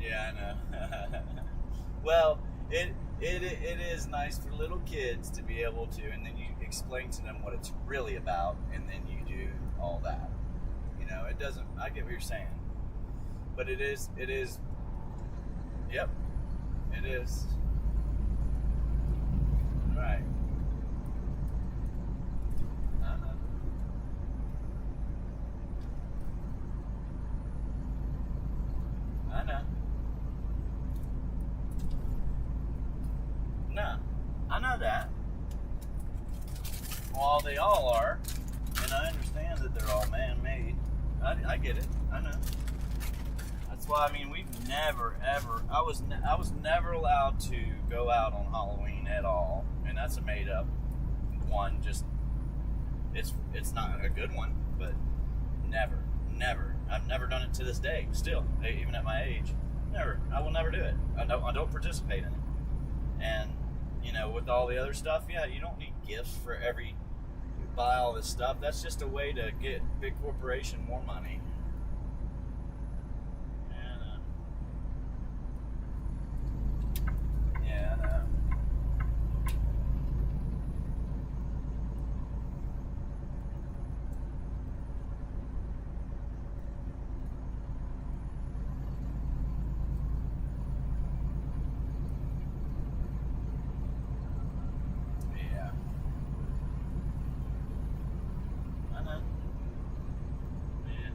Yeah, I know. Well, it is nice for little kids to be able to, and then you explain to them what it's really about, and then you do all that. You know, it doesn't. I get what you're saying, but it is. It is. Yep, it is. Right. Uh-huh. I know. No, I know that. Well, they all are, and I understand that they're all man-made. I get it. I know. That's why, I mean, we've never ever. I was never allowed to go out on Halloween at all, and that's a made up one. Just it's not a good one, but never. I've never done it to this day. Still, even at my age, never. I will never do it. I don't participate in it. And you know, with all the other stuff, yeah, you don't need gifts for every. You buy all this stuff. That's just a way to get big corporation more money. And yeah, I know. Yeah, I know. Yeah,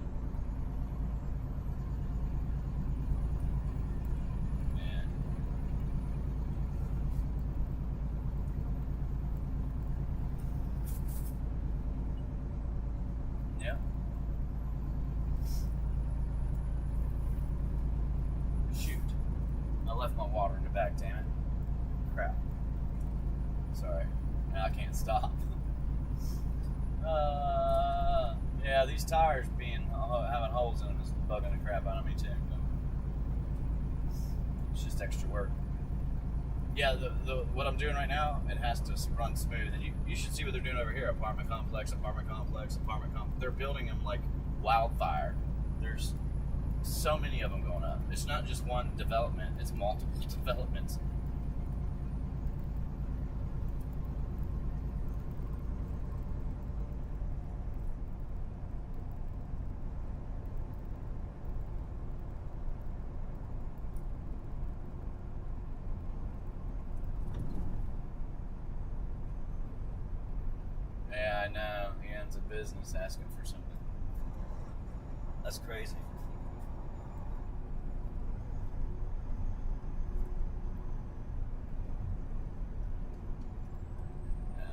yeah, yeah. Shoot, I left my water in the back. Damn it! Crap. Sorry. Now I can't stop. Yeah, these tires having holes in them is bugging the crap out of me too. But it's just extra work. Yeah, the what I'm doing right now, it has to run smooth, and you should see what they're doing over here. Apartment complex, apartment complex, apartment complex. They're building them like wildfire. There's so many of them going up. It's not just one development; it's multiple developments. Yeah, I know. He owns a business asking for something. That's crazy. Yeah.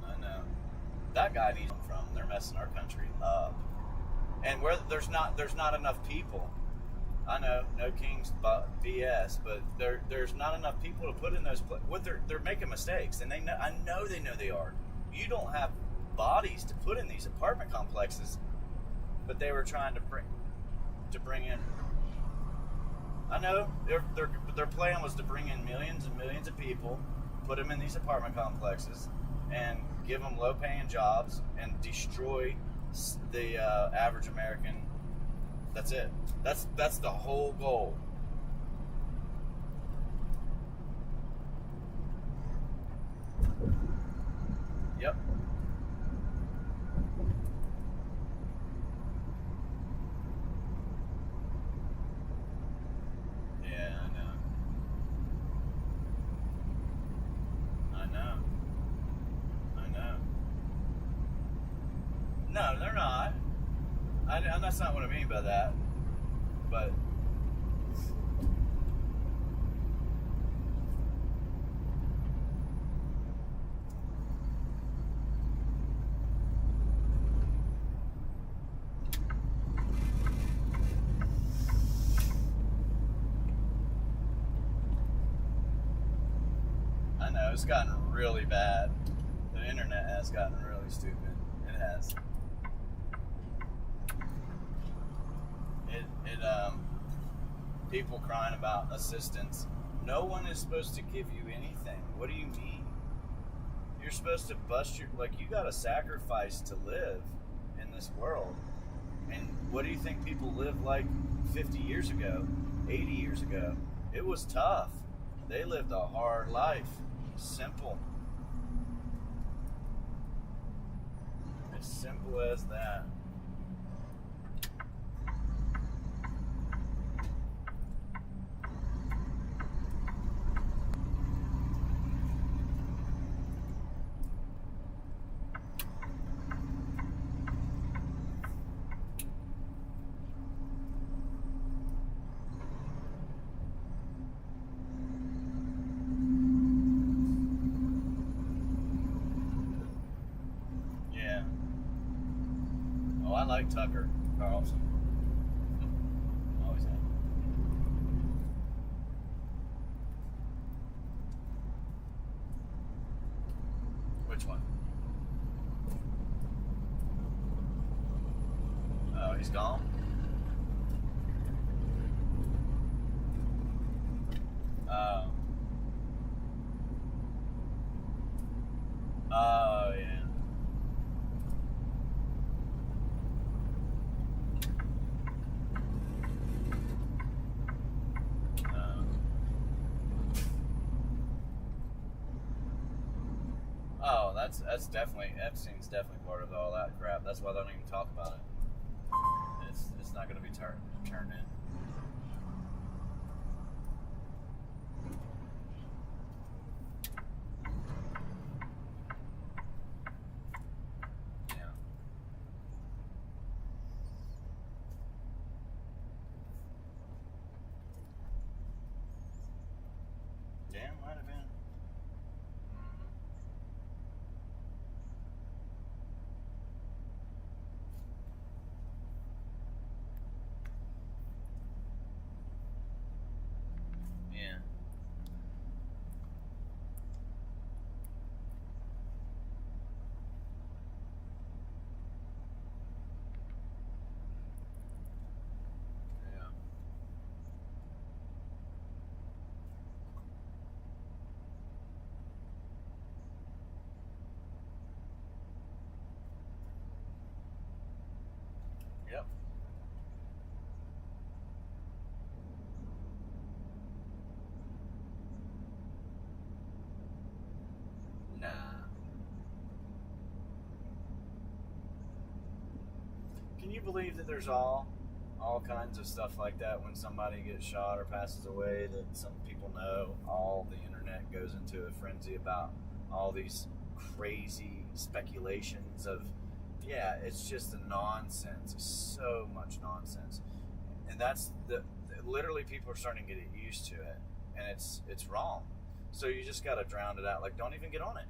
I know. That guy needs them from. They're messing our country up. And where there's not enough people. I know, no kings but BS, but there's not enough people to put in those. What they're making mistakes, and they know. I know they are. You don't have bodies to put in these apartment complexes, but they were trying to bring in. I know their plan was to bring in millions and millions of people, put them in these apartment complexes, and give them low-paying jobs and destroy the average American. That's it. That's the whole goal. Yep. Yeah, I know. I know. I know. No, they're not. That's not what I mean by that. But I know it's gotten really bad. The internet has gotten really stupid. It has. It People crying about assistance. No one is supposed to give you anything. What do you mean? You're supposed to bust your, like, you got to sacrifice to live in this world. And what do you think people lived like 50 years ago, 80 years ago? It was tough. They lived a hard life. Simple. As simple as that. Yeah. Oh, I like Tucker Carlson. Always have. Which one? Oh, he's gone? Oh. Oh, yeah. Oh, that's definitely, Epstein's definitely part of all that crap. That's why they don't even talk about it. It's not going to be turned in. Yeah. Yeah, might have been. Yeah. Yeah. Yep. Nah. Can you believe that there's all kinds of stuff like that when somebody gets shot or passes away, that some people know? All the internet goes into a frenzy about all these crazy speculations of, yeah, it's just a nonsense. So much nonsense. And that's literally people are starting to get used to it, and it's wrong. So you just got to drown it out. Like, don't even get on it.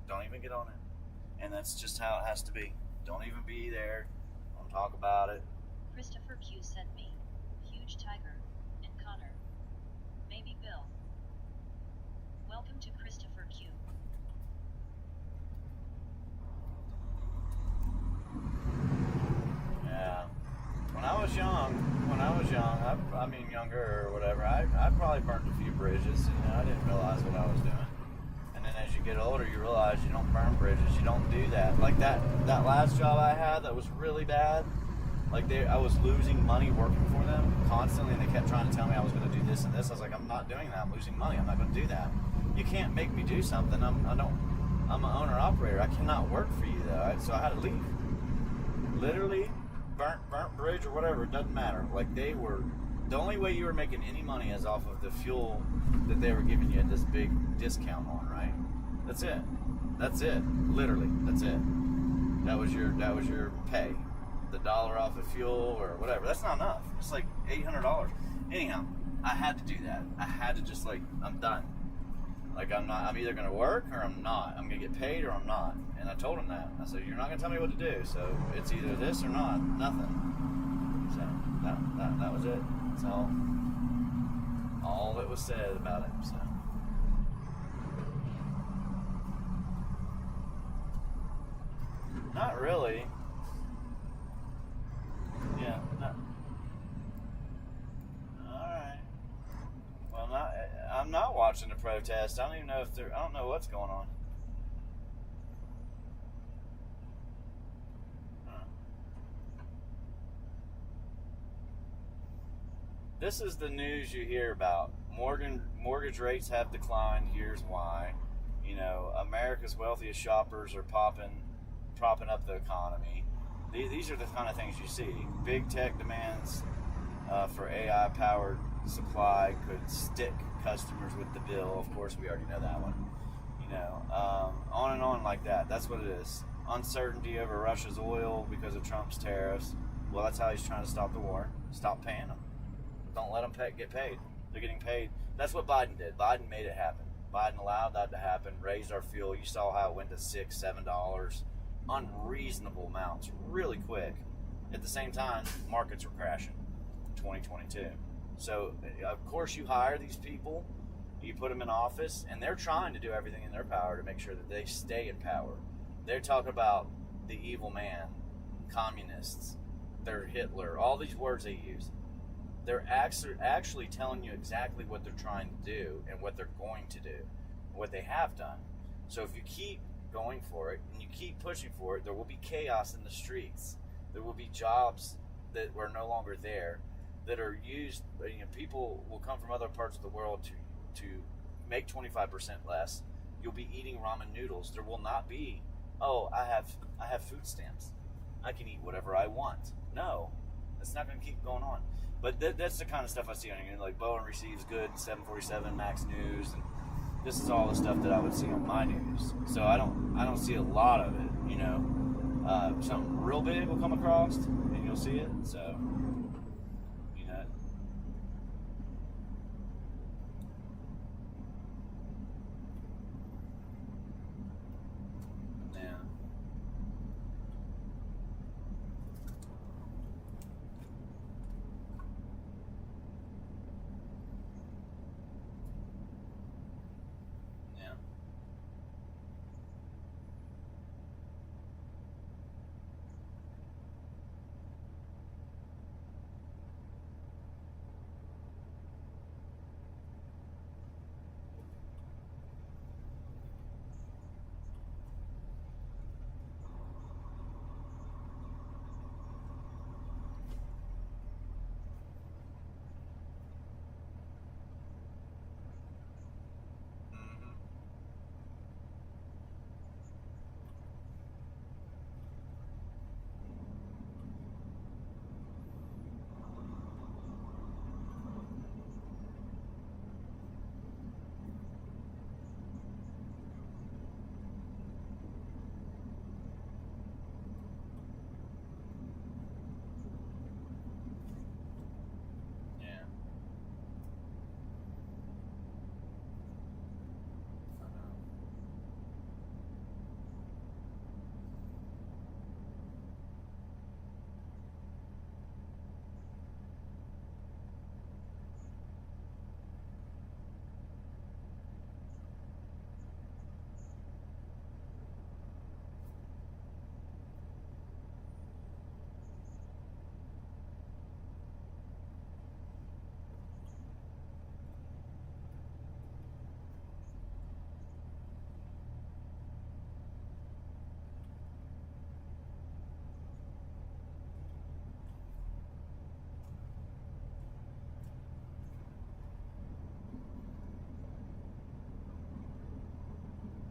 Don't even get on it. And that's just how it has to be. Don't even be there. Don't talk about it. Christopher Q sent me. Huge Tiger. And Connor. Maybe Bill. Welcome to Christopher Q. Yeah. When I was young, I mean younger or whatever, I probably burned a few bridges. You know, I didn't realize what I was doing. And then as you get older, you realize you don't burn bridges. You don't do that. Like that last job I had that was really bad. Like I was losing money working for them constantly, and they kept trying to tell me I was going to do this and this. I was like, I'm not doing that. I'm losing money. I'm not going to do that. You can't make me do something. I'm an owner operator. I cannot work for you though. So I had to leave. Literally, burnt bridge or whatever. It doesn't matter. Like they were. The only way you were making any money is off of the fuel that they were giving you this big discount on, right? That's it. That's it. Literally, that's it. That was your pay. The $1 off of fuel or whatever. That's not enough. It's like $800. Anyhow, I had to do that. I had to just I'm done. Like I'm either gonna work or I'm not. I'm gonna get paid or I'm not. And I told him that. I said, you're not gonna tell me what to do. So it's either this or not. Nothing. So that was it. That's all that was said about it. So. Not really. Yeah. All right. protest. I don't even know I don't know what's going on. Huh. This is the news you hear about. Mortgage rates have declined. Here's why. You know, America's wealthiest shoppers are propping up the economy. These are the kind of things you see. Big tech demands for AI-powered supply could stick customers with the bill. Of course, we already know that one. You know, on and on like that. That's what it is. Uncertainty over Russia's oil because of Trump's tariffs. Well, that's how he's trying to stop the war. Stop paying them. Don't let them get paid. They're getting paid. That's what Biden did. Biden made it happen. Biden allowed that to happen, raised our fuel. You saw how it went to $6, $7, unreasonable amounts, really quick. At the same time, markets were crashing in 2022. So, of course, you hire these people, you put them in office, and they're trying to do everything in their power to make sure that they stay in power. They're talking about the evil man, communists, they're Hitler, all these words they use. They're actually telling you exactly what they're trying to do and what they're going to do, what they have done. So if you keep going for it and you keep pushing for it, there will be chaos in the streets. There will be jobs that are no longer there, that are used. You know, people will come from other parts of the world to make 25% less. You'll be eating ramen noodles. There will not be, oh, I have food stamps, I can eat whatever I want. No, it's not going to keep going on. But that's the kind of stuff I see on here. Like Boeing receives good 747 Max news, and this is all the stuff that I would see on my news. So I don't see a lot of it. You know, something real big will come across, and you'll see it. So, you know. Yeah. Yeah. Mm-hmm. Yeah. I know.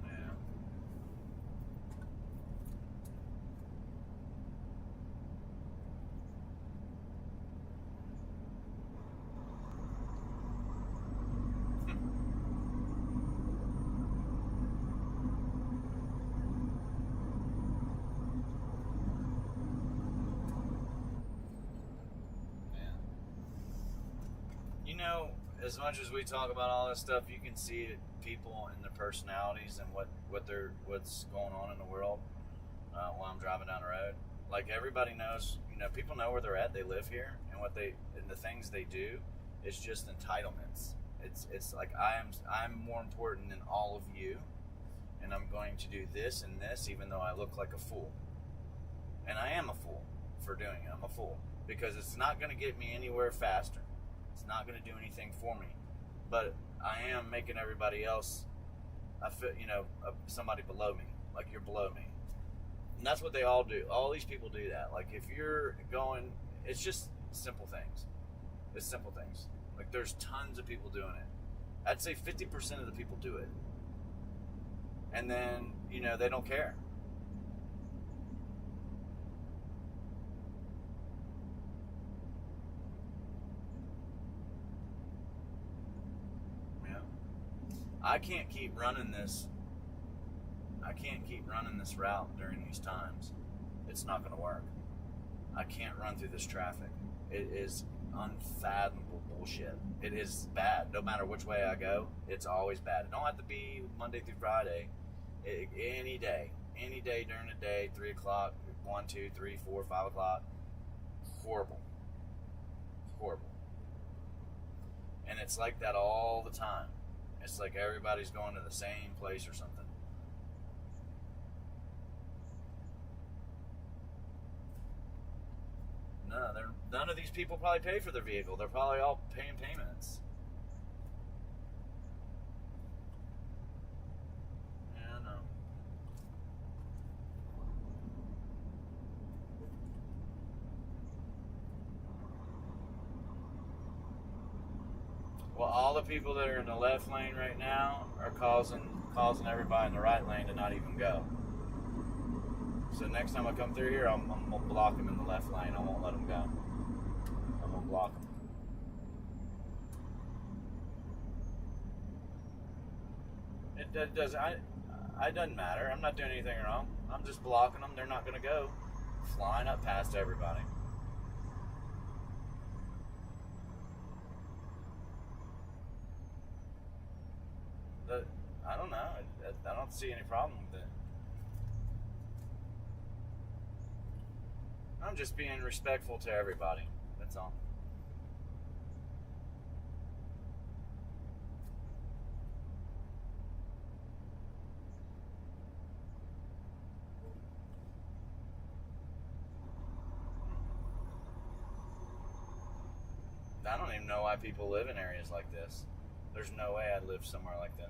Yeah. Yeah. You know, as much as we talk about all this stuff, you can see it, people and their personalities and what's going on in the world while I'm driving down the road. Like everybody knows, you know, people know where they're at. They live here, and the things they do is just entitlements. It's like I'm more important than all of you, and I'm going to do this and this, even though I look like a fool. And I am a fool for doing it. I'm a fool because it's not going to get me anywhere faster. It's not going to do anything for me. But I am making everybody else, I feel, somebody below me. Like you're below me. And that's what they all do. All these people do that. Like if you're going, it's just simple things. It's simple things. Like there's tons of people doing it. I'd say 50% of the people do it. And then, they don't care. Yeah. I can't keep running this route during these times. It's not going to work. I can't run through this traffic. It is unfathomable bullshit. It is bad. No matter which way I go, it's always bad. It don't have to be Monday through Friday. Any day during the day, 3 o'clock, 1, 2, 3, 4, 5 o'clock. Horrible. And it's like that all the time. It's like everybody's going to the same place or something. No, none of these people probably pay for their vehicle. They're probably all paying payments. Yeah, I know. Well, all the people that are in the left lane right now are causing everybody in the right lane to not even go. So next time I come through here, I'm going to block them in the left lane. I won't let them go. I'm going to block them. It doesn't matter. I'm not doing anything wrong. I'm just blocking them. They're not going to go flying up past everybody. I don't know. I don't see any problem with it. I'm just being respectful to everybody. That's all. I don't even know why people live in areas like this. There's no way I'd live somewhere like this.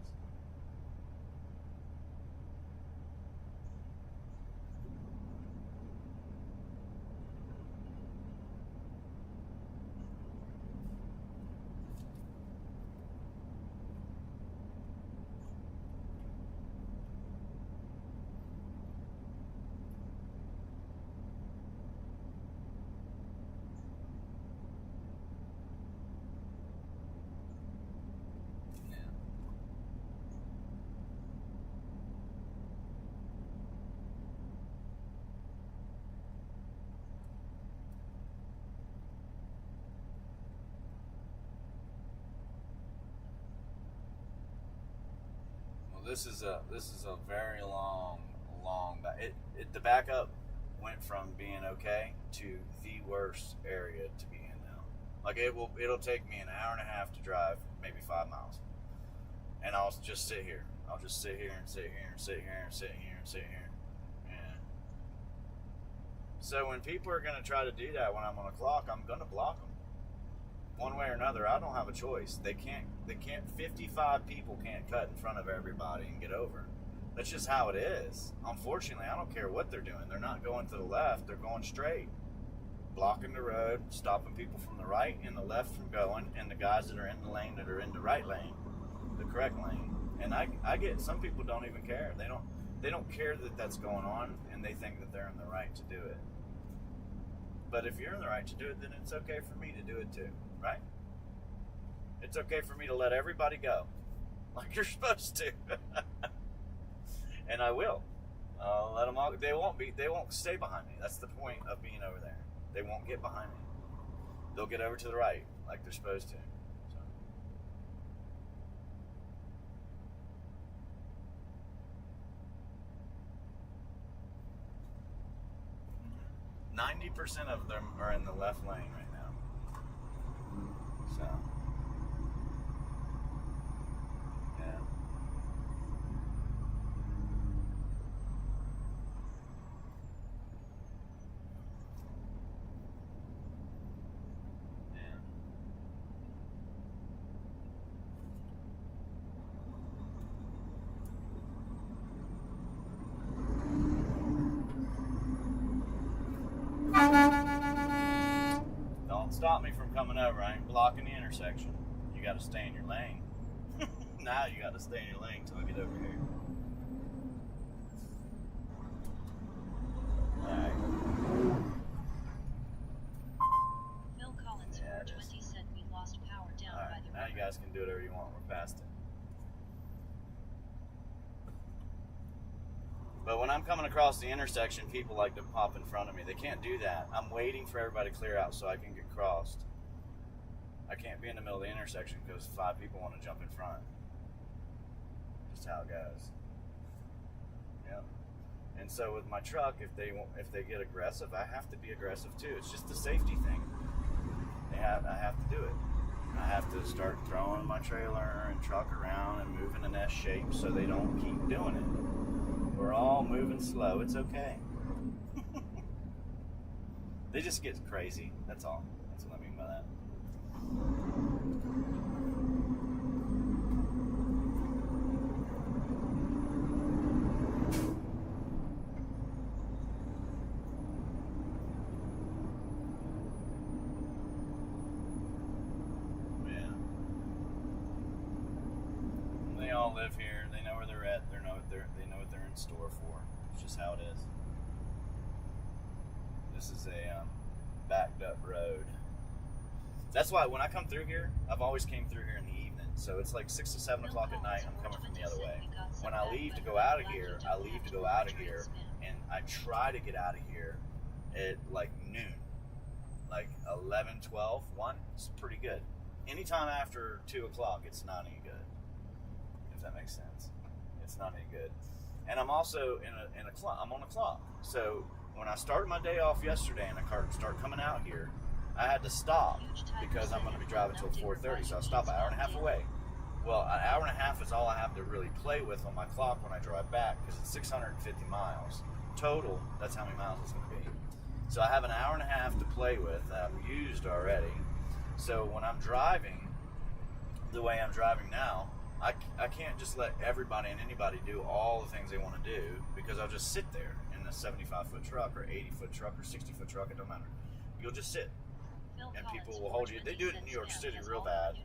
Yeah. Well, this is a very long. The backup went from being okay to the worst area to be in now. Like it'll take me an hour and a half to drive maybe 5 miles, and I'll just sit here. I'll just sit here and sit here and sit here and sit here and sit here. And so when people are going to try to do that when I'm on a clock, I'm going to block them. One way or another, I don't have a choice. They can't 55 people can't cut in front of everybody and get over. That's just how it is. Unfortunately, I don't care what they're doing. They're not going to the left. They're going straight. Blocking the road, stopping people from the right and the left from going, and the guys that are in the lane that are in the right lane, the correct lane. And I get some people don't even care. They don't care that that's going on, and they think that they're in the right to do it. But if you're in the right to do it, then it's okay for me to do it too, right? It's okay for me to let everybody go, like you're supposed to. And I will. I'll let them all. They won't stay behind me. That's the point of being over there. They won't get behind me. They'll get over to the right, like they're supposed to. So. 90% of them are in the left lane right now. So. Yeah. stop me from coming over. I ain't blocking the intersection. You got to stay in your lane. Now you got to stay in your lane till I get over here. Alright. Phil Collins 420 said we lost power down by Alright, the now you river. guys can do whatever you want. We're past it. But when I'm coming across the intersection, people like to pop in front of me. They can't do that. I'm waiting for everybody to clear out so I can get crossed. I can't be in the middle of the intersection because 5 people want to jump in front. Just how it goes. Yep. And so with my truck, if they get aggressive, I have to be aggressive too. It's just a safety thing. I have to do it. I have to start throwing my trailer and truck around and moving in S shape so they don't keep doing it. We're all moving slow. It's okay. They just get crazy. That's all. That's what I mean by that. Yeah. They all live here. They know where they're at. They know what they're in store for. It's just how it is. This is a backed up road. That's why when I come through here, I've always came through here in the evening. So it's like 6 to 7 o'clock at night. I'm coming from the other way. When I leave to go out of here, and I try to get out of here at like noon, like 11, 12, 1. It's pretty good. Anytime after 2 o'clock, it's not any good. If that makes sense, it's not any good. And I'm also in a clock. I'm on a clock. So when I started my day off yesterday and I start coming out here, I had to stop because I'm going to be driving until 4:30. So I stop an hour and a half away. Well, an hour and a half is all I have to really play with on my clock when I drive back because it's 650 miles total. That's how many miles it's going to be. So I have an hour and a half to play with that I've used already. So when I'm driving the way I'm driving now, I can't just let everybody and anybody do all the things they want to do because I'll just sit there in a 75-foot truck or 80-foot truck or 60-foot truck. It don't matter. You'll just sit. And people will hold you. They do it in New York City real bad.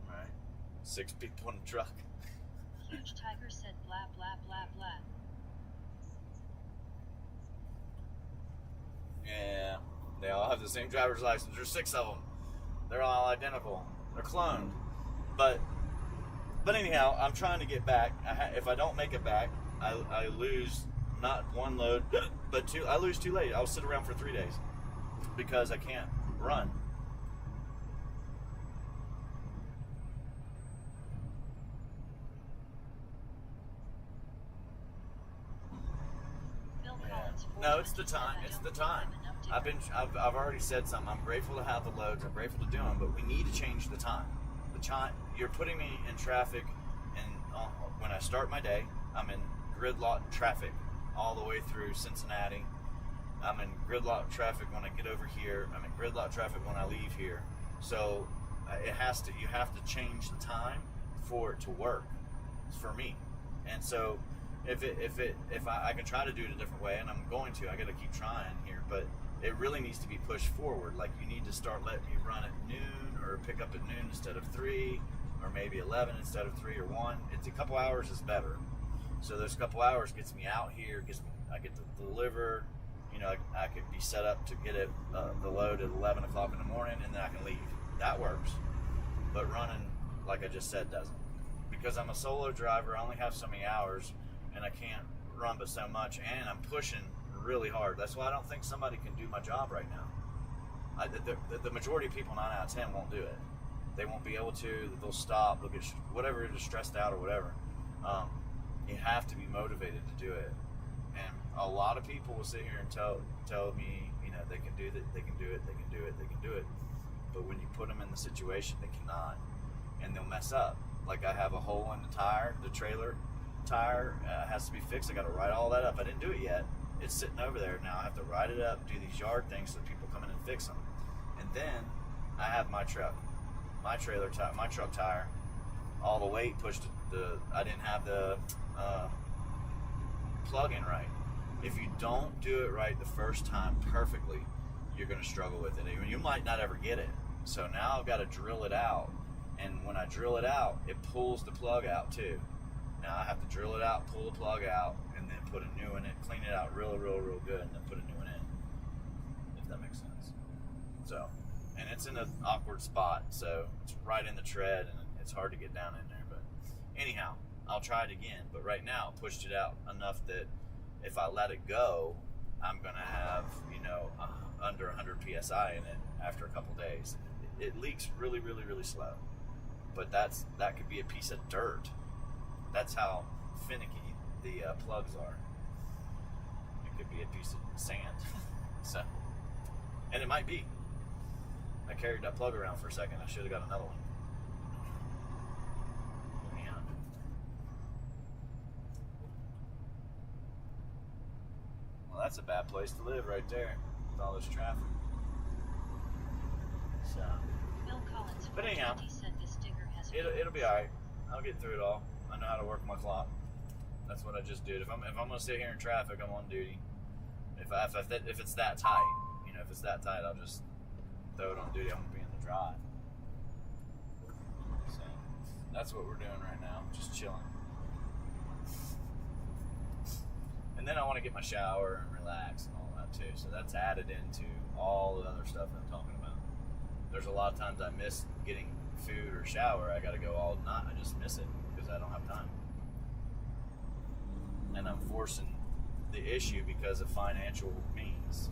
Right. 6 people in a truck. Huge Tiger said blah blah blah blah. Yeah. They all have the same driver's license. There's 6 of them. They're all identical. They're cloned. But anyhow, I'm trying to get back. If I don't make it back, I lose not 1 load, but 2. I lose 2 loads. I'll sit around for 3 days because I can't run. No, it's the time. It's the time. I've already said something. I'm grateful to have the loads. I'm grateful to do them, but we need to change the time. You're putting me in traffic, and when I start my day, I'm in gridlock traffic all the way through Cincinnati. I'm in gridlock traffic when I get over here. I'm in gridlock traffic when I leave here. So you have to change the time for it to work for me. And so if I can try to do it a different way, and I'm going to, I got to keep trying here, but it really needs to be pushed forward. Like you need to start letting me run at noon or pick up at noon instead of 3, or maybe 11 instead of 3 or 1. It's a couple hours is better. So those couple hours gets me out here, I get to deliver. You know, I could be set up to get the load at 11 o'clock in the morning, and then I can leave. That works. But running, like I just said, doesn't. Because I'm a solo driver, I only have so many hours, and I can't run but so much, and I'm pushing really hard. That's why I don't think somebody can do my job right now. The majority of people, 9 out of 10, won't do it. They won't be able to. They'll stop. They'll get whatever, just stressed out or whatever. You have to be motivated to do it. And a lot of people will sit here and tell me, you know, they can do that, they can do it, they can do it, they can do it. But when you put them in the situation, they cannot, and they'll mess up. Like I have a hole in the tire, the trailer tire has to be fixed. I got to write all that up. I didn't do it yet. It's sitting over there now. I have to write it up, do these yard things so people come in and fix them. And then I have my truck, my trailer tire, my truck tire, all the weight pushed I didn't have the plug in right. If you don't do it right the first time perfectly, you're going to struggle with it. You might not ever get it. So now I've got to drill it out. And when I drill it out, it pulls the plug out too. Now I have to drill it out, pull the plug out, and then put a new one in, clean it out real good, and then put a new one in, if that makes sense. So, and it's in an awkward spot, so it's right in the tread, and it's hard to get down in there. But anyhow, I'll try it again. But right now, I pushed it out enough that if I let it go, I'm going to have, under 100 PSI in it after a couple days. It leaks really slow. But that could be a piece of dirt. That's how finicky the plugs are. It could be a piece of sand. So, and it might be. I carried that plug around for a second. I should have got another one. Yeah. Well, that's a bad place to live right there with all this traffic. So, Bill Collins but anyhow, said this digger has it'll be all right. I'll get through it all. I know how to work my clock. That's what I just did. If I'm gonna sit here in traffic, I'm on duty. If it's that tight, if it's that tight, I'll just throw it on duty. I'm gonna be in the drive. So that's what we're doing right now, just chilling. And then I want to get my shower and relax and all that too. So that's added into all the other stuff I'm talking about. There's a lot of times I miss getting food or shower. I got to go all night. I just miss it because I don't have time. And I'm forcing the issue because of financial reasons.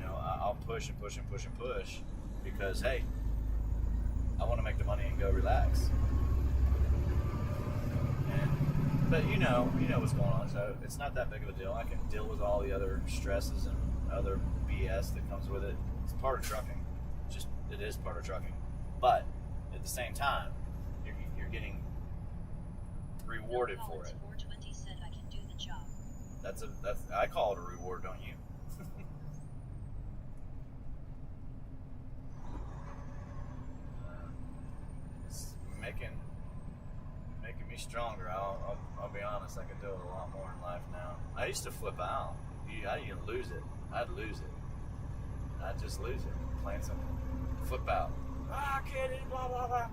I'll push and push and push and push because, hey, I want to make the money and go relax. But you know what's going on, so it's not that big of a deal. I can deal with all the other stresses and other BS that comes with it. It's part of trucking. It is part of trucking. But at the same time, you're getting rewarded Bill for Collins it. 420 said I can do the job. That's I call it a reward, don't you? It's making me stronger. I'll be honest. I can do it a lot more in life now. I used to flip out. I used to lose it. I'd lose it. I'd just lose it. Playing something. Flip out. Kidding. Blah blah blah.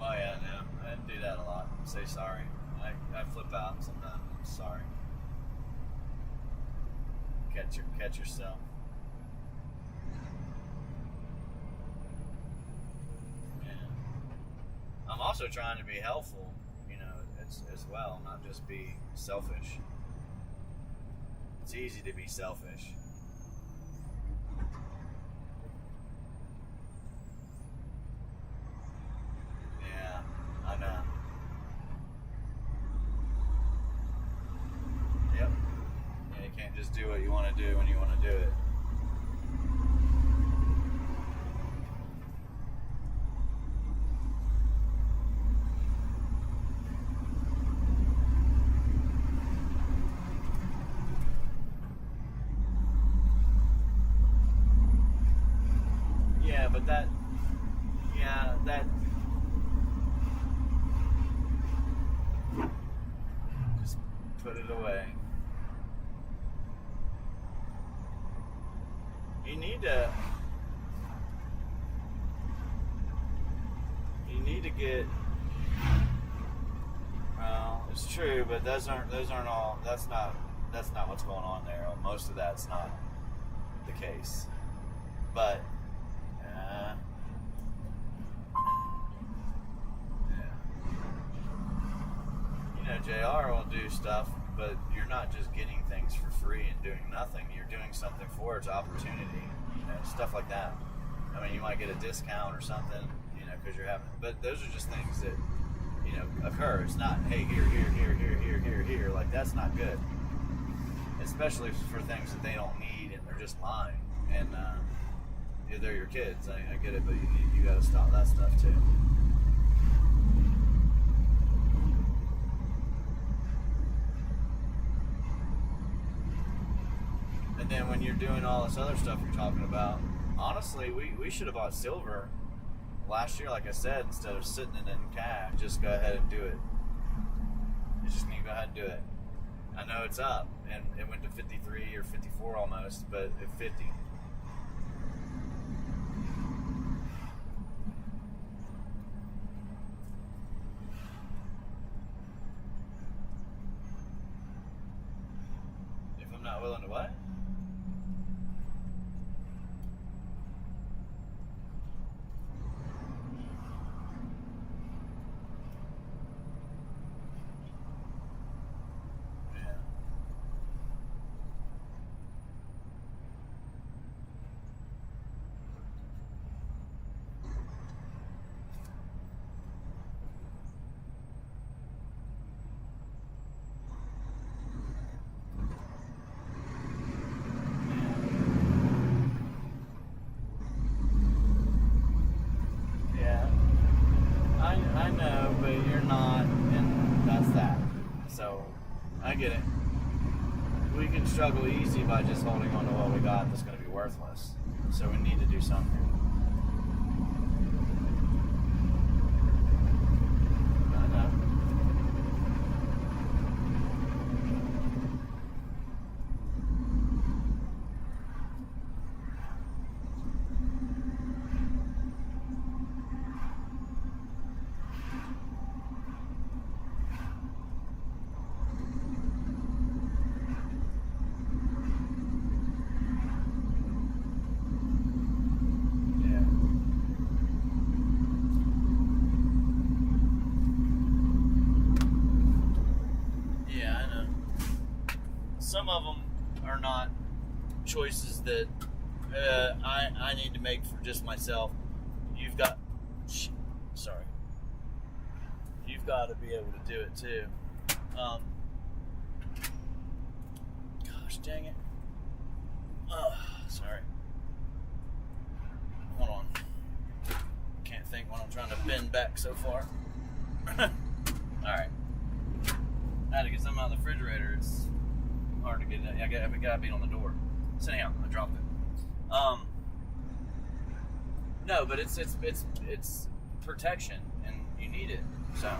Oh yeah, no, I do that a lot. Say sorry. I flip out sometimes. I'm sorry. Catch yourself. Yeah. I'm also trying to be helpful, as well, not just be selfish. It's easy to be selfish. I know. Yep. Yeah, you can't just do what you want to do when you want to do it. Yeah, but that just put it away. You need to get, well, it's true, but those aren't all, that's not what's going on there. Most of that's not the case. But JR will do stuff, but you're not just getting things for free and doing nothing. You're doing something for its opportunity, stuff like that. I mean, you might get a discount or something, because you're having, but those are just things that, occur. It's not, hey, here, like that's not good. especially for things that they don't need and they're just lying. And they're your kids. I get it, but you got to stop that stuff too. And then when you're doing all this other stuff you're talking about, honestly, we should have bought silver last year, like I said, instead of sitting it in cash. Just go ahead and do it. You just need to go ahead and do it. I know it's up, and it went to 53 or 54 almost, but at 50. If I'm not willing to what? I know, but you're not, and that's that. So, I get it. We can struggle easy by just holding on to what we got that's going to be worthless. So we need to do something. I know. Some of them are not choices that I need to make for just myself. You've got to be able to do it too. Gosh dang it. Sorry. Hold on. Can't think when I'm trying to bend back so far. Alright. I had to get something out of the refrigerator. It's hard to get it. I gotta be on the door. So anyhow, I dropped it. No, but it's protection, and you need it. So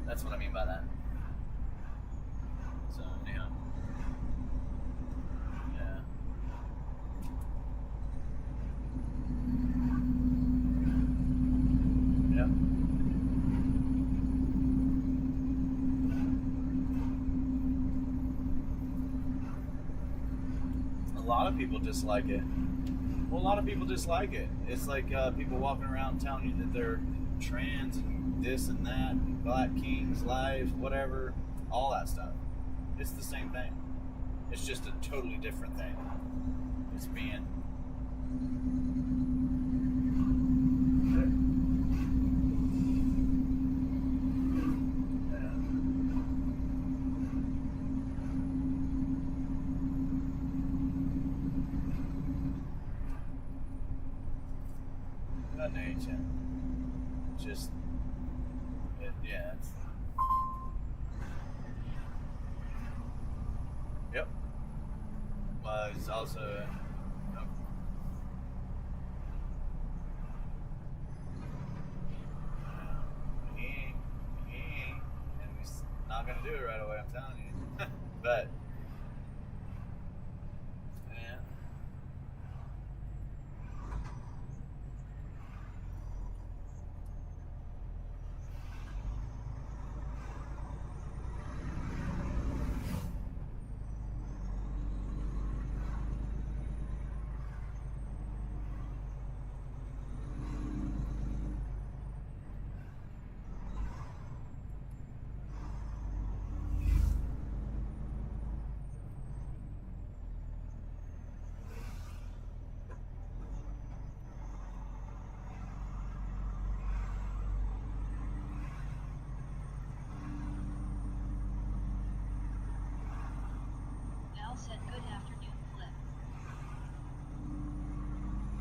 that's what I mean by that. So anyhow, yeah. Yep. A lot of people dislike it. Well, a lot of people dislike it. It's like people walking around telling you that they're trans and this and that, and Black Kings, lives, whatever, all that stuff. It's the same thing. It's just a totally different thing. It's being... nature. Just, yeah, it's... Yep. Well, it's also... he ain't, and he's not gonna do it right away, I'm telling you. But... Paul said good afternoon, Flip.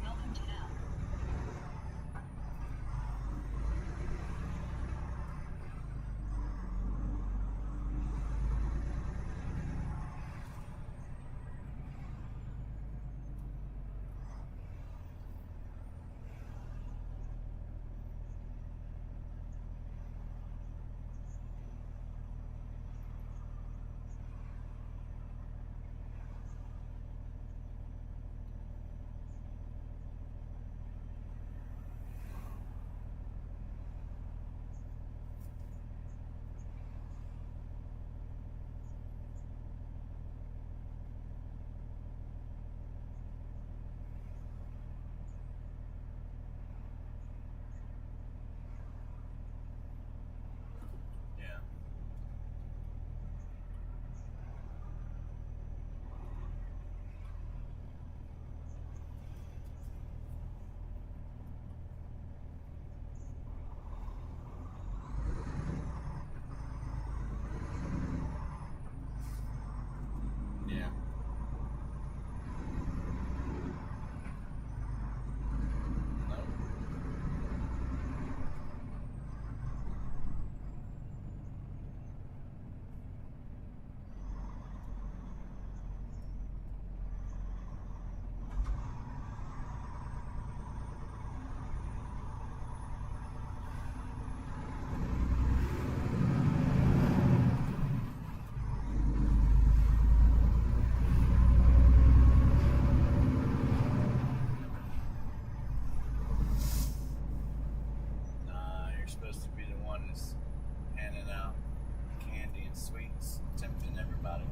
Welcome to Al. Yeah. Yeah. No. Nah, you're supposed to be the one that's handing out candy and sweets, tempting everybody.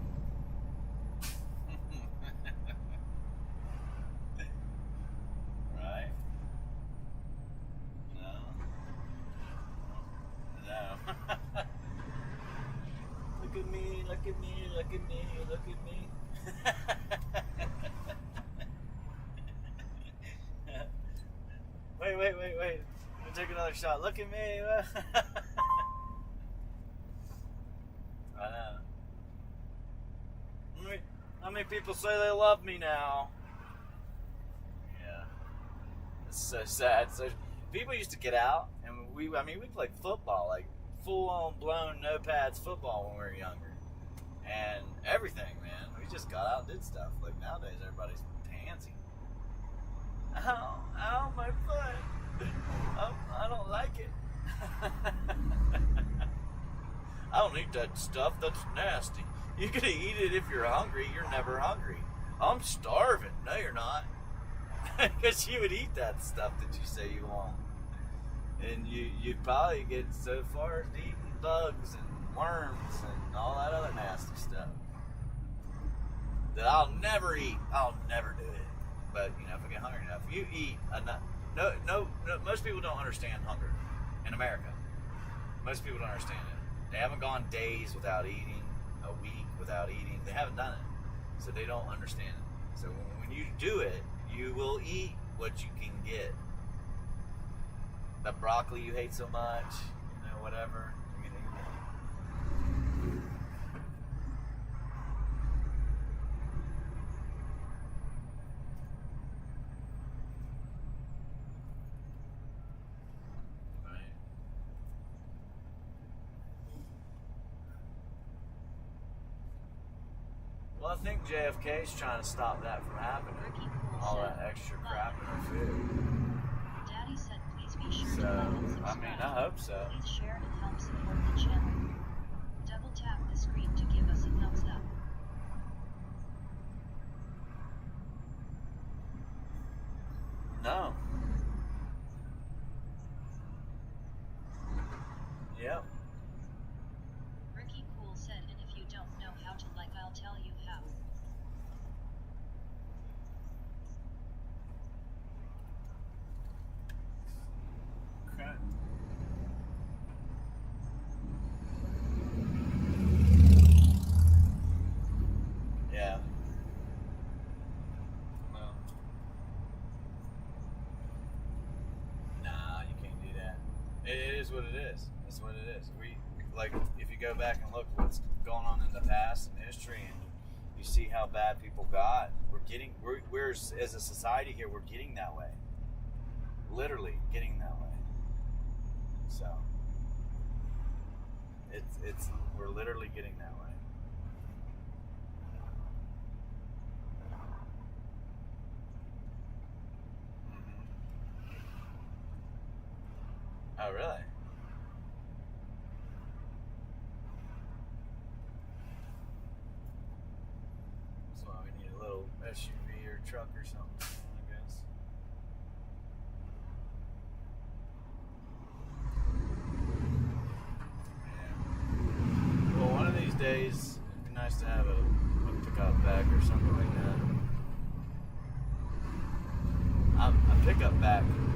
Right? No. No. Look at me, look at me, look at me, look at me. Wait. I'm gonna take another shot. Look at me. I know. How many people say they love me now? Yeah. It's so sad. So people used to get out, and we played football, like full-on blown no pads football when we were younger, and everything, man. We just got out and did stuff. Like nowadays, everybody's pansy. Ow, my foot. I don't like it. I don't eat that stuff. That's nasty. You're gonna eat it if you're hungry. You're never hungry. I'm starving. No, you're not. Because you would eat that stuff that you say you want. And you'd probably get so far as eating bugs and worms and all that other nasty stuff that I'll never eat. I'll never do it. But, if I get hungry enough, you eat enough. No, most people don't understand hunger in America. Most people don't understand it. They haven't gone days without eating, a week without eating. They haven't done it. So they don't understand it. So when you do it, you will eat what you can get. The broccoli you hate so much, whatever. You're gonna eat it. Right. Well, I think JFK's trying to stop that from happening. Ricky Poole All said, that extra "Love." crap in our food. Daddy said please be sure to So, like and subscribe. I hope so. Please share and help support the channel. Double tap the screen to give us a thumbs up. No. Yep. Ricky Poole said, and if you don't know how to like, I'll tell you how. Okay. Yeah. Well. Nah, you can't do that. It is what it is. That's what it is. If you go back and look what's going on in the past in history, and You see how bad people got. We're as a society here, we're getting that way. Literally getting that way. So we're literally getting that way. Oh, really? That's why we need a little SUV or truck or something, I guess. Yeah. Well, one of these days, it'd be nice to have a pickup back or something like that. A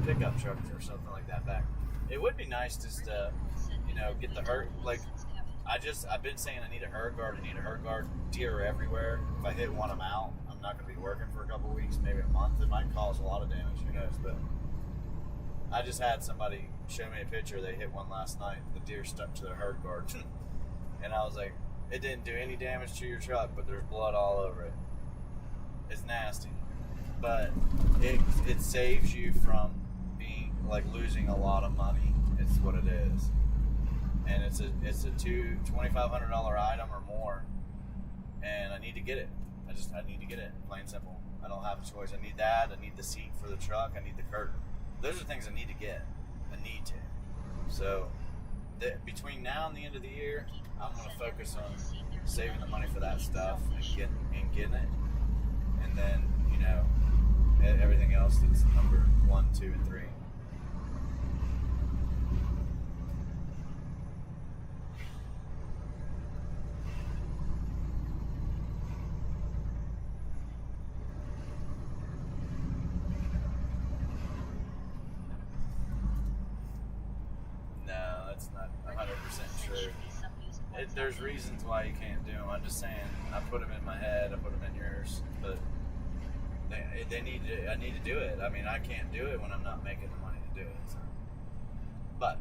pickup truck or something like that back. It would be nice just to, get the herd. Like, I've been saying I need a herd guard. Deer are everywhere. If I hit one, I'm out. I'm not going to be working for a couple weeks, maybe a month. It might cause a lot of damage. Who knows? But I just had somebody show me a picture. They hit one last night. The deer stuck to their herd guard. And I was like, it didn't do any damage to your truck, but there's blood all over it. It's nasty. But it saves you from being losing a lot of money. It's what it is, and it's a $2,500 item or more, and I need to get it. I need to get it, plain and simple. I don't have a choice. I need that. I need the seat for the truck. I need the curtain. Those are things I need to get. I need to. So between now and the end of the year, I'm going to focus on saving the money for that stuff and getting it, and then everything else that's number 1, 2, and 3. No, that's not 100% true. There's reasons why you can't do them. I'm just saying, I put them in my head, I put them in yours, but I need to do it. I mean, I can't do it when I'm not making the money to do it. So. But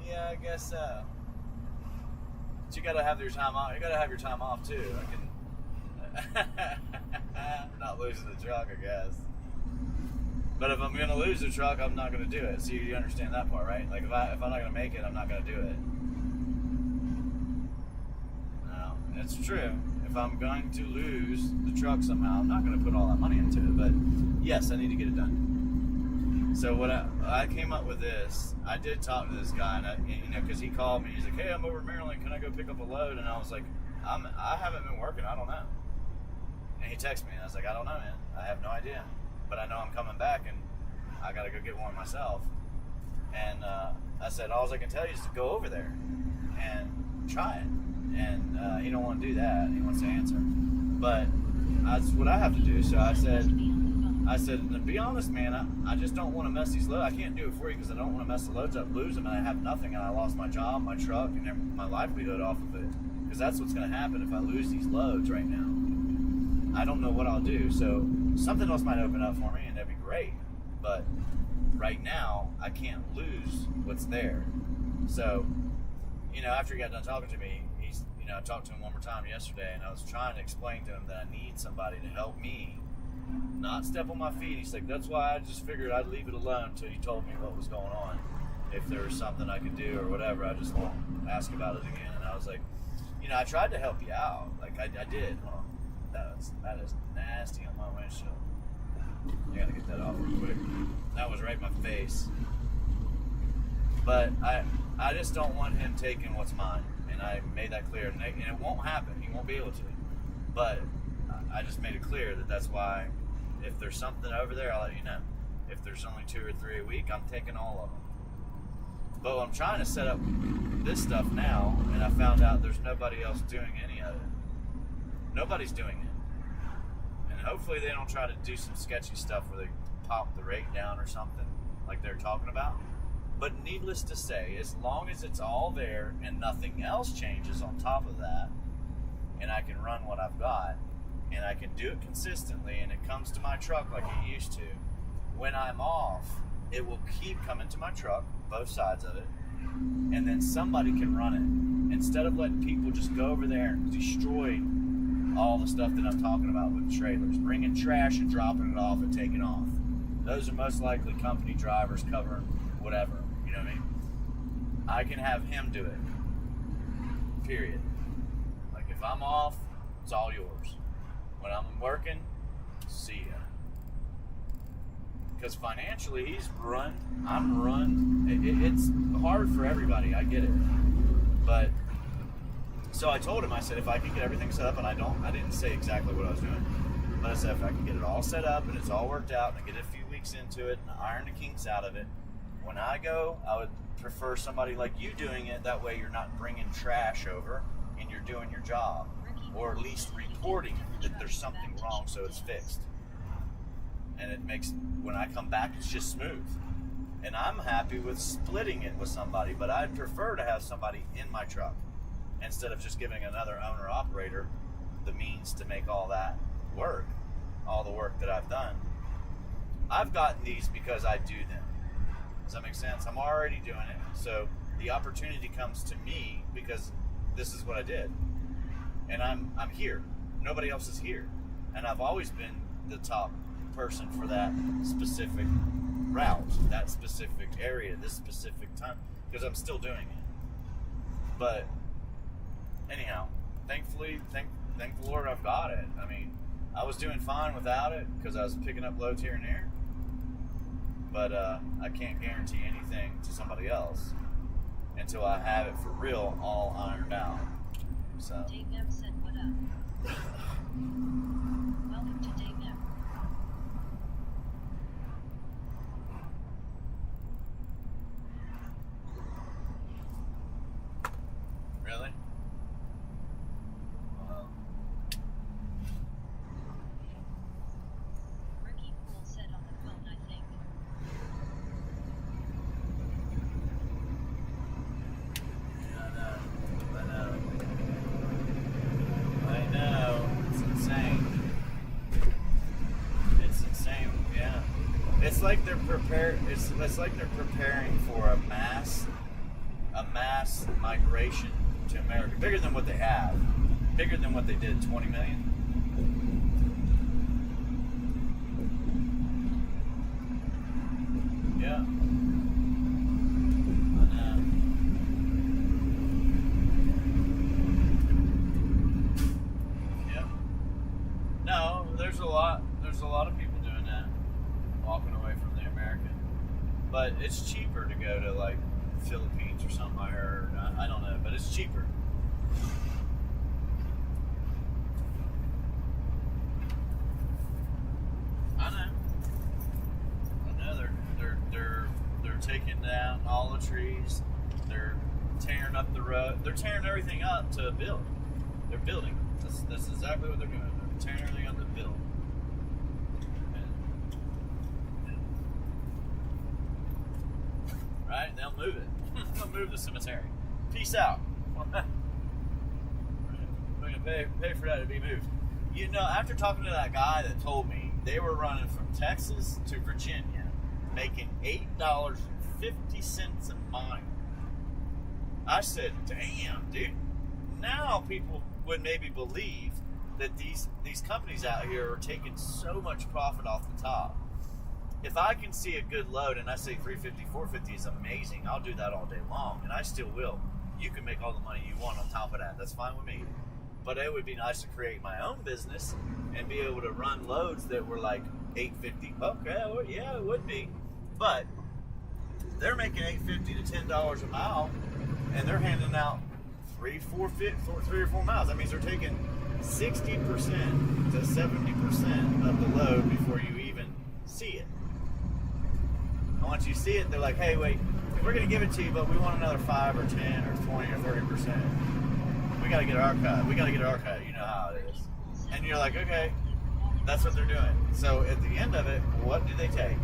yeah, I guess so. But you gotta have your time off. You gotta have your time off too. Not losing the truck, I guess. But if I'm gonna lose the truck, I'm not gonna do it. So you understand that part, right? Like if I'm not gonna make it, I'm not gonna do it. It's true. If I'm going to lose the truck somehow, I'm not going to put all that money into it. But yes, I need to get it done. So what I came up with this. I did talk to this guy, and because he called me, he's like, "Hey, I'm over in Maryland. Can I go pick up a load?" And I was like, "I haven't been working. I don't know." And he texted me, and I was like, "I don't know, man. I have no idea. But I know I'm coming back, and I got to go get one myself." And I said, "All I can tell you is to go over there and try it." And he don't want to do that. He wants to answer. But that's what I have to do. So I said, to be honest, man, I just don't want to mess these loads. I can't do it for you because I don't want to mess the loads up, lose them, and I have nothing, and I lost my job, my truck, and my livelihood off of it. Because that's what's going to happen if I lose these loads right now. I don't know what I'll do. So something else might open up for me, and that'd be great. But right now, I can't lose what's there. So, after he got done talking to me, I talked to him one more time yesterday, and I was trying to explain to him that I need somebody to help me not step on my feet. He's like, "That's why I just figured I'd leave it alone until you told me what was going on. If there was something I could do or whatever, I just won't ask about it again." And I was like, I tried to help you out. Like, I did. Hold on. That is nasty on my windshield. I gotta get that off real quick. That was right in my face. But I just don't want him taking what's mine. And I made that clear. And it won't happen. He won't be able to. But I just made it clear that that's why if there's something over there, I'll let you know. If there's only 2 or 3 a week, I'm taking all of them. But I'm trying to set up this stuff now, and I found out there's nobody else doing any of it. Nobody's doing it. And hopefully they don't try to do some sketchy stuff where they pop the rate down or something like they're talking about. But needless to say, as long as it's all there and nothing else changes on top of that, and I can run what I've got, and I can do it consistently, and it comes to my truck like it used to, when I'm off, it will keep coming to my truck, both sides of it, and then somebody can run it. Instead of letting people just go over there and destroy all the stuff that I'm talking about with trailers, bringing trash and dropping it off and taking off. Those are most likely company drivers covering whatever, you know what I mean? I can have him do it, period. Like if I'm off, it's all yours. When I'm working, see ya. Because financially, he's run, I'm run. It's hard for everybody, I get it. But, so I told him, I said, if I could get everything set up, and I didn't say exactly what I was doing, but I said, if I could get it all set up, and it's all worked out, and I get a few weeks into it, and iron the kinks out of it, when I go, I would prefer somebody like you doing it, that way you're not bringing trash over, and you're doing your job, or at least reporting that there's something wrong so it's fixed. And it makes, when I come back, it's just smooth. And I'm happy with splitting it with somebody, but I'd prefer to have somebody in my truck instead of just giving another owner-operator the means to make all that work, all the work that I've done. I've gotten these because I do them. Does that make sense? I'm already doing it, so the opportunity comes to me because this is what I did. And I'm here. Nobody else is here. And I've always been the top person for that specific route, that specific area, this specific time, because I'm still doing it. But anyhow, thankfully, thank the Lord I've got it. I mean, I was doing fine without it because I was picking up loads here and there. But I can't guarantee anything to somebody else until I have it for real all ironed out. So. Dave M said, what up? Welcome to Dave M. Really? Well. Ricky Poole said on the phone, I think. I know. It's insane. It's insane, yeah. It's like they're it's like they're preparing for a mass migration to America. Bigger than what they have. Bigger than what they did, 20 million. Yeah. No, there's a lot of people doing that, walking away from the American. But it's cheaper to go to like Philippines or something. I heard. I don't know, but it's cheaper. I know. They're taking down all the trees. They're tearing up the road. They're tearing everything up to build. They're building. That's exactly what they're doing. They're tearing everything up to build. Right? They'll move it. They'll move the cemetery. Peace out. We're going to pay for that to be moved. You know, after talking to that guy that told me they were running from Texas to Virginia, making $8.50 a mile, I said, damn, dude. Now people would maybe believe that these companies out here are taking so much profit off the top. If I can see a good load and I say 350, 450 is amazing, I'll do that all day long, and I still will. You can make all the money you want on top of that. That's fine with me. But it would be nice to create my own business and be able to run loads that were like 850. Okay, well, yeah, it would be. But they're making $8.50 to $10 a mile, and they're handing out 3 or 4 miles. That means they're taking 60% to 70% of the load before you even see it. And once you see it, they're like, hey, wait, we're going to give it to you, but we want another 5 or 10 or 20 or 30%. We got to get our cut. We got to get our cut. You know how it is. And you're like, okay, that's what they're doing. So at the end of it, what do they take?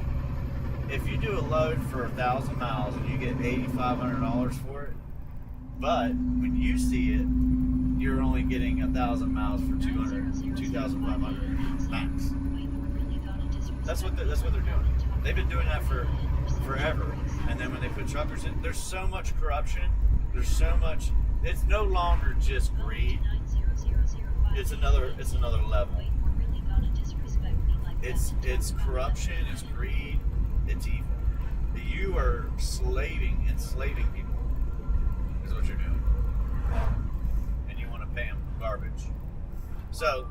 If you do a load for 1,000 miles and you get $8,500 for it, but when you see it, you're only getting 1,000 miles for 2,500 max. That's what they're doing. They've been doing that for forever. And then when they put truckers in, there's so much corruption. There's so much. It's no longer just greed. It's another level. It's corruption. It's greed. It's evil. You are enslaving people. Is what you're doing, and you want to pay them garbage. So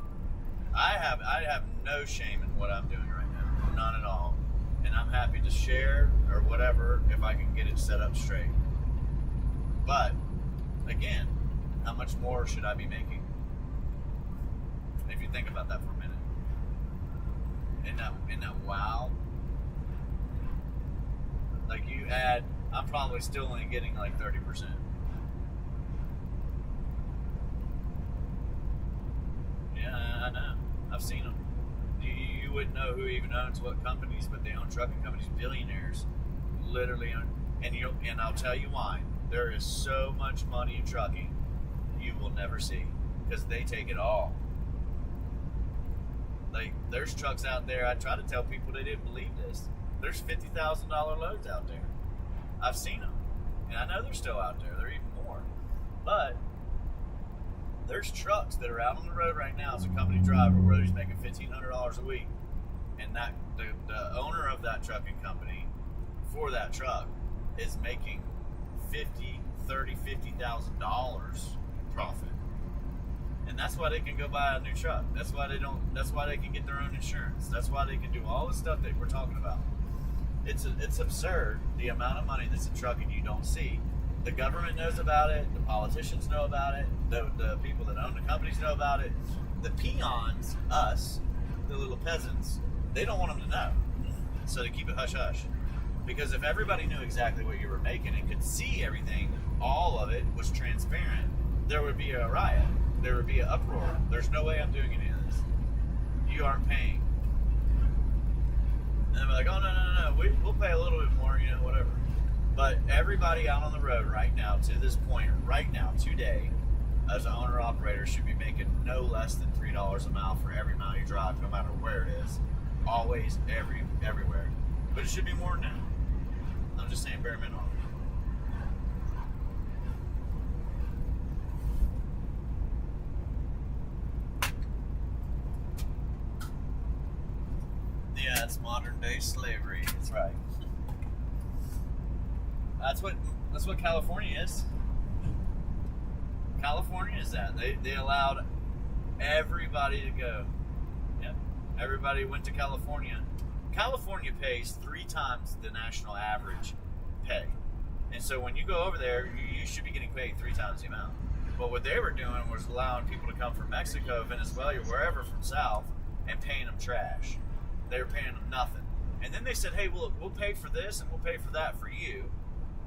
I have no shame in what I'm doing right now, none at all, and I'm happy to share or whatever if I can get it set up straight. But again, how much more should I be making? If you think about that for a minute, in that wow, like you add, I'm probably still only getting like 30%. Yeah, I know. I've seen them. You wouldn't know who even owns what companies, but they own trucking companies. Billionaires, literally own. And I'll tell you why. There is so much money in trucking, you will never see, because they take it all. Like there's trucks out there. I try to tell people they didn't believe this. There's $50,000 loads out there. I've seen them, and I know they're still out there. They're even more, but there's trucks that are out on the road right now as a company driver where he's making $1,500 a week, and that the owner of that trucking company for that truck is making $50,000 profit, and that's why they can go buy a new truck. That's why they can get their own insurance. That's why they can do all the stuff that we're talking about. It's absurd the amount of money that's in trucking you don't see. The government knows about it. The politicians know about it. The people that own the companies know about it. The peons, us, the little peasants, they don't want them to know. So they keep it hush-hush. Because if everybody knew exactly what you were making and could see everything, all of it was transparent, there would be a riot. There would be an uproar. There's no way I'm doing any of this. You aren't paying. And they're like, oh, no. We'll pay a little bit more, whatever. But everybody out on the road right now, to this point, right now, today, as an owner-operator, should be making no less than $3 a mile for every mile you drive, no matter where it is. Always, everywhere. But it should be more than that. I'm just saying bare minimum. Yeah, it's modern-day slavery. That's right. That's what California is. California is that. They allowed everybody to go. Yeah. Everybody went to California. California pays 3 times the national average pay. And so when you go over there, you should be getting paid 3 times the amount. But what they were doing was allowing people to come from Mexico, Venezuela, wherever from south, and paying them trash. They were paying them nothing. And then they said, hey, we'll pay for this and we'll pay for that for you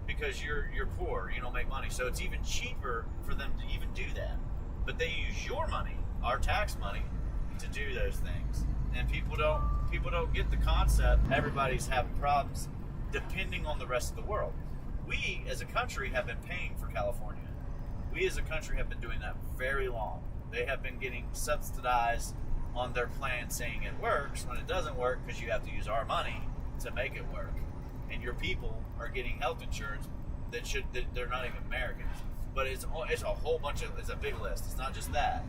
because you're poor, you don't make money. So it's even cheaper for them to even do that. But they use your money, our tax money, to do those things. And people don't get the concept. Everybody's having problems depending on the rest of the world. We as a country have been paying for California. We as a country have been doing that very long. They have been getting subsidized on their plan saying it works when it doesn't work because you have to use our money to make it work. And your people are getting health insurance that they're not even Americans. But it's a whole bunch of, it's a big list. It's not just that.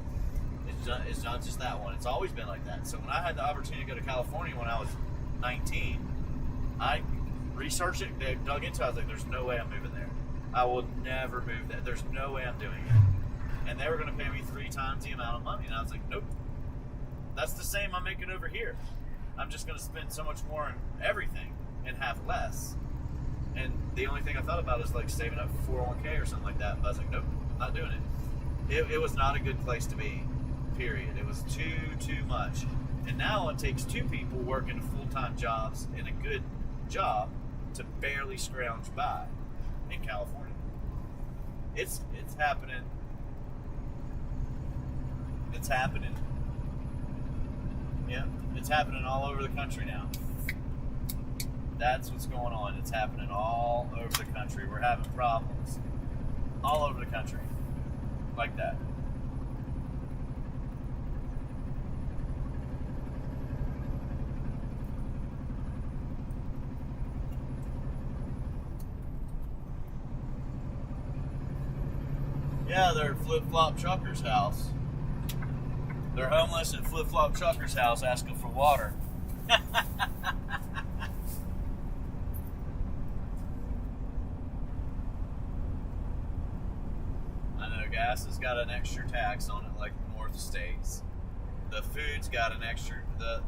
It's not just that one. It's always been like that. So when I had the opportunity to go to California when I was 19, I researched it, dug into it. I was like, there's no way I'm moving there. I will never move there. There's no way I'm doing it. And they were going to pay me 3 times the amount of money. And I was like, nope. That's the same I'm making over here. I'm just going to spend so much more on everything and have less. And the only thing I thought about is like saving up for 401k or something like that. But I was like, nope, I'm not doing it. It was not a good place to be, period. It was too much. And now it takes 2 people working full-time jobs in a good job to barely scrounge by in California. It's happening. It's happening. Yeah, it's happening all over the country now. That's what's going on. It's happening all over the country. We're having problems all over the country like that. Yeah, they're at Flip Flop Trucker's house. They're homeless at Flip Flop Trucker's house asking for water. I know gas has got an extra tax on it like North States. The food's got an extra, the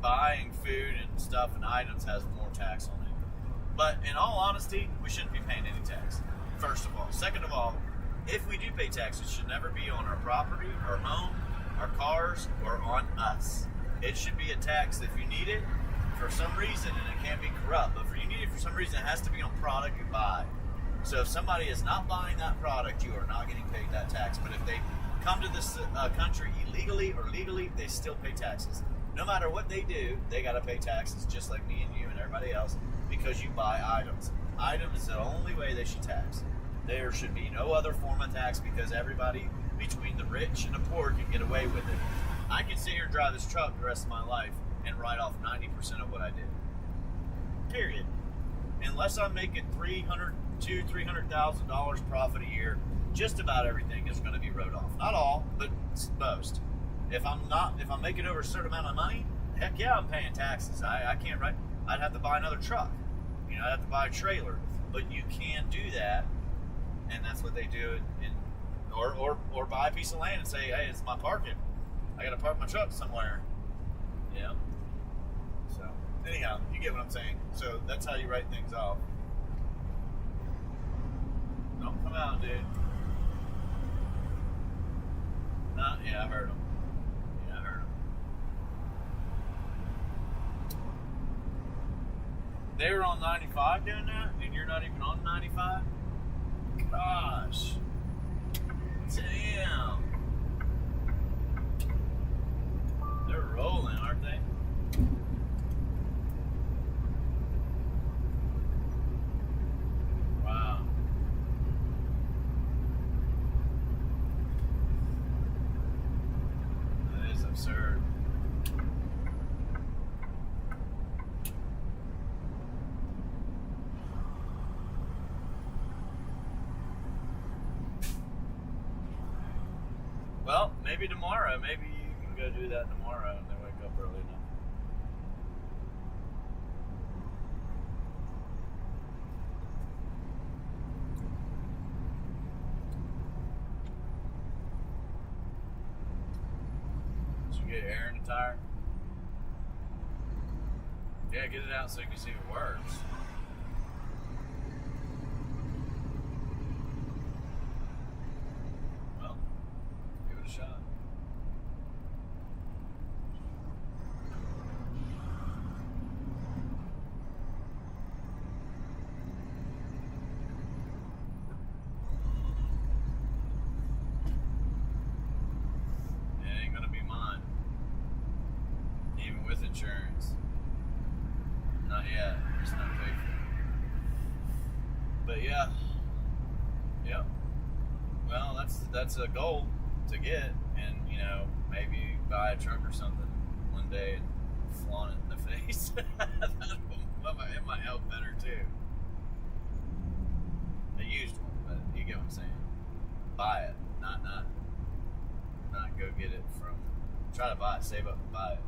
buying food and stuff and items has more tax on it. But in all honesty, we shouldn't be paying any tax, first of all. Second of all, if we do pay tax, it should never be on our property, our home, our cars, or on us. It should be a tax if you need it for some reason, and it can't be corrupt, but if you need it for some reason, it has to be on product you buy. So if somebody is not buying that product, you are not getting paid that tax. But if they come to this country illegally or legally, they still pay taxes. No matter what they do, they got to pay taxes, just like me and you and everybody else, because you buy items. Items is the only way they should tax. There should be no other form of tax because everybody between the rich and the poor can get away with it. I can sit here and drive this truck the rest of my life and write off 90% of what I did. Period. Unless I'm making $300,000 profit a year, just about everything is going to be wrote off. Not all, but most. If I'm making over a certain amount of money, heck yeah, I'm paying taxes. I can't write. I'd have to buy another truck. I'd have to buy a trailer. But you can do that, and that's what they do. Or buy a piece of land and say, hey, it's my parking. I got to park my truck somewhere. So anyhow, you get what I'm saying. So that's how you write things off. Don't come out, dude. Yeah, I heard him. They were on 95 doing that, and you're not even on 95? Gosh. Damn. They're rolling, aren't they? Wow. That is absurd. Well, maybe tomorrow. Maybe you can go do that tomorrow and then wake up early enough. Did you get air in the tire? Yeah, get it out so you can see if it works. Shot. It ain't gonna be mine, even with insurance. Not yet. It's not paid for. But yeah. Well, that's a goal to get, and maybe buy a truck or something one day and flaunt it in the face. It might help better too. A used one, but you get what I'm saying. Buy it, not go get it from. Try to buy it, save up and buy it.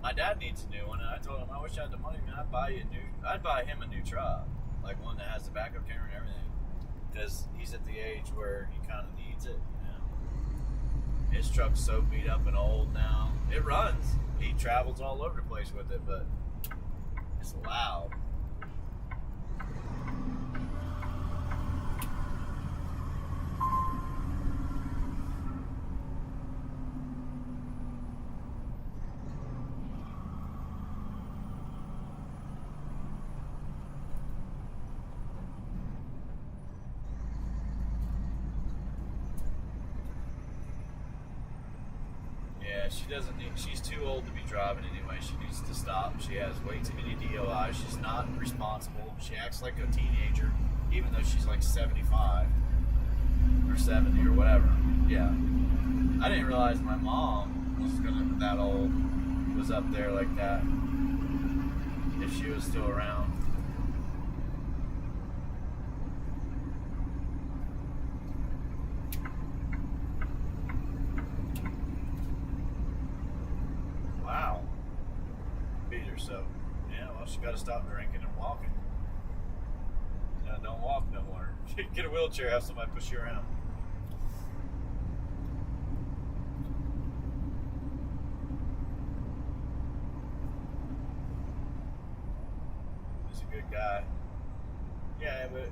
My dad needs a new one, and I told him I wish I had the money, man. I'd buy him a new truck, like one that has the backup camera and everything, because he's at the age where he kind of needs it. His truck's so beat up and old now. It runs. He travels all over the place with it, but it's loud. Yeah, she's too old to be driving anyway. She needs to stop. She has way too many DOIs. She's not responsible. She acts like a teenager, even though she's like 75 or 70 or whatever. Yeah. I didn't realize my mom was that old, was up there like that, if she was still around. Yeah, well, she got to stop drinking and walking. Don't walk no more. Get a wheelchair, have somebody push you around. He's a good guy. Yeah, but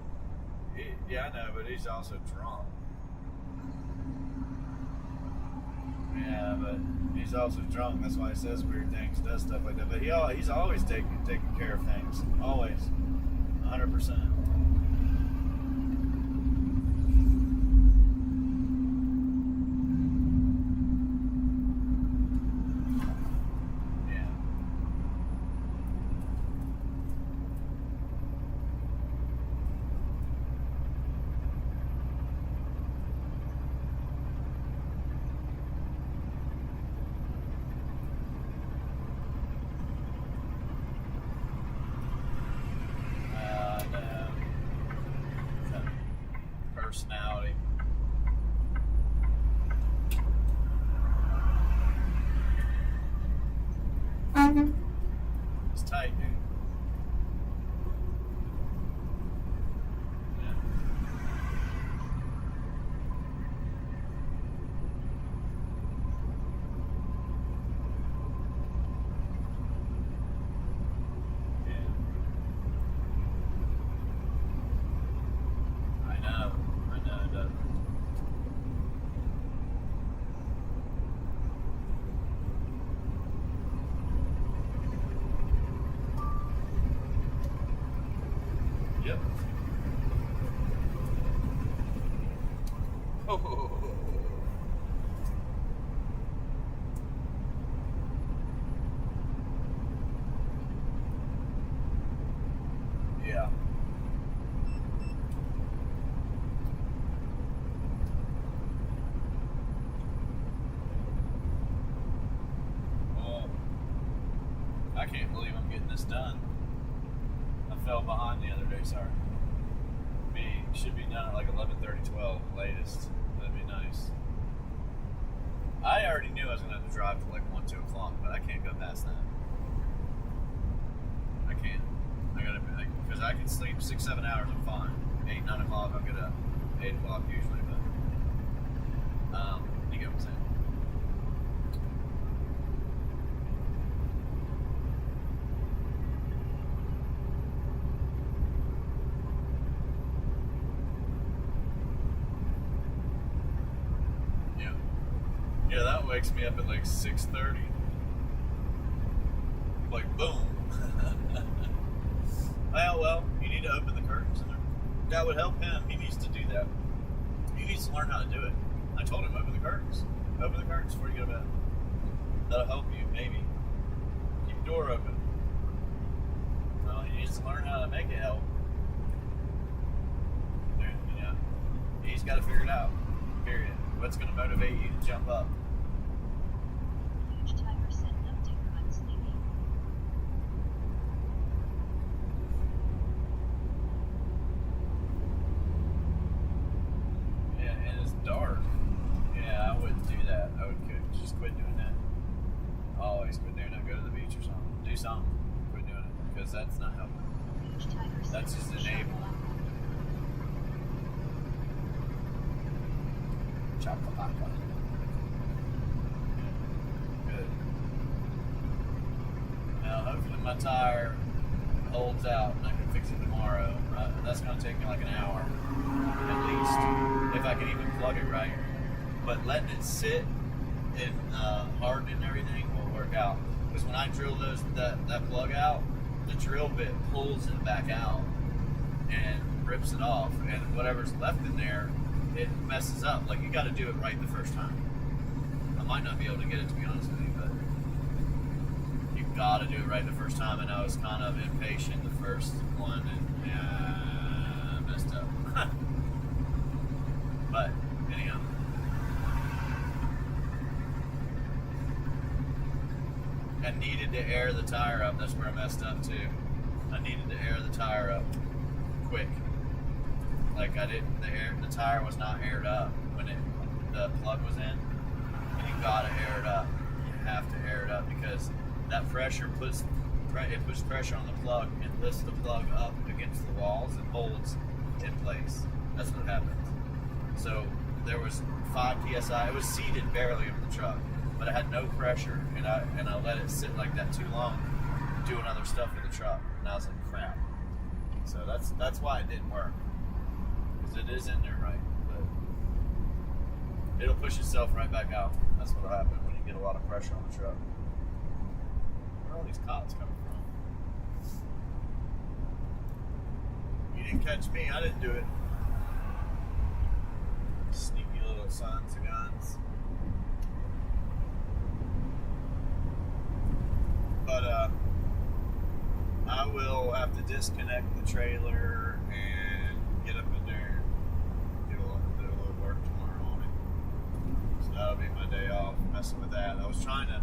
I know, but he's also drunk. Yeah, but he's also drunk. That's why he says weird things, does stuff like that. But he's always taking care of things. Always. 100%. Personality. It's tight, dude. Yeah. I know it does. Yep. Oh. Yeah. Well, I can't believe I'm getting this done. I fell behind the other day, sorry. Should be done at like 11:30, 12 latest. That'd be nice. I already knew I was going to have to drive to like 1, 2 o'clock, but I can't go past that. I can't. I gotta be like, because I can sleep 6, 7 hours, I'm fine. 8, 9 o'clock, I'll get up. 8 o'clock usually, but you get what I'm saying. Yeah, that wakes me up at like 6:30. Like, boom. Well, you need to open the curtains in there. That would help him. He needs to do that. He needs to learn how to do it. I told him, open the curtains. Open the curtains before you go to bed. That'll help you, maybe. Keep the door open. Well, he needs to learn how to make it help. Dude, he's got to figure it out. Period. What's going to motivate you to jump up? Huge tiger said no digger, I'm sleepy. Yeah, and it's dark. Yeah, I wouldn't do that. I would just quit doing that. Always quit doing that. Go to the beach or something. Do something. Quit doing it. Because that's not helping. Huge tiger said That's just no enabling. Chakalaka. Good. Now, hopefully my tire holds out and I can fix it tomorrow. That's going to take me like an hour at least, if I can even plug it right. But letting it sit and harden and everything will work out. Because when I drill that plug out, the drill bit pulls it back out and rips it off, and whatever's left in there, it messes up. Like, you got to do it right the first time. I might not be able to get it, to be honest with you, but you got to do it right the first time. And I was kind of impatient the first one, and I messed up. But anyhow, I needed to air the tire up. That's where I messed up too. I needed to air the tire up quick. Like, the tire was not aired up when the plug was in. And you gotta air it up. You have to air it up because that pressure puts it puts pressure on the plug and lifts the plug up against the walls and holds in place. That's what happens. So there was 5 psi. It was seated barely on the truck, but it had no pressure, and I let it sit like that too long, doing other stuff with the truck, and I was like, crap. So that's why it didn't work, because it is in there right, but it'll push itself right back out. That's what'll happen when you get a lot of pressure on the truck. Where are all these cops coming from? You didn't catch me. I didn't do it. Sneaky little sons of guns. But I will have to disconnect the trailer and get up in there and do a little work tomorrow on it. So that'll be my day off, messing with that. I was trying to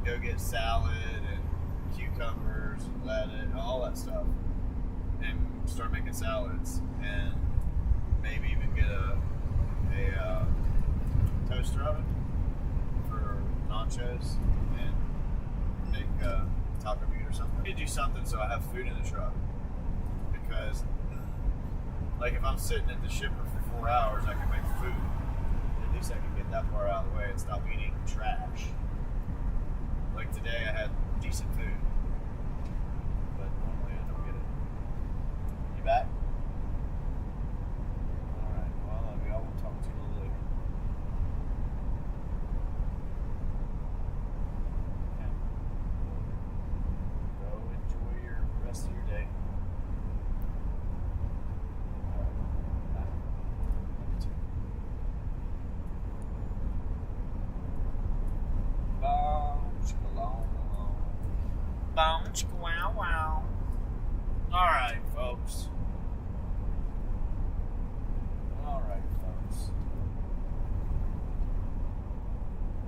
go get salad and cucumbers, lettuce, all that stuff, and start making salads, and maybe even get a toaster oven for nachos and make taco meat or something. I need to do something so I have food in the truck, because like if I'm sitting at the shipper for 4 hours, I can make food. At least I can get that far out of the way and stop eating trash. Like today I had decent food, but normally I don't get it. You back? Alright, well I love you. I will talk to you a little later. Okay. Go enjoy your rest of your day. Alright. Bye. Love you too. Wow, wow. Alright, folks.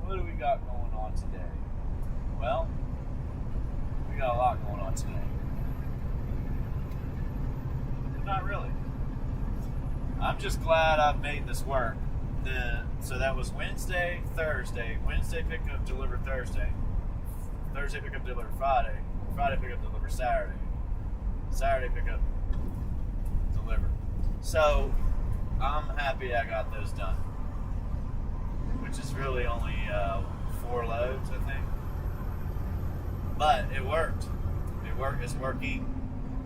What do we got going on today? Well, we got a lot going on today. Not really. I'm just glad I've made this work. So that was Wednesday, Thursday. Wednesday pickup, deliver Thursday. Thursday pickup, deliver Friday. Friday pickup, deliver Saturday. Saturday pickup, deliver. So I'm happy I got those done, which is really only 4 loads, I think. But it worked. It's working.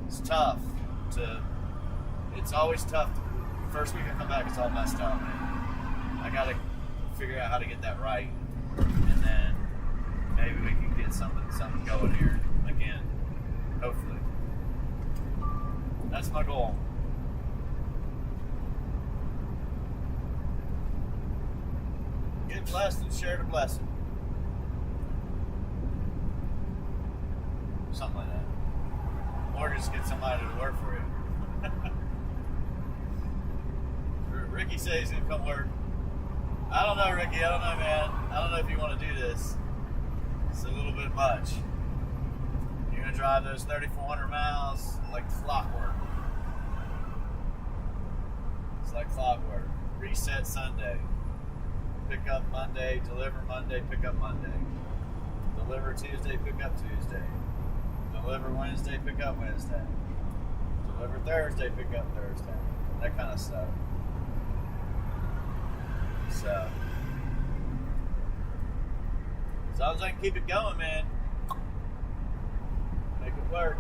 It's tough. It's always tough. First week I come back, it's all messed up, man. I gotta figure out how to get that right, and then maybe we can get something going here again. Hopefully, that's my goal. Get blessed and share the blessing. Something like that. Or just get somebody to work for you. Ricky says he's gonna come work. I don't know, Ricky. I don't know, man. I don't know if you want to do this. It's a little bit much. You're gonna drive those 3,400 miles like clockwork. It's like clockwork. Reset Sunday. Pick up Monday, deliver Monday, pick up Monday. Deliver Tuesday, pick up Tuesday. Deliver Wednesday, pick up Wednesday. Deliver Thursday, pick up Thursday. That kind of stuff. So, as long as I can keep it going, man, make it work.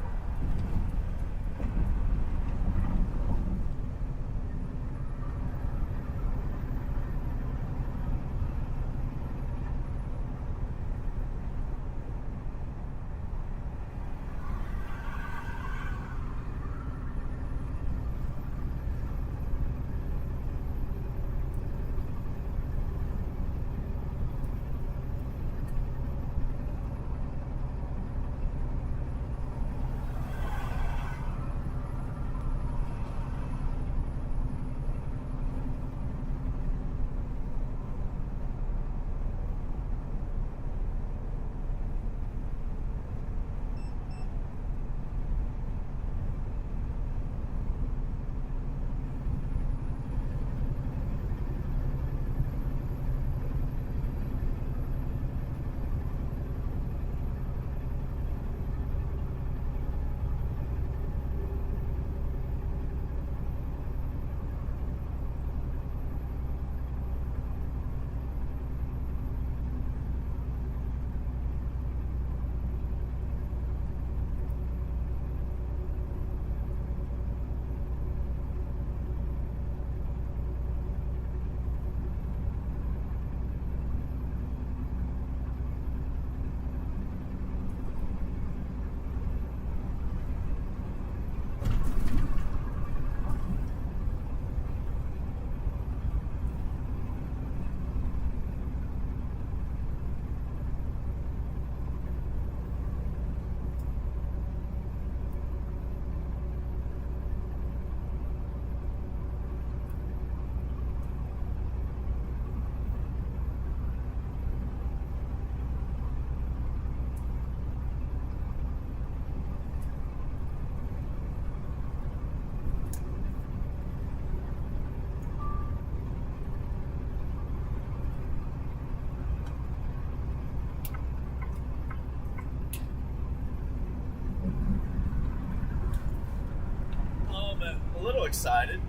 a little excited.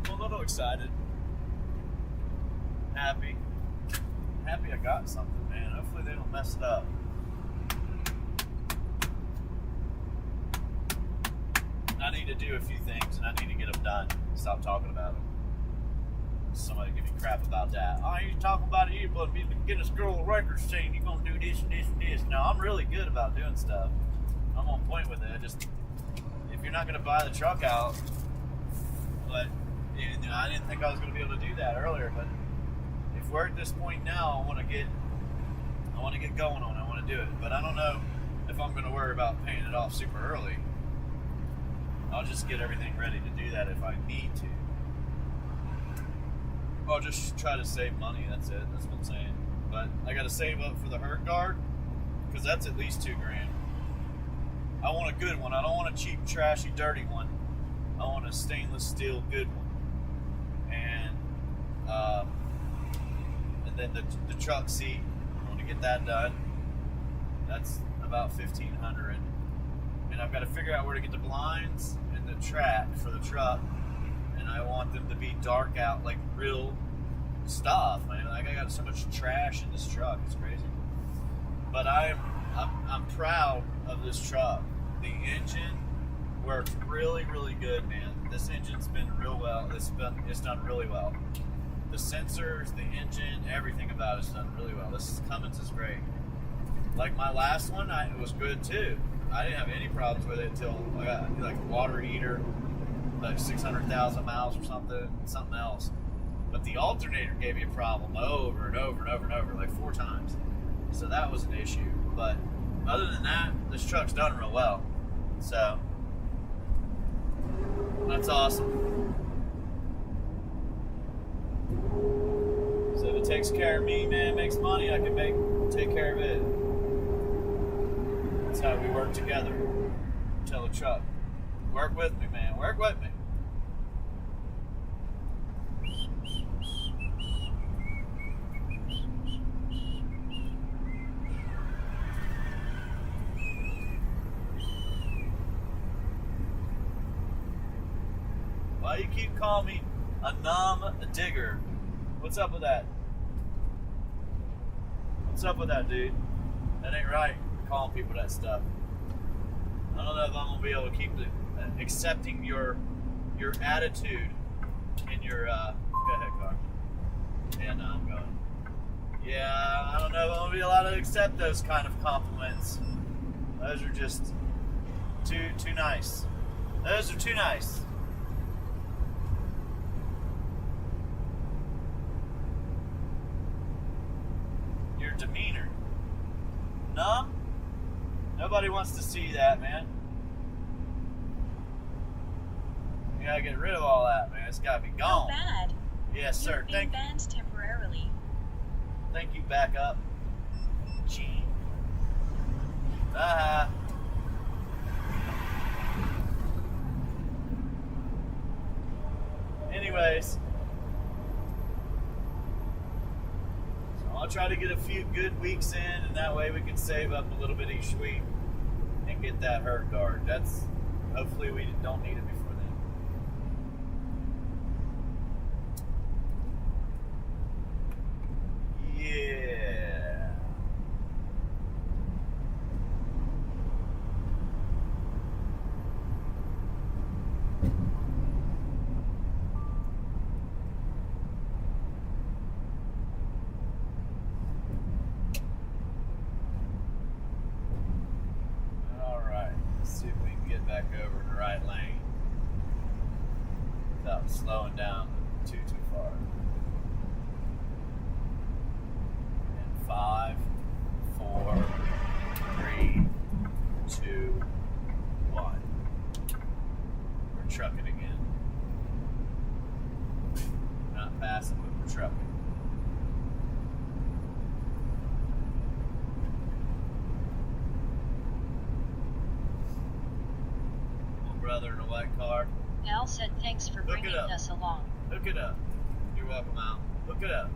I'm a little excited. Happy I got something, man. Hopefully they don't mess it up. I need to do a few things, and I need to get them done. Stop talking about them. Somebody give me crap about that. Oh, you talking about it, you supposed to be get a scroll records team. You're going to do this and this and this. No, I'm really good about doing stuff. I'm on point with it. If you're not going to buy the truck out, but I didn't think I was going to be able to do that earlier, but if we're at this point now, I want to get going on it. I want to do it, but I don't know if I'm going to worry about paying it off super early. I'll just get everything ready to do that if I need to. I'll just try to save money. That's it. That's what I'm saying. But I got to save up for the herd guard because that's at least $2,000. I want a good one. I don't want a cheap, trashy, dirty one. I want a stainless steel good one. And then the truck seat. I want to get that done. That's about $1,500. And I've got to figure out where to get the blinds and the track for the truck. And I want them to be dark out, like real stuff, man. Like I got so much trash in this truck, it's crazy. But I'm proud of this truck. The engine works really, really good, man. This engine's been real well. It's done really well. The sensors, the engine, everything about it's done really well. This Cummins is great. Like my last one, it was good too. I didn't have any problems with it until I got like a water heater, like 600,000 miles or something else. But the alternator gave me a problem over and over and over and over, like 4 times. So that was an issue. But other than that, this truck's done real well. So that's awesome. So if it takes care of me, man, makes money, I can take care of it. That's how we work together. Tell the truck, work with me, man. Work with me. Why you keep calling me a numb digger? What's up with that? What's up with that, dude? That ain't right. Calling people that stuff. I don't know if I'm gonna be able to keep accepting your attitude in your. Go ahead, car. Yeah, no, I'm going. Yeah, I don't know if I'm gonna be allowed to accept those kind of compliments. Those are just too nice. Those are too nice. Your demeanor. Numb? Nobody wants to see that, man. You gotta get rid of all that, man. It's gotta be gone. Not bad. Yes, sir. You've been banned temporarily. Thank you, back up. Gee. Anyways. So I'll try to get a few good weeks in, and that way we can save up a little bit each week and get that herd guard. Hopefully we don't need it before then. Yeah. All right. Let's see if we can get back over in the right lane without slowing down too far. And 5, 4, 3, 2, 1. We're trucking again. We're not passing, but we're trucking. Little brother in a white car. Al said thanks for Hook it bringing up. us along. Hook it up. You're welcome, Al. Hook it up.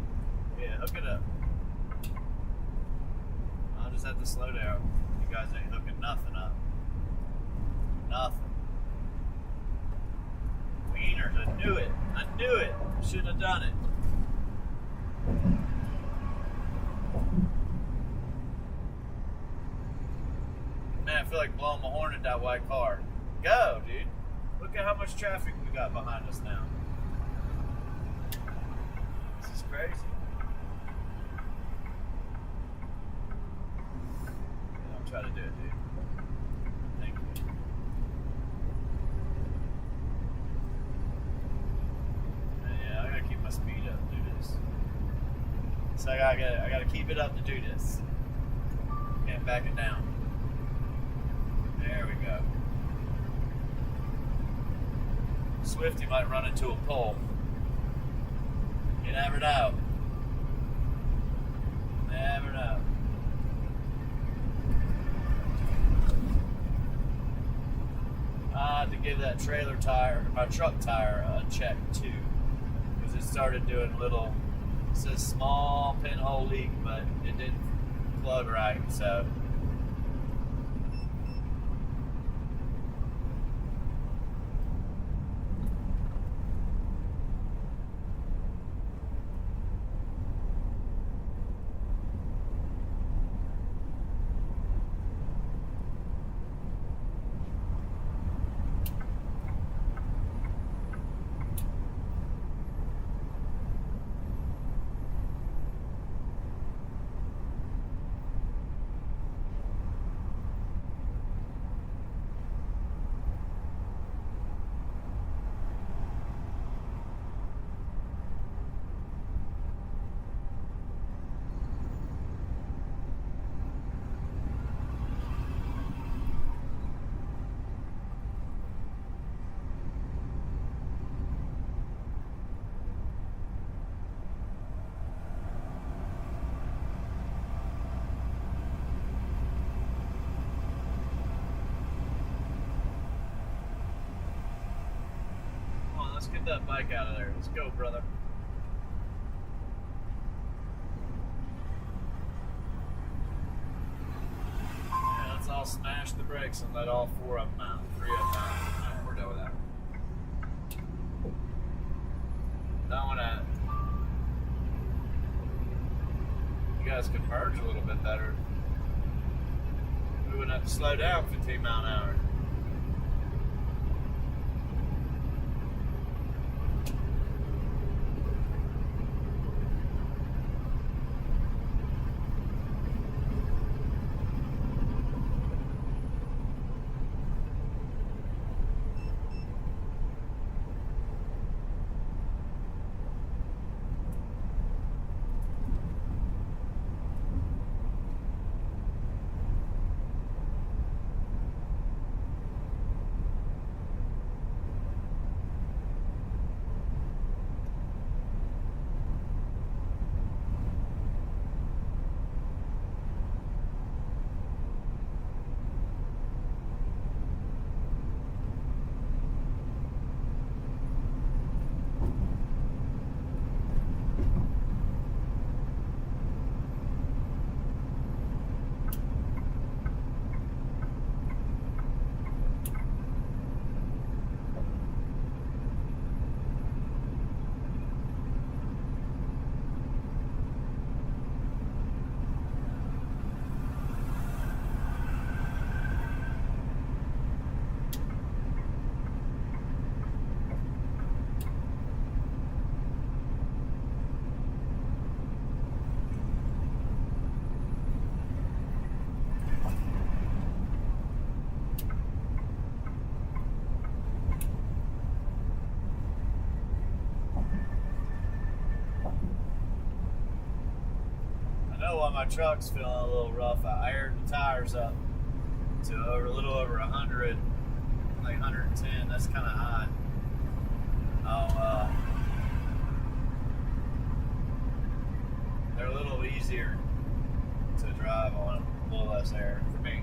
Yeah, hook it up. I'll just have to slow down. You guys ain't hooking nothing up. Nothing. We knew it. I knew it. Shouldn't have done it. Man, I feel like blowing my horn at that white car. Go, dude. Look at how much traffic we got behind us now. This is crazy. Yeah, I'll try to do it, dude. Thank you. Yeah, I gotta keep my speed up to do this. So I gotta keep it up to do this. Can't back it down. There we go. Swifty might run into a pole. You never know. Never know. I had to give that trailer tire, my truck tire, a check too, because it started doing little. It says small pinhole leak, but it didn't plug right, so. Let's get that bike out of there. Let's go, brother. Yeah, let's all smash the brakes and let all four of them out. Three of them out. Alright, we're done with that. Don't wanna. You guys could merge a little bit better. We wouldn't have to slow down 15 mile an hour. While my truck's feeling a little rough, I aired the tires up to a little over 100, like 110. That's kind of high. They're a little easier to drive on, a little less air for me.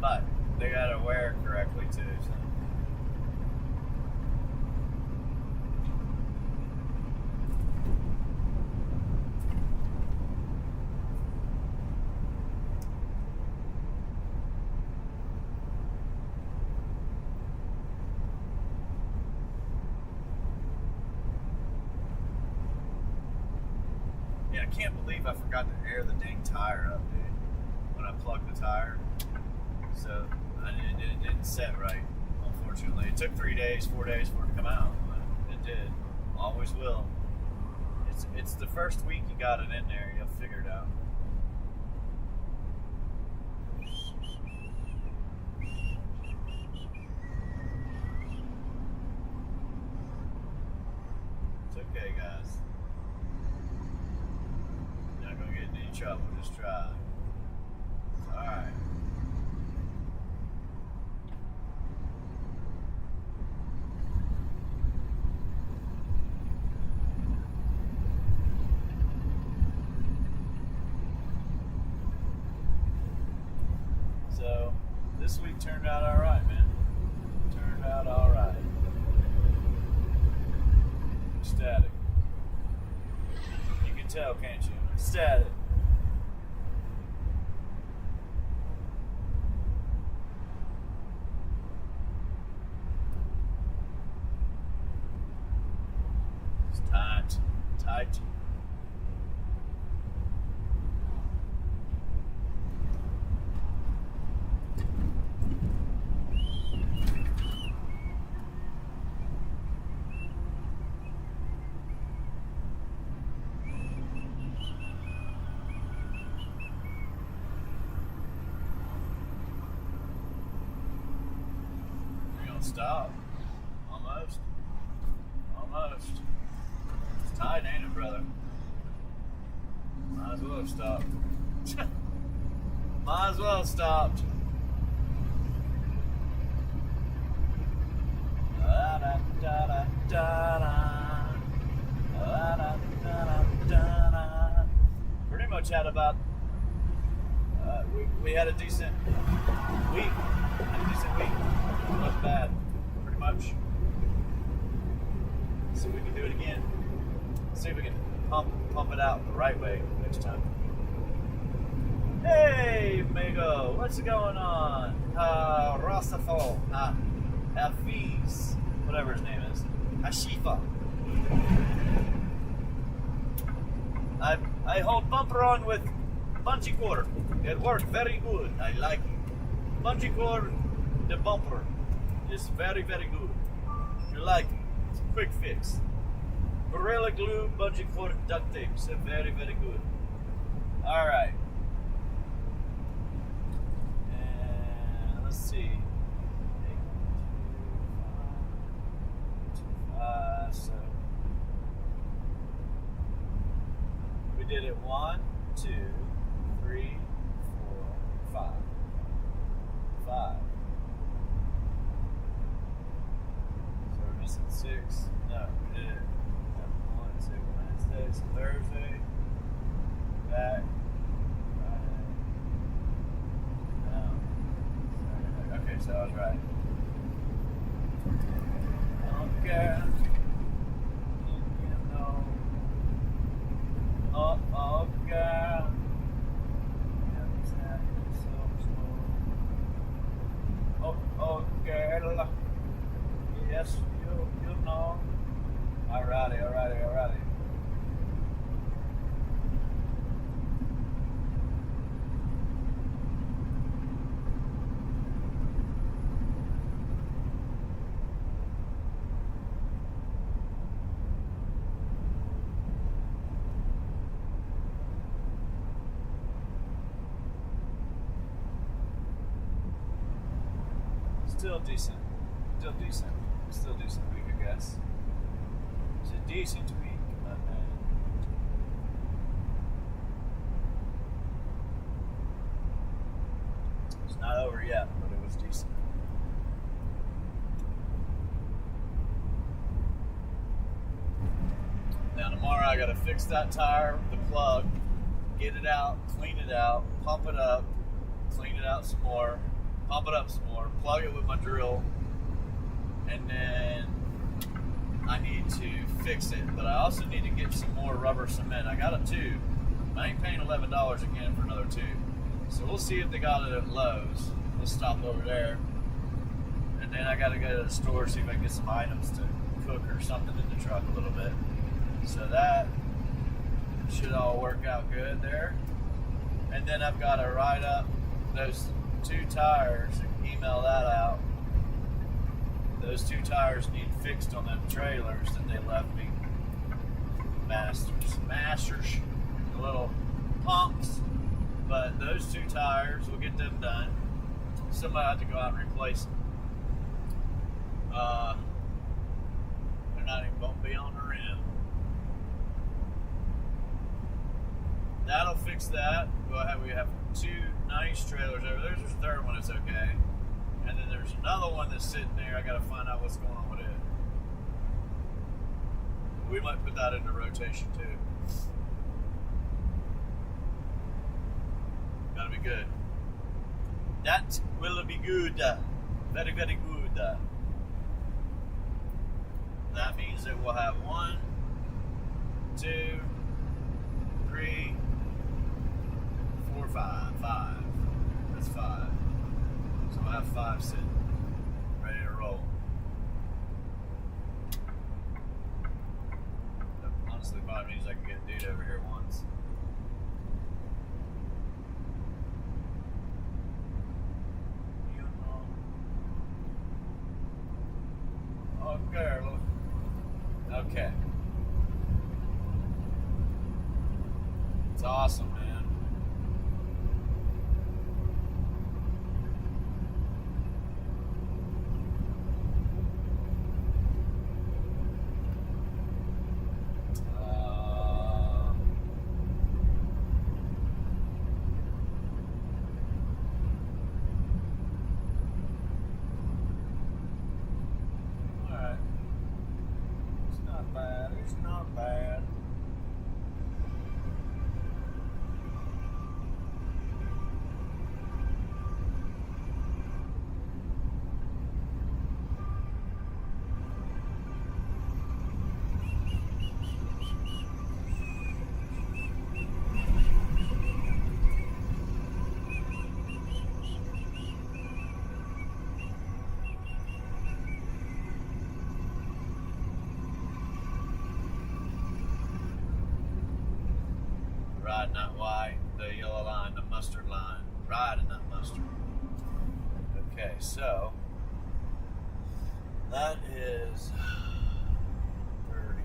But they gotta wear correctly too. So. can't believe I forgot to air the dang tire up, dude, when I plugged the tire. So it didn't set right, unfortunately. It took 4 days for it to come out, but it did. Always will. It's the first week you got it in there, you'll figure it out. It's okay, guys. You're not gonna get in any trouble, just try. Alright. So, this week turned out alright, man. Turned out alright. Static. You can tell, can't you? Static. It's tight. Tight. Stop. Almost. It's tight, ain't it, brother? Might as well have stopped. Might as well have stopped. Pretty much had about we had a decent week. It wasn't bad, pretty much. So we can do it again. See if we can pump it out the right way next time. Hey, amigo, what's going on? Rastafel, Hafiz, whatever his name is, Hashifa. I hold bumper on with bungee cord. It worked very good. I like it. Bungee cord, the bumper is very, very good. You like it. It's a quick fix. Gorilla Glue, bungee cord, duct tape. So very, very good. Alright. And let's see. 8, 2, 5, so we did it 1, 2, 3, 4, 5. 5. So we're missing 6. No, we did it. 1, 2, Wednesday, so Thursday, back, Friday, no, Saturday. Okay, so I was right. Okay. You know. Oh, okay. Oh, girl. Yes, you know. Alrighty. Still decent week, I guess. It's a decent week, but it's not over yet, but it was decent. Now tomorrow I gotta fix that tire, the plug, get it out, clean it out, pump it up, clean it out some more, pump it up some more, plug it with my drill, and then I need to fix it. But I also need to get some more rubber cement. I got a tube. I ain't paying $11 again for another tube. So we'll see if they got it at Lowe's. We'll stop over there. And then I got to go to the store, see if I can get some items to cook or something in the truck a little bit. So that, should all work out good there. And then I've got to write up those 2 tires and email that out. Those 2 tires need fixed on them trailers that they left me. Masters, the little pumps. But those 2 tires, we'll get them done. Somebody had to go out and replace them. They're not even going to be on the rim. That'll fix that. We have 2 nice trailers over there. There's a third one that's okay. And then there's another one that's sitting there. I got to find out what's going on with it. We might put that into rotation too. Gotta be good. That will be good. Very, very good. That means that we'll have 1, 2, 3, 4, 5. 5. That's 5. So we'll have 5 sitting, ready to roll. That honestly probably means I can get a dude over here once. Okay. It's awesome, man. Riding that white, the yellow line, the mustard line. Riding that mustard. Okay, so that is 30.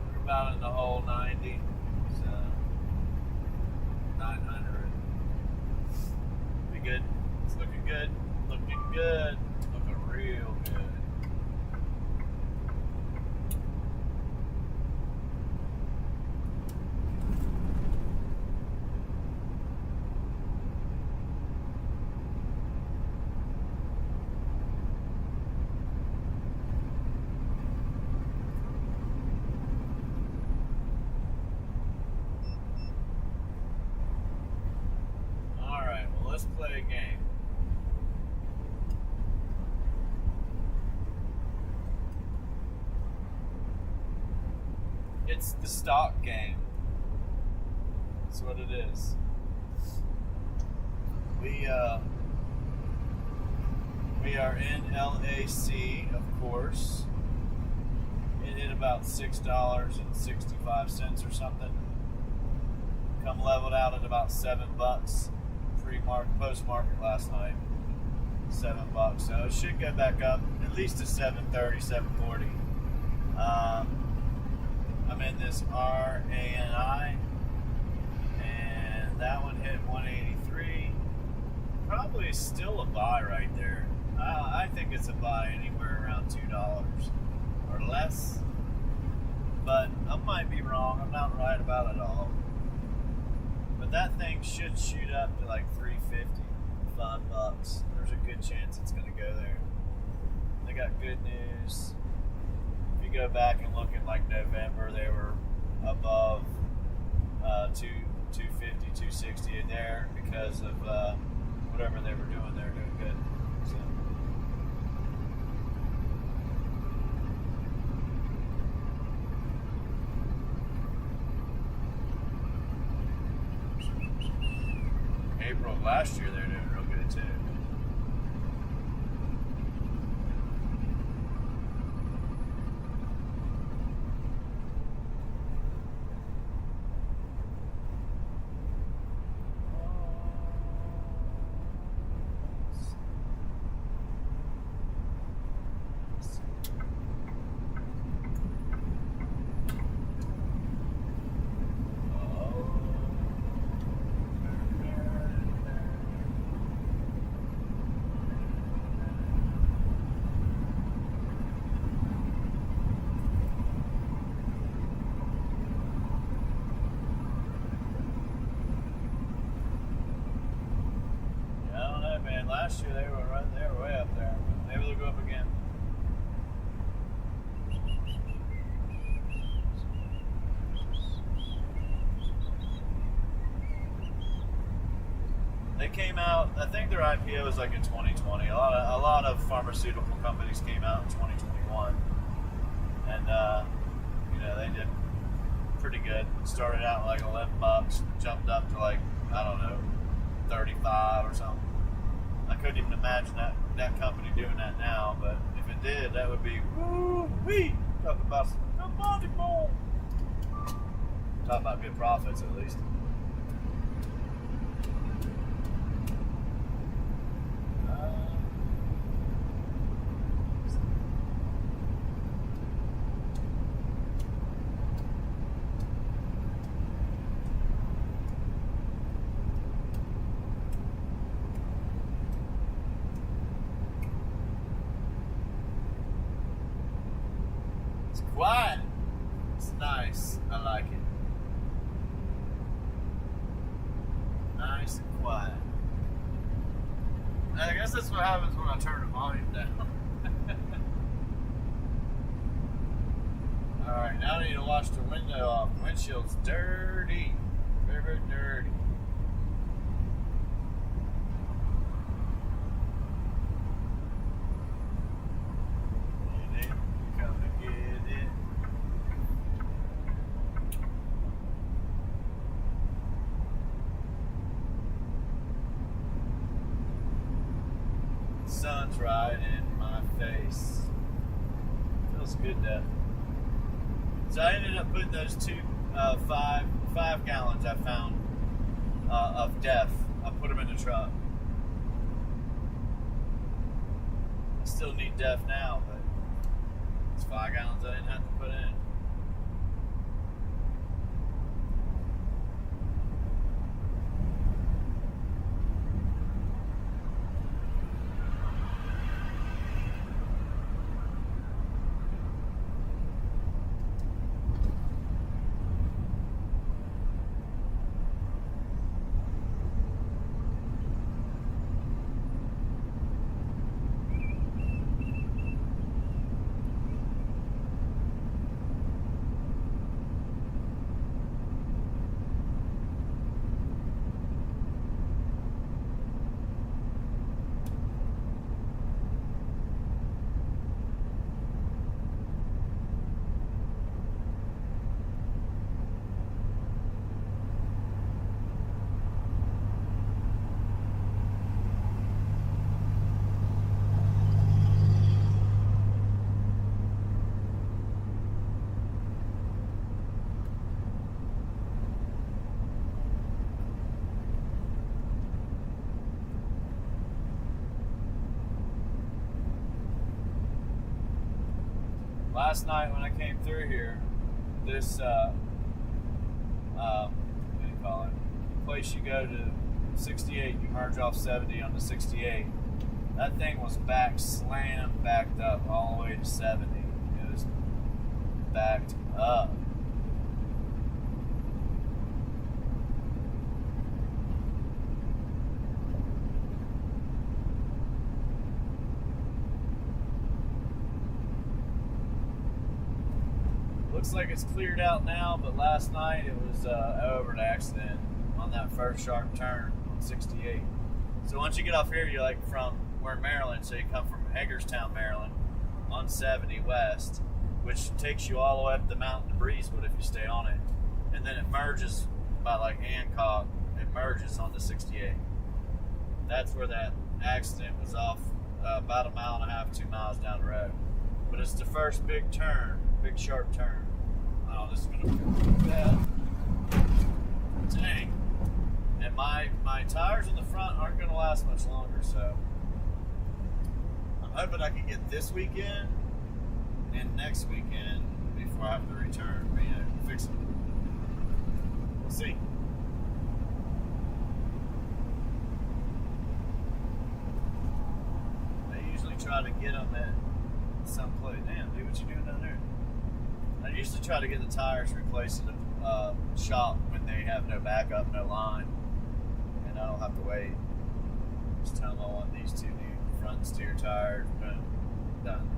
We're about in the hole 90. So 900. Good. It's looking good. Looking good. Looking real good. Let's play a game. It's the stock game. That's what it is. We are in LAC, of course. It hit about $6.65 or something. Come leveled out at about $7. Post-market last night, $7. So it should go back up at least to 730, 740. I'm in this RANI, and that one hit 183. Probably still a buy right there. I think it's a buy anywhere around $2 or less, but I might be wrong. I'm not right about it all. But that thing should shoot up to like $3.50, $5. There's a good chance it's going to go there. They got good news. If you go back and look at like November, they were above 250, 260 a there because of whatever they were doing. They were doing good. So. April of last year, they were doing real good too. Last year they were way up there. Maybe they'll go up again. They came out. I think their IPO was like in 2020. A lot of pharmaceutical companies came out in 2021, and they did pretty good. Started out like $11, jumped up to like, I don't know, 35 or something. I couldn't even imagine that company doing that now, but if it did, that would be woo-wee. Talk about some money more. Talk about good profits at least. Quiet. It's nice. I like it. Nice and quiet. I guess that's what happens when I turn the volume down. Alright, now I need to wash the window off. The windshield's dirty. Very, very dirty. Sun's right in my face. Feels good though. So I ended up putting those two 5 gallons I found of DEF. I put them in the truck. I still need DEF now, but it's 5 gallons I didn't have to put in. Last night when I came through here, this what do you call it? Place you go to 68, you merge off 70 on the 68. That thing was backed up all the way to 70. It was backed up. Looks like it's cleared out now, but last night it was over an accident on that first sharp turn on 68. So once you get off here, you're like we're in Maryland, so you come from Hagerstown, Maryland, on 70 west, which takes you all the way up the mountain to Breezewood if you stay on it, and then it merges by like Hancock. It merges on the 68. That's where that accident was off about 1.5 miles, 2 miles down the road. But it's the first big turn, big sharp turn. Oh, this is gonna be bad. Dang. And my tires in the front aren't gonna last much longer, so I'm hoping I can get this weekend and next weekend before I have to return, fix them. We'll see. I usually try to get them at some place. Damn, dude, what you doing down there? I used to try to get the tires replaced in the shop when they have no backup, no line, and I don't have to wait. Just tell them I want these 2 new front steer tires. Boom, done.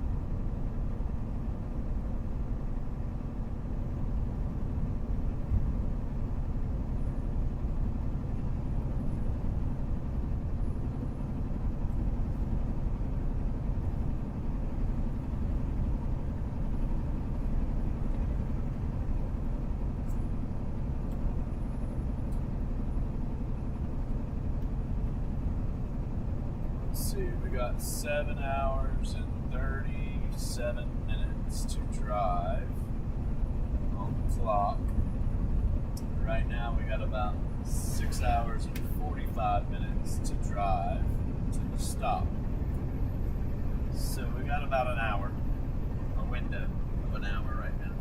We got 7 hours and 37 minutes to drive on the clock. Right now we got about 6 hours and 45 minutes to drive to the stop. So we got about an hour, a window of an hour right now.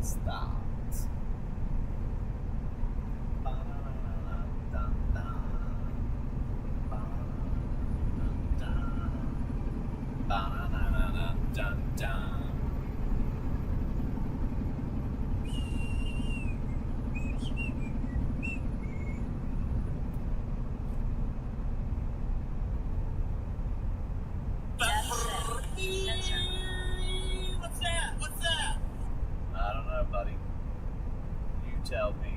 Start. Sensor. What's that? I don't know, buddy. You tell me.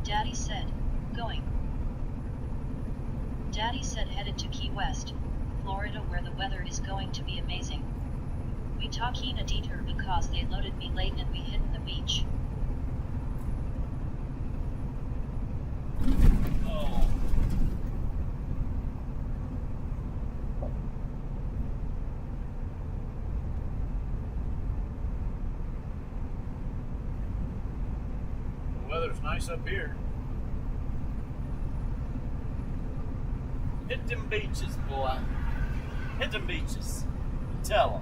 Daddy said, going. Daddy said headed to Key West, Florida, where the weather is going to be amazing. We talking a detour because they loaded me late and we hit the beach. Oh. The weather's nice up here. Hit them beaches, boy. Hit them beaches. Tell them.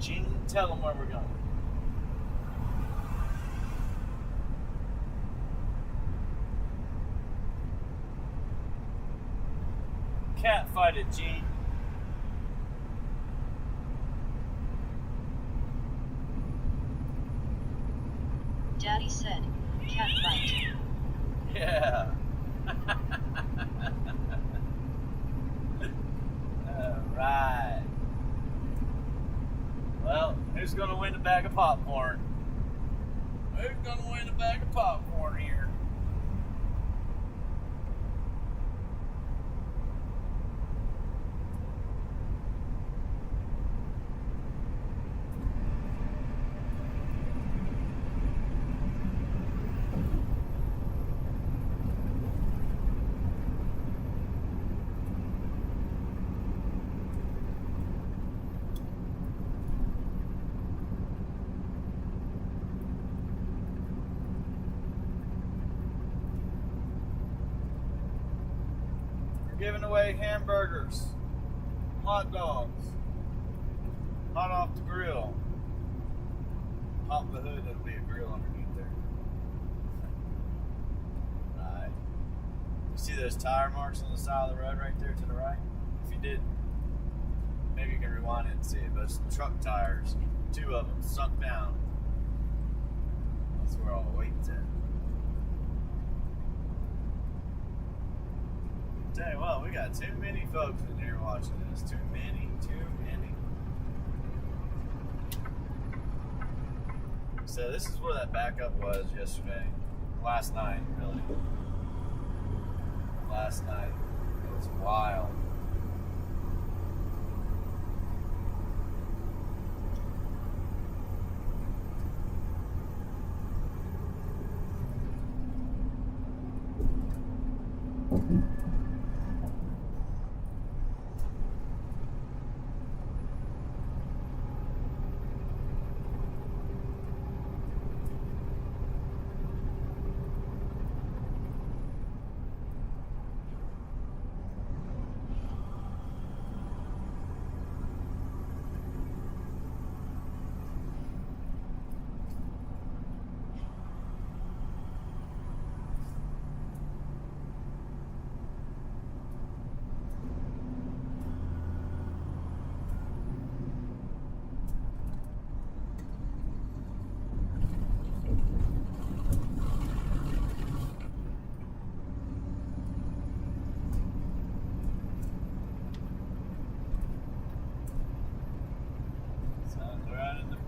Gene, tell them where we're going. Cat fight it, Gene. Who's gonna win a bag of popcorn? Who's gonna win a bag of popcorn here? Giving away hamburgers, hot dogs, hot off the grill. Pop the hood, it'll be a grill underneath there. Right. You see those tire marks on the side of the road right there to the right? If you did, maybe you can rewind it and see it. But it's truck tires, 2 of them sunk down. That's where all the weight's at. Tell you what, we got too many folks in here watching this. Too many. So this is where that backup was yesterday. Last night, really. Last night. It was wild.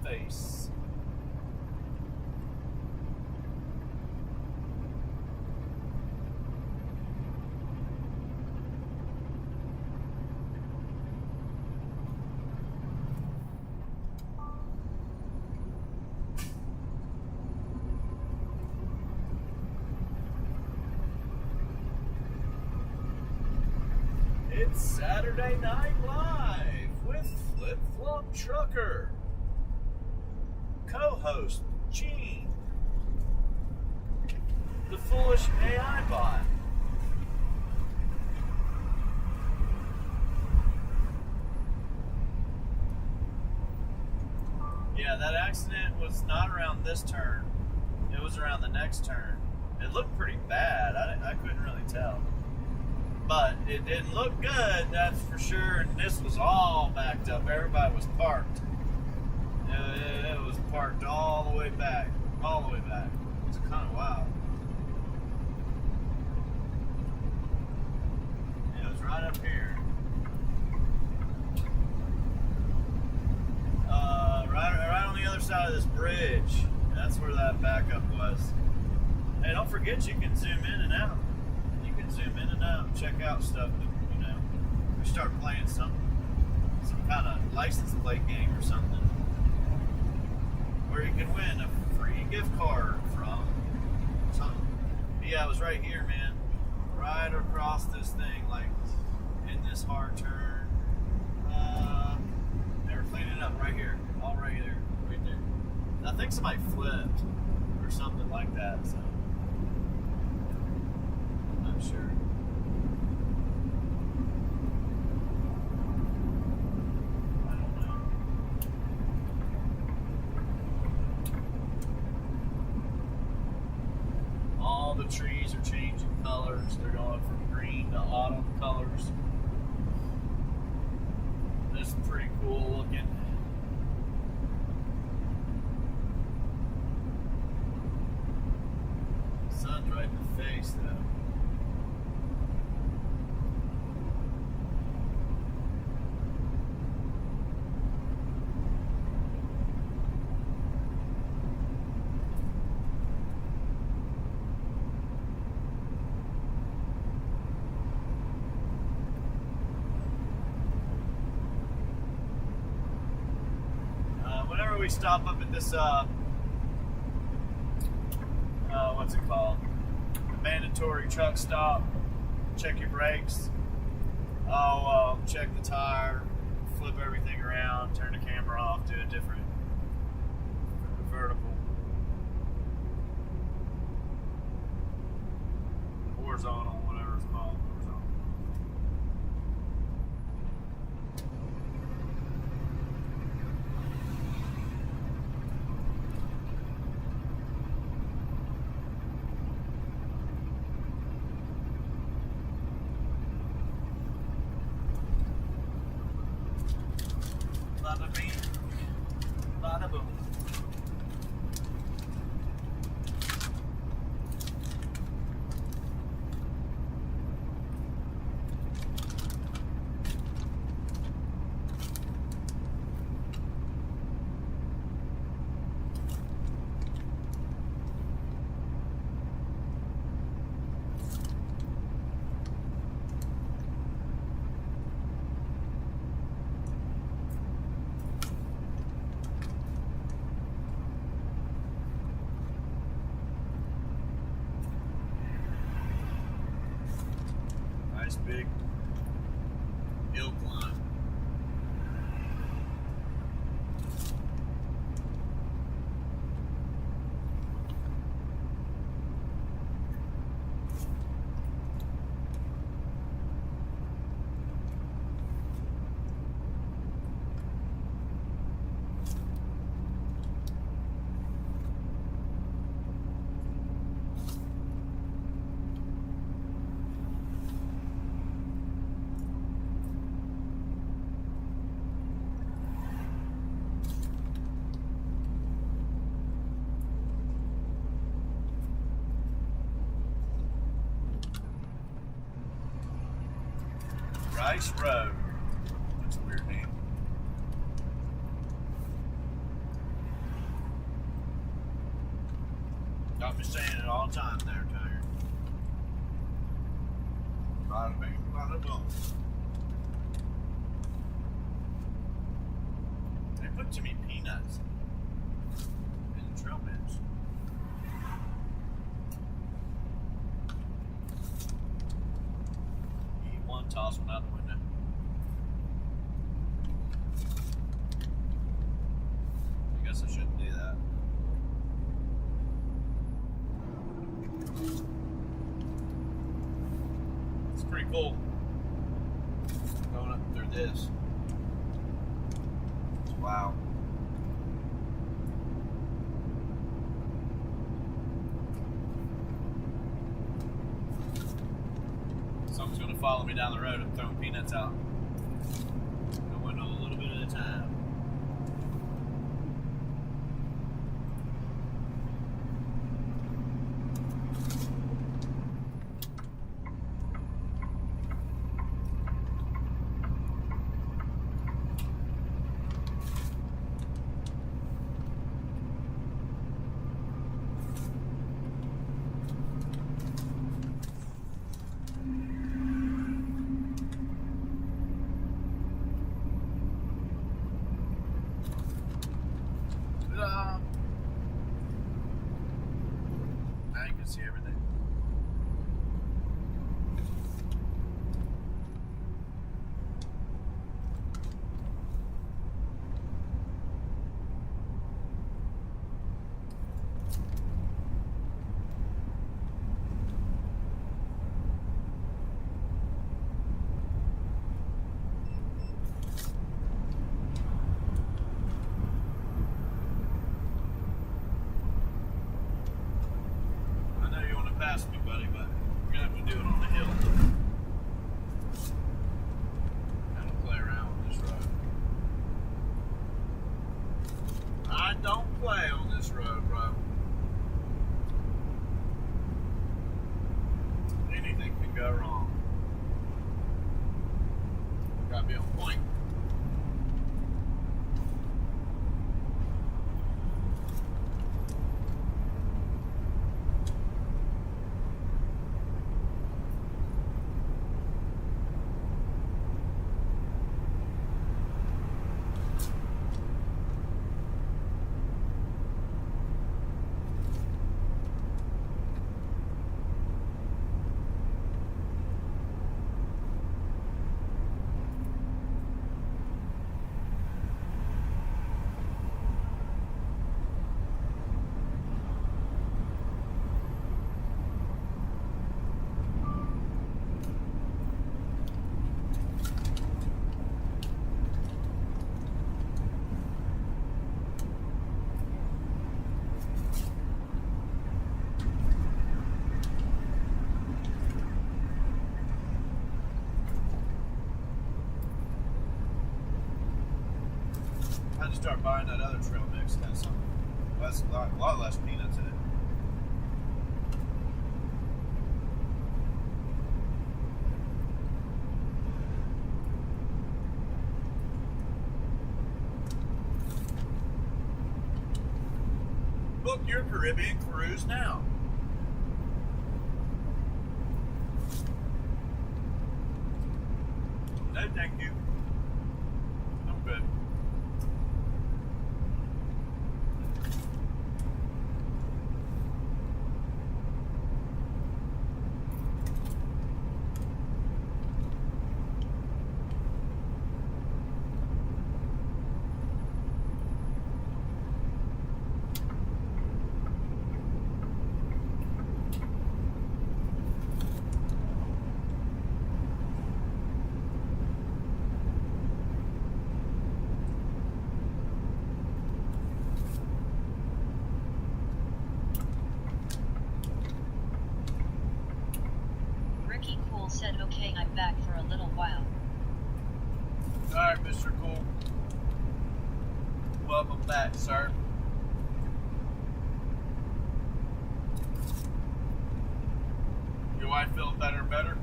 Face. It's Saturday Night Live with Flip Flop Trucker. Co-host Gene, the foolish AI bot. Yeah, that accident was not around this turn. It was around the next turn. It looked pretty bad. I couldn't really tell. But it didn't look good, that's for sure. And this was all backed up. Everybody was parked. It was parked all the way back. All the way back. It's kind of wild. It was right up here. Right on the other side of this bridge. That's where that backup was. Hey, don't forget you can zoom in and out. You can zoom in and out and check out stuff that, you know, we start playing some kind of license plate game or something. Where you can win a free gift card from something. Yeah, it was right here, man. Right across this thing, like in this hard turn. They were cleaning it up right here. All right there. Right there. I think somebody flipped or something like that, so I'm not sure. All the trees are changing colors. They're going from green to autumn colors. This is pretty cool looking. Sun's right in the face though. where we stop up at this what's it called? Mandatory truck stop. Check your brakes. I'll check the tire, flip everything around, turn the camera off, do a different vertical, horizontal, whatever it's called, horizontal. Bada bing, bada boom. Nice big hill climb. Rice Road. That's a weird name. Got me saying it all the time there, Tiger. Bada bing, bada boom. They put too many peanuts in the trail mix. Eat one, toss one out the window. I guess I shouldn't do that. It's pretty cool going up through this. Wow. Someone's gonna follow me down the road and throwing peanuts out. Going a little bit at a time. Now you can see everything. I know you want to pass me, buddy, but you're gonna have to do it on the hill. I don't play around with this road. I don't play on this road, bro. Anything can go wrong. Gotta be on point. start buying that other trail mix. That's some a lot less peanuts in it. Book your Caribbean cruise now. No, thank you. I'm good. Ricky Cool said, okay, I'm back for a little while. Alright, Mr. Cool. Welcome back, sir. Your wife feeling better and better?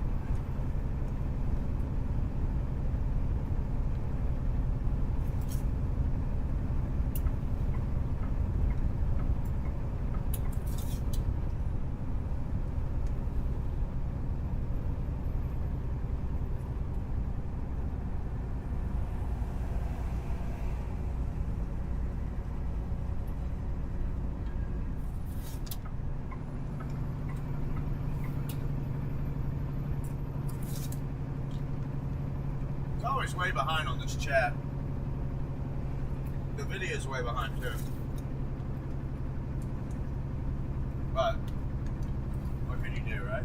It's always way behind on this chat. The video is way behind too. But what can you do, right?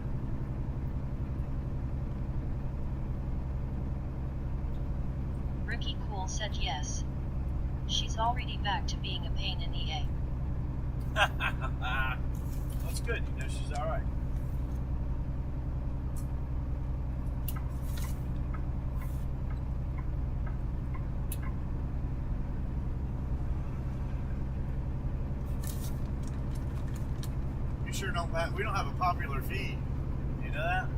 Ricky Cool said yes. She's already back to being a pain in the A. That's good. You know she's all right. You sure don't have, we don't have a popular feed. You know that?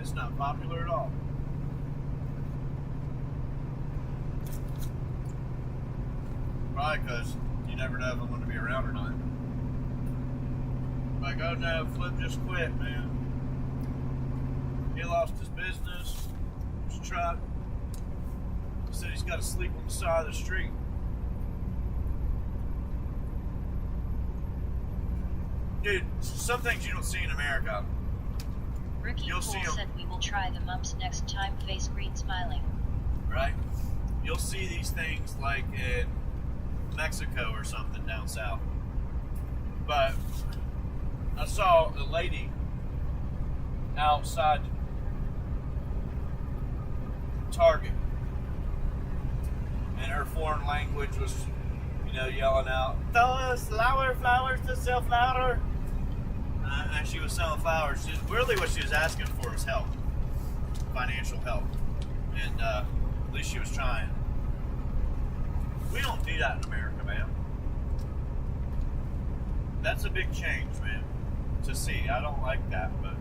It's not popular at all. Probably because you never know if I'm going to be around or not. Like, oh no, Flip just quit, man. He lost his business, his truck. He said he's got to sleep on the side of the street. Dude, some things you don't see in America. Ricky You'll Cool see 'em. said we will try the mumps next time, face green smiling. Right? You'll see these things like in Mexico or something down south. But I saw a lady outside Target, and her foreign language was, yelling out, "Throw us flowers to sell flour." And she was selling flowers. Really what she was asking for was help, financial help. And at least she was trying. We don't do that in America, man. That's a big change, man, to see. I don't like that, but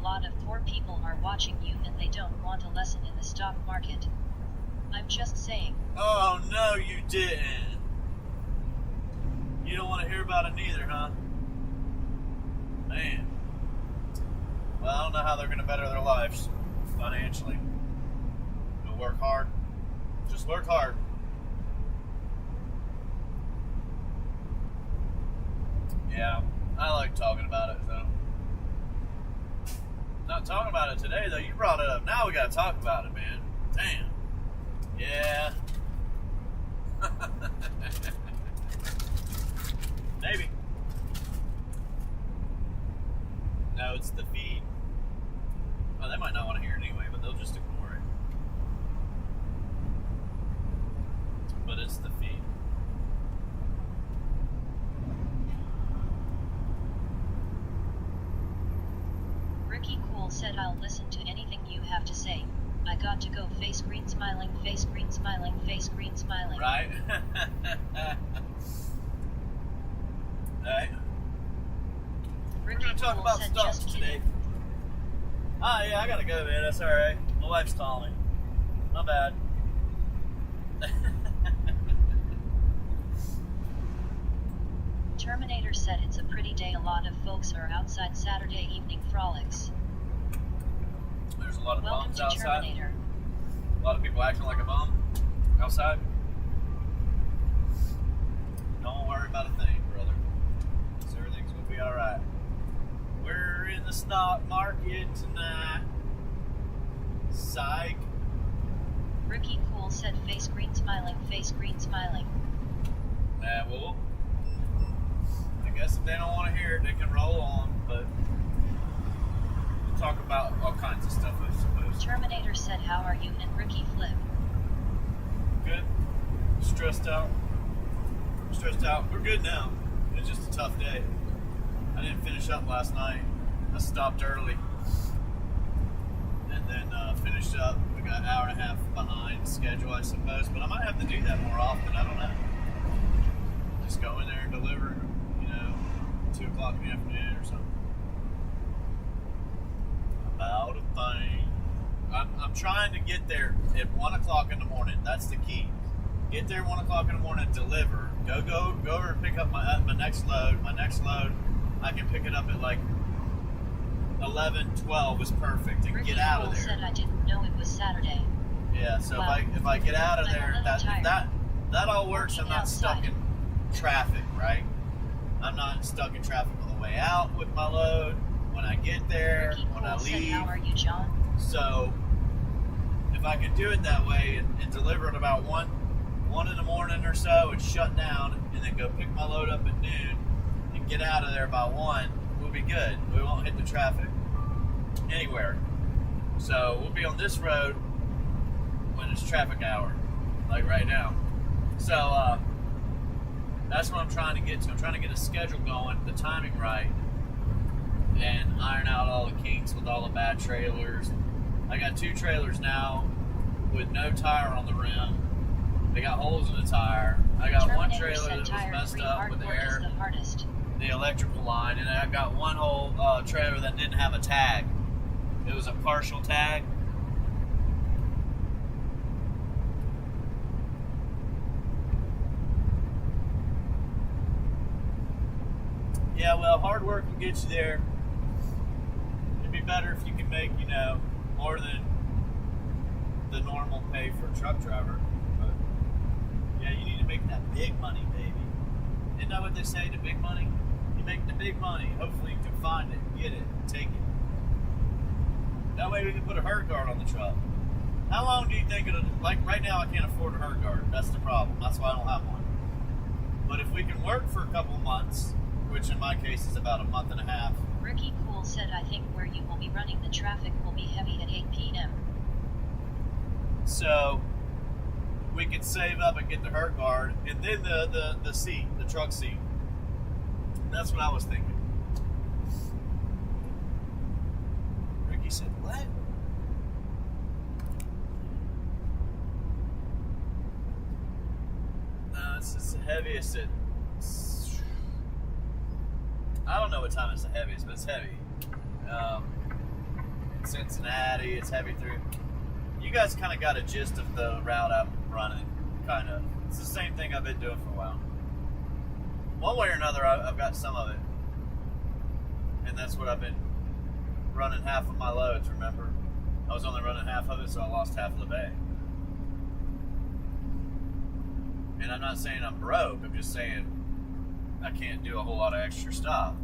lot of poor people are watching you and they don't want a lesson in the stock market. I'm just saying. Oh, no, you didn't. You don't want to hear about it neither, huh? Man. Well, I don't know how they're going to better their lives financially. They'll work hard. Just work hard. Yeah, I like talking about it, though. Not talking about it today, though. You brought it up. Now we got to talk about it, man. Damn. Yeah. Maybe. No, it's the feed. Oh, they might not want to hear it anyway, but they'll just ignore it. But it's the feed. Ricky Cool said I'll listen to anything you have to say. I got to go face green smiling, face green smiling, face green smiling. Right? Right. We're Ricky going to talk Cool about said stocks just today. kidding. Ah, yeah, I gotta go, man. That's alright. My wife's calling me. My bad. Terminator said it's a pretty day. A lot of folks are outside Saturday evening frolics. There's a lot of Welcome bums to outside. Terminator. A lot of people acting like a bum outside. Don't worry about a thing, brother. 'Cause everything's gonna be alright. We're in the stock market tonight. Psych. Ricky Cool said face green smiling, face green smiling. Yeah, well, I guess if they don't want to hear it, they can roll on, but we'll talk about all kinds of stuff, I suppose. Terminator said how are you and Ricky Flip. Good. Stressed out. We're good now. It's just a tough day. I didn't finish up last night. I stopped early. And then finished up. We got an hour and a half behind schedule, I suppose. But I might have to do that more often. I don't know. Just go in there and deliver, 2 o'clock in the afternoon or something. About a thing. I'm trying to get there at 1 o'clock in the morning. That's the key. Get there 1 o'clock in the morning, deliver. Go over and pick up my next load. My next load, I can pick it up at like 11, 12 is perfect, and Ricky get out Cool of there. said I didn't know it was Saturday. Yeah, so Wow. if I get out of I'm a there, little tired. that all works. I'm Working not stuck outside. in traffic, right? I'm not stuck in traffic on the way out with my load. When I get there, Ricky when I Cool said leave. how are you, John? So if I can do it that way and deliver it about one in the morning or so and shut down, and then go pick my load up at noon and get out of there by 1, we'll be good. We won't hit the traffic anywhere. So we'll be on this road when it's traffic hour, like right now. So that's what I'm trying to get to. I'm trying to get a schedule going, the timing right, and iron out all the kinks with all the bad trailers. I got 2 trailers now with no tire on the rim. They got holes in the tire. I got one Terminator trailer said that was tire messed free up with hardcore is air, the hardest. the electrical line, and I got one whole trailer that didn't have a tag. It was a partial tag. Yeah, well, hard work will get you there. It'd be better if you could make, more than the normal pay for a truck driver. But yeah, you need to make that big money, baby. Isn't that what they say, the big money? You make the big money. Hopefully you can find it, get it, take it. That way we can put a herd guard on the truck. How long do you think it'll, like right now I can't afford a herd guard. That's the problem. That's why I don't have one. But if we can work for a couple months, which in my case is about a month and a half. Ricky Cool said I think where you will be running the traffic will be heavy at 8 p.m. So we could save up and get the herd guard and then the seat, the truck seat. That's what I was thinking. Ricky said, what? No, it's the heaviest at... I don't know what time it's the heaviest, but it's heavy. Cincinnati. It's heavy through. You guys kind of got a gist of the route I'm running, kind of. It's the same thing I've been doing for a while. One way or another, I've got some of it. And that's what I've been running half of my loads, remember? I was only running half of it, so I lost half of the bay. And I'm not saying I'm broke, I'm just saying I can't do a whole lot of extra stuff.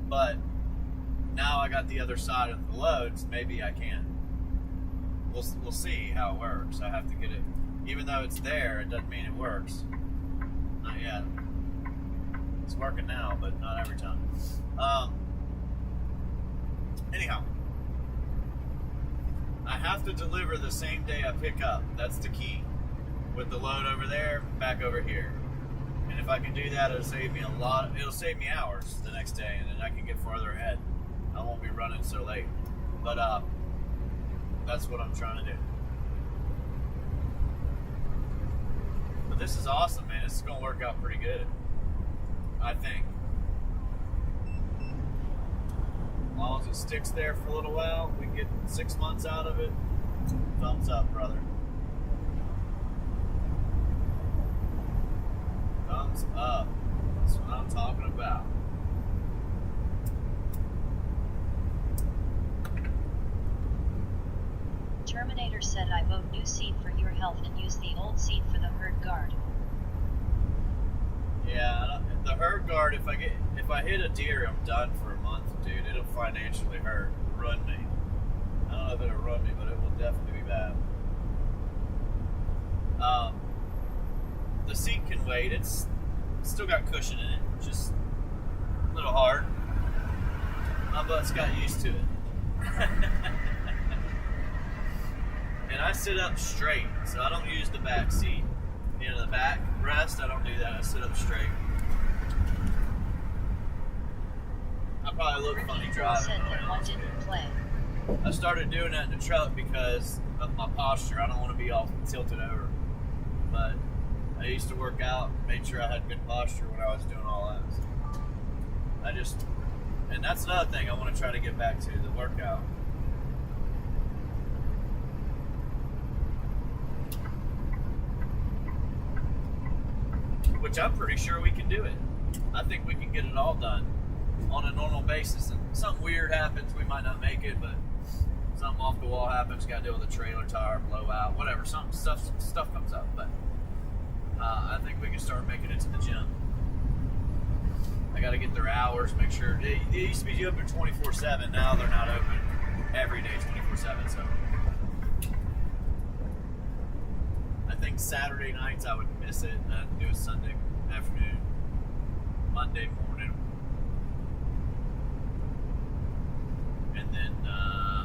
But now I got the other side of the loads, maybe I can. We'll see how it works. I have to get it. Even though it's there, it doesn't mean it works. Not yet. It's working now, but not every time. Anyhow, I have to deliver the same day I pick up. That's the key. With the load over there, back over here. And if I can do that, it'll save me a lot. It'll save me hours the next day, and then I can get farther ahead. I won't be running so late. But that's what I'm trying to do. But this is awesome, man. This is going to work out pretty good, I think. As long as it sticks there for a little while, we can get 6 months out of it. Thumbs up, brother. Thumbs up. That's what I'm talking about. Terminator said I vote new seat for your health and use the old seat for the herd guard. Yeah, the herd guard, if I hit a deer, I'm done for a month, dude. It'll financially ruin me. I don't know if it'll ruin me, but it will definitely be bad. The seat can wait. It's still got cushion in it, just a little hard. My butt's got used to it. And I sit up straight, so I don't use the back seat. You know, the back rest, I don't do that. I sit up straight. I probably look funny driving. Said that one didn't play. I started doing that in the truck because of my posture. I don't want to be all tilted over. But I used to work out, made sure I had good posture when I was doing all that. And that's another thing I want to try to get back to, the workout. Which I'm pretty sure we can do it. I think we can get it all done on a normal basis. And something weird happens, we might not make it, but something off the wall happens, got to deal with a trailer tire blowout, whatever. Stuff comes up, but I think we can start making it to the gym. I got to get their hours, make sure. They used to be open 24/7. Now they're not open every day 24/7. So I think Saturday nights I would miss it, and I'd do a Sunday afternoon, Monday morning, and then.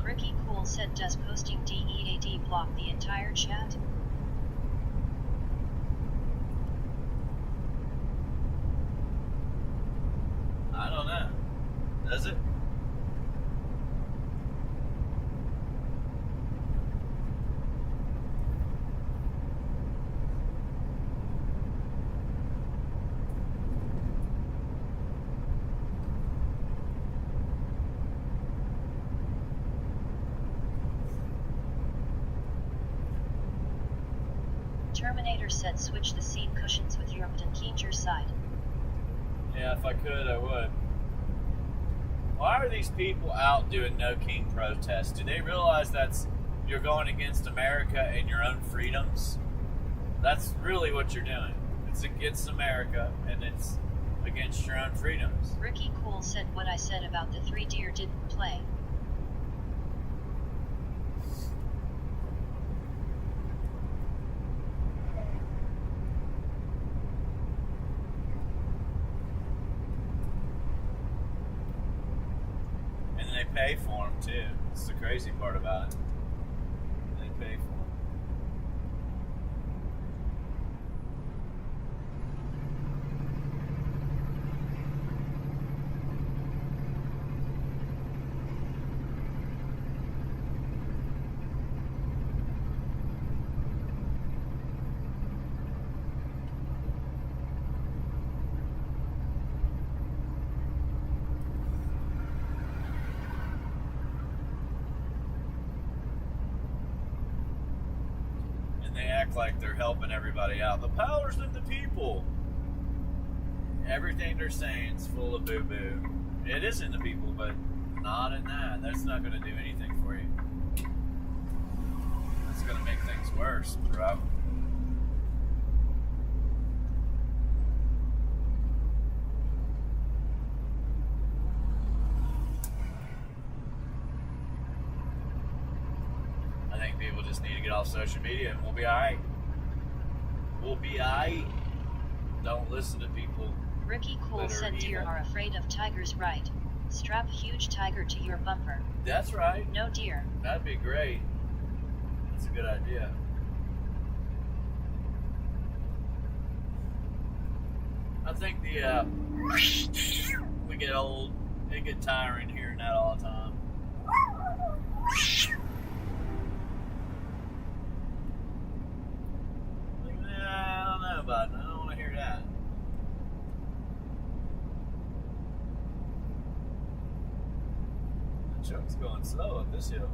Ricky Cool said, does posting DEAD block the entire chat? I don't know. Does it? Terminator said switch the seat cushions with your and keep your side. Yeah, if I could, I would. Why are these people out doing No King protests? Do they realize you're going against America and your own freedoms? That's really what you're doing. It's against America and it's against your own freedoms. Ricky Cool said what I said about the 3 deer didn't play. Pay for them too. That's the crazy part about it. They pay for them. act like they're helping everybody out. The power's in the people. Everything they're saying is full of boo-boo. It is in the people, but not in that. That's not going to do anything for you. It's going to make things worse, bro. I think people just need to get off social media and we'll be alright. We'll be alright. Don't listen to people. Ricky Cool that are said deer evil. are afraid of tigers, right? Strap huge tiger to your bumper. That's right. No deer. That'd be great. That's a good idea. I think we get old. It get tiring hearing that all the time. I don't know about it. I don't want to hear that. The truck's going slow up this hill.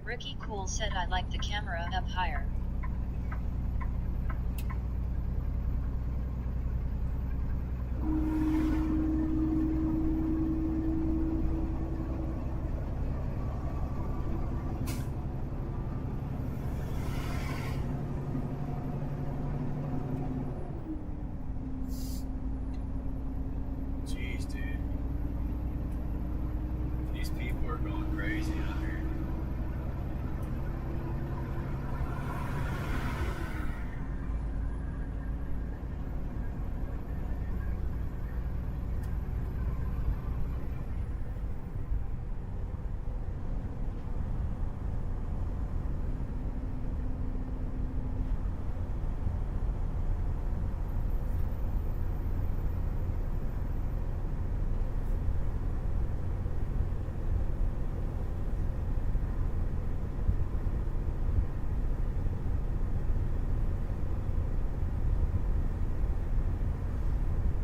Ricky Cool said I like the camera up higher. Jeez, dude. These people are going crazy out here.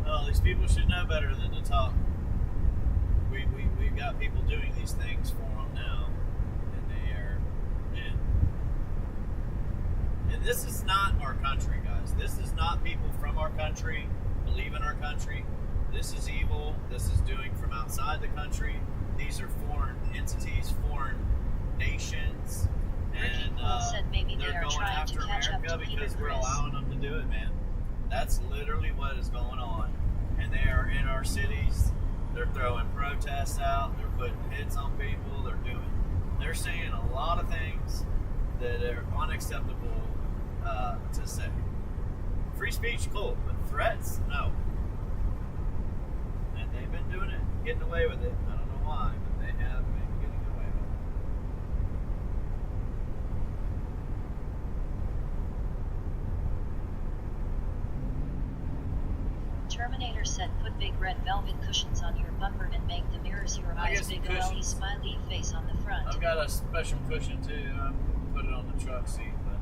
Well, these people should know better than to talk. We've got people doing these things for them now, and they are, and this is not our country, guys. This is not people from our country believe in our country. This is evil. This is doing from outside the country. These are foreign entities, foreign nations, Ricky and Cool said maybe they they're are going trying after to catch up America to Peter because we're Chris. allowing them to do it, man. That's literally what is going on. And they are in our cities. They're throwing protests out. They're putting hits on people. They're saying a lot of things that are unacceptable to say. Free speech, cool, but threats, no. And they've been doing it, getting away with it. I don't know why, but they have been getting away with it. Terminator said put big red velvet cushions on your bumper and make the mirrors your I eyes get some big OLE cushions. smiley face on the front. I've got a special cushion too. I put it on the truck seat, but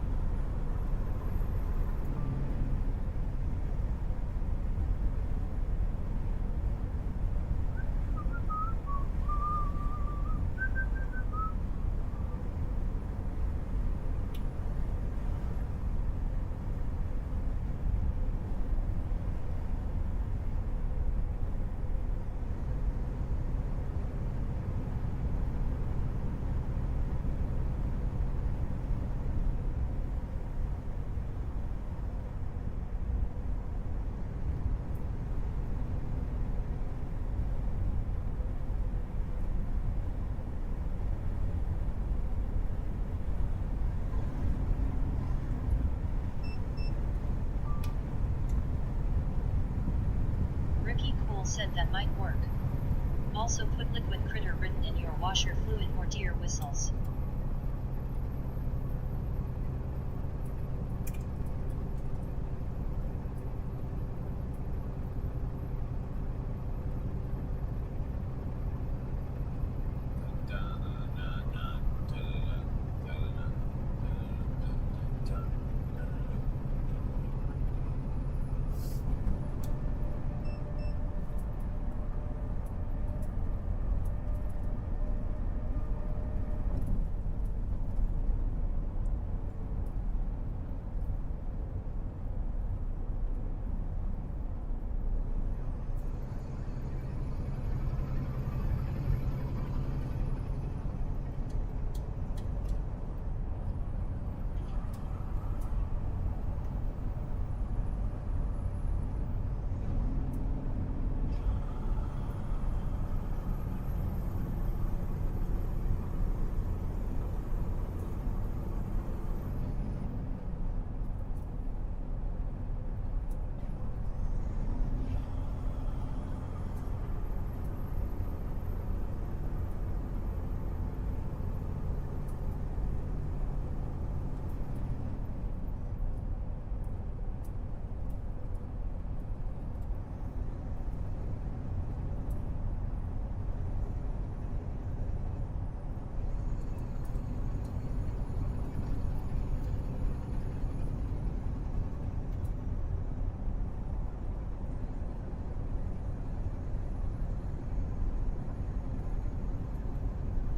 Cool said that might work. Also put liquid critter written in your washer fluid or deer whistles.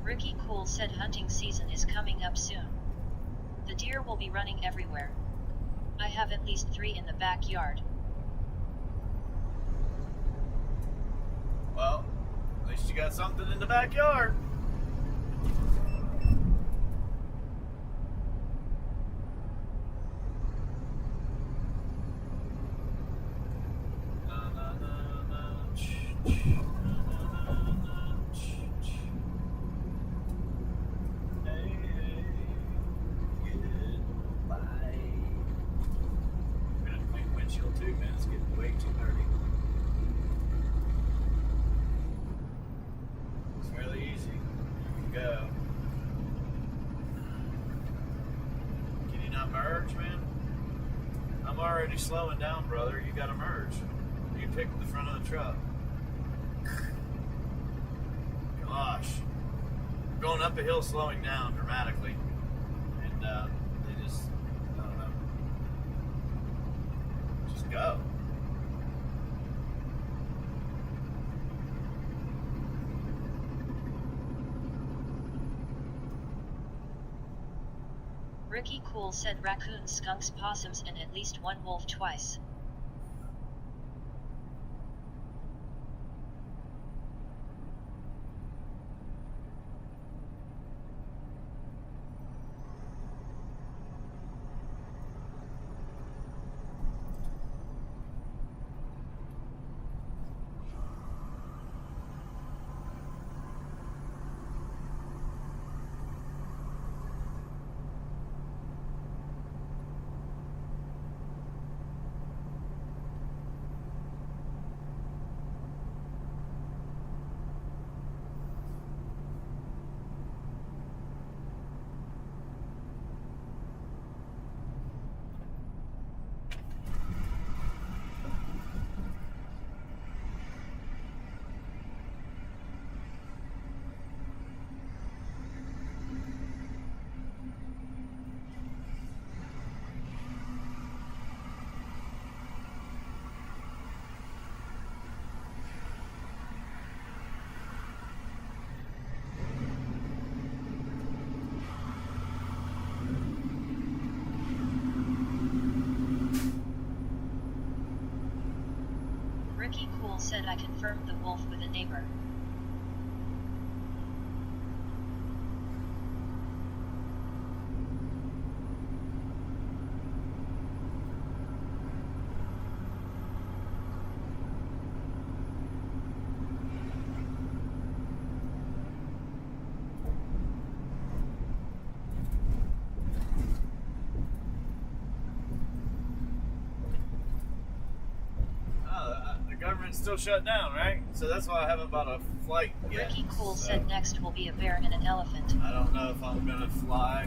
Ricky Cool said hunting season is coming up soon. The deer will be running everywhere. I have at least 3 in the backyard. Well, at least you got something in the backyard. Too, man. It's getting way too dirty. It's fairly easy. You can go. Can you not merge, man? I'm already slowing down, brother. You gotta merge. You pick the front of the truck. Gosh. Going up a hill, slowing down dramatically. And they just, I don't know. Just go. Ricky Cool said raccoons, skunks, possums, and at least one wolf twice. Ricky Cool said I confirmed the wolf with a neighbor. The government's still shut down, right? So that's why I haven't bought a flight yet. Ricky Cool So said next will be a bear and an elephant. I don't know if I'm gonna fly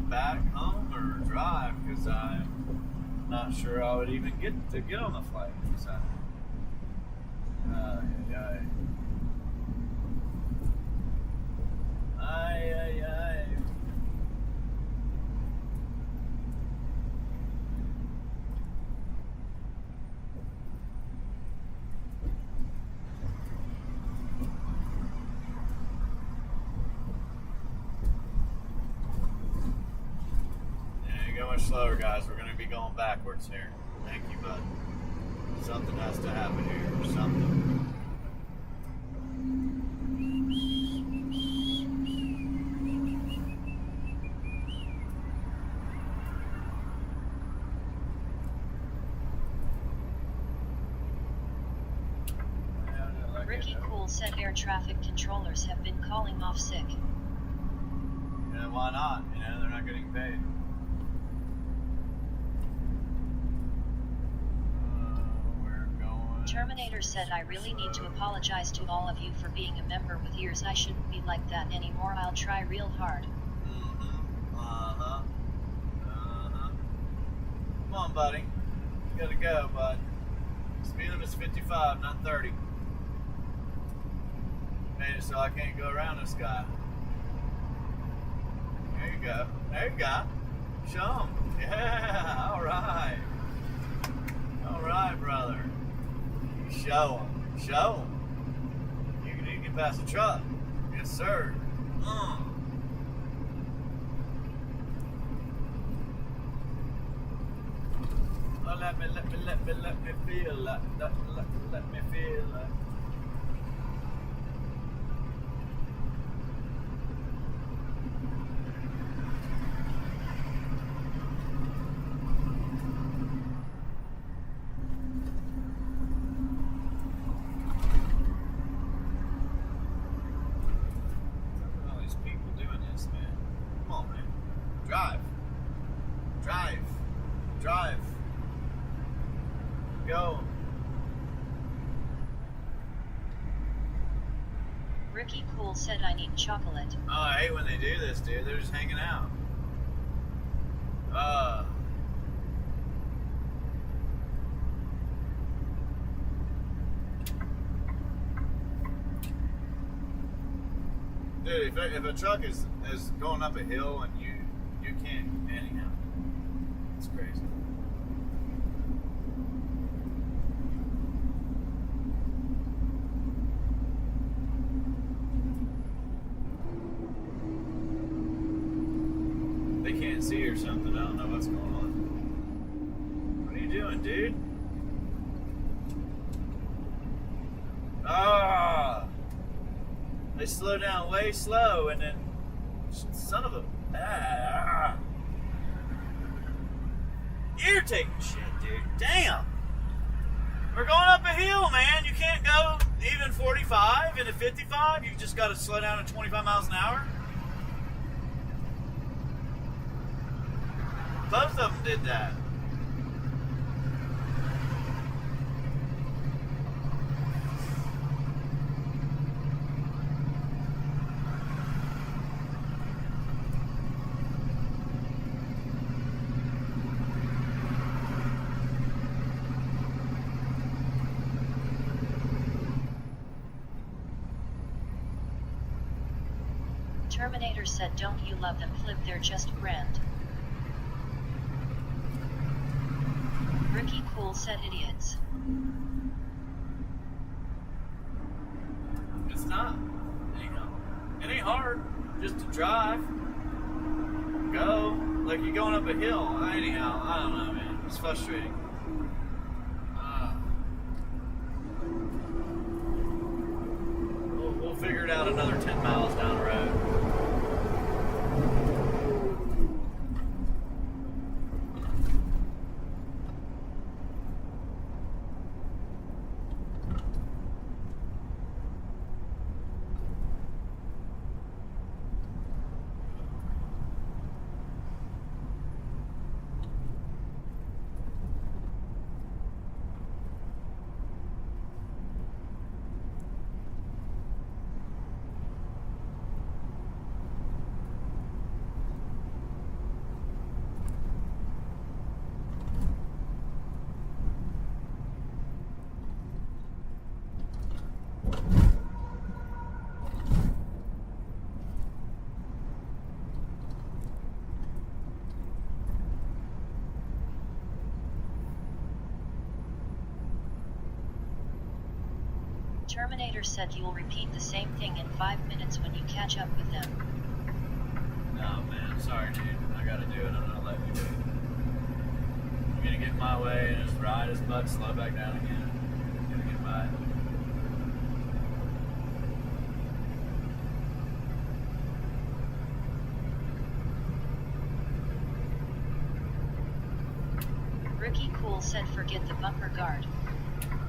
back home or drive because I'm not sure I would even get on the flight. So, ay. Go much slower, guys. We're going to be going backwards here. Thank you, bud. Something has to happen here. Something. Ricky Cool said air traffic controllers have been calling off sick. Yeah, why not? You know, they're not getting paid. Terminator said, I really need to apologize to all of you for being a member with ears. I shouldn't be like that anymore. I'll try real hard. Come on, buddy. You gotta go, bud. Speed limit's 55, not 30. Made it so I can't go around this guy. There you go. There you go. Show him. Yeah, alright. Alright, brother. Show him. Show him. You can pass the truck. Yes, sir. Oh, let me feel like that. Let me feel like. Drive. Go. Ricky Cool said, I need chocolate. Oh, I hate when they do this, dude. They're just hanging out. Dude, if a truck is going up a hill and you can't, anyhow, it's crazy. They can't see or something. I don't know what's going on. What are you doing, dude? They slow down way slow and then son of a irritating shit, dude. Damn. We're going up a hill, man. You can't go even 45 into 55. You just got to slow down to 25 miles an hour. Both of them did that. Terminator said, don't you love them? Flip, they're just grand. Ricky Cool said, idiots. It's not. It ain't hard just to drive. Go. Like you're going up a hill. Anyhow, I don't know, man. It's frustrating. We'll figure it out another 10 miles down the road. Terminator said you'll repeat the same thing in 5 minutes when you catch up with them. No, man. Sorry, dude. I gotta do it. I'm gonna let you do it. I'm gonna get in my way and just ride his butt, slow back down again. I'm gonna get by. Ricky Cool said forget the bumper guard.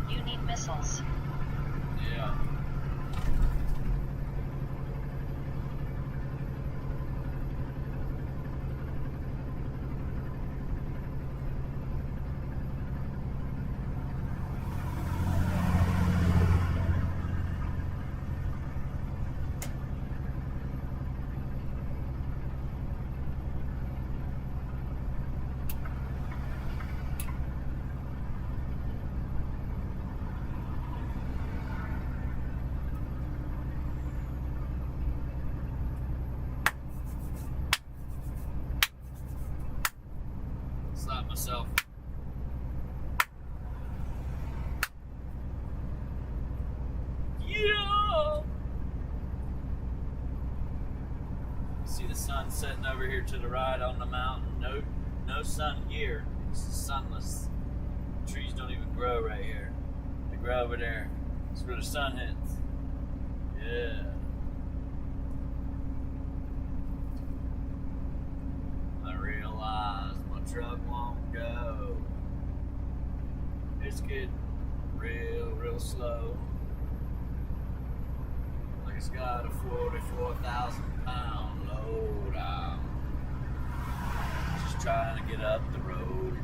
You need missiles. Yeah. Slap myself. Yeah. See the sun setting over here to the right on the mountain. No sun here. It's sunless. Trees don't even grow right here. They grow over there. It's where the sun hits. Yeah. I realize my truck won't go. It's getting real slow. Like it's got a 44,000 pound load out. Just trying to get up the road.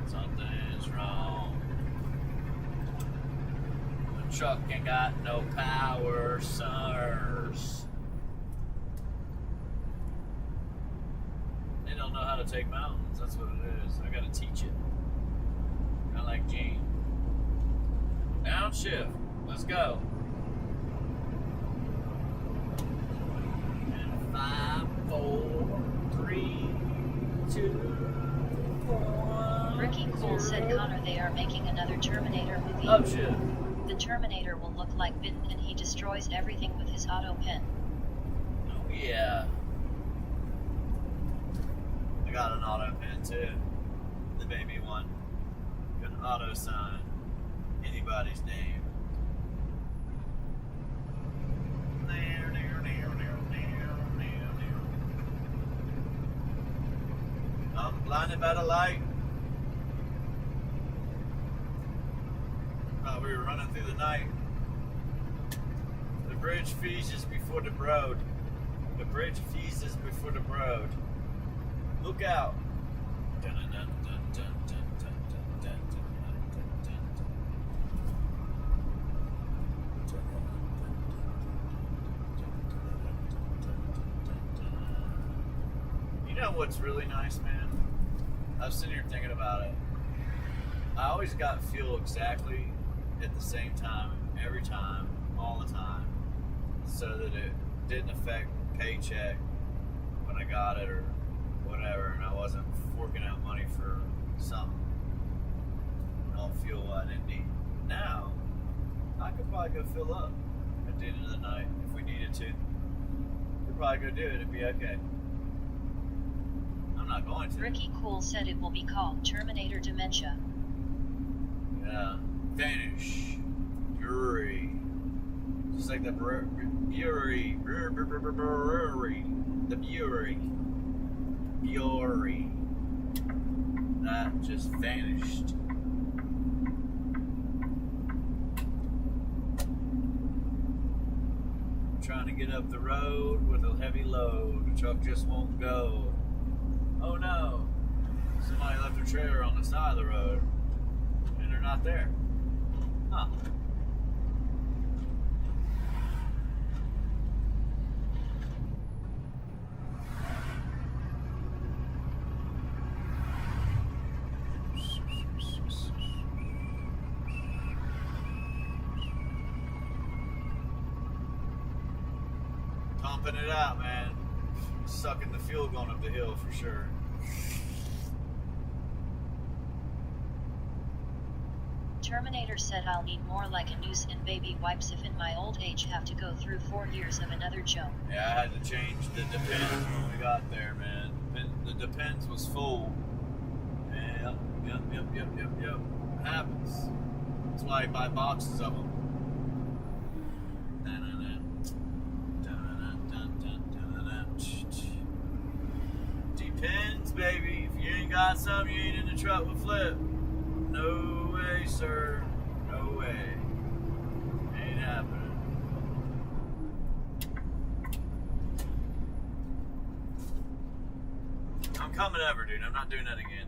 Something's wrong. The truck ain't got no power, sirs. They don't know how to take mountains. That's what it is. I gotta teach it. Kind of like Gene. Downshift. Let's go. And 5, 4, 3, 2, 1. Ricky Cool said Connor they are making another Terminator movie. Oh shit. The Terminator will look like Bitten and he destroys everything with his auto pen. Oh yeah. I got an auto pen too. The baby one. Can auto sign anybody's name. I'm blinded by the light. We were running through the night. The bridge freezes before the road. The bridge freezes before the road. Look out. You know what's really nice, man? I was sitting here thinking about it. I always got fuel exactly at the same time, every time, all the time, so that it didn't affect paycheck when I got it or whatever, and I wasn't forking out money for something on fuel I didn't need. Now, I could probably go fill up at the end of the night if we needed to. Could probably go do it, it'd be okay. I'm not going to. Ricky Cool said it will be called Terminator Dementia. Yeah. Vanish. Fury. Just like the brewery. The brewery. Fury. That just vanished. Trying to get up the road with a heavy load. The truck just won't go. Oh no. Somebody left their trailer on the side of the road. And they're not there. Huh. Pumping it out, man. Sucking the fuel going up the hill for sure. Terminator said I'll need more like a noose and baby wipes if in my old age have to go through 4 years of another joke. Yeah, I had to change the Depends when we got there, man. The Depends was full. Yep. Happens. That's why I buy boxes of them. Depends, baby. If you ain't got some, you ain't in the truck with Flip. No way, sir. No way. Ain't happening. I'm coming over, dude. I'm not doing that again.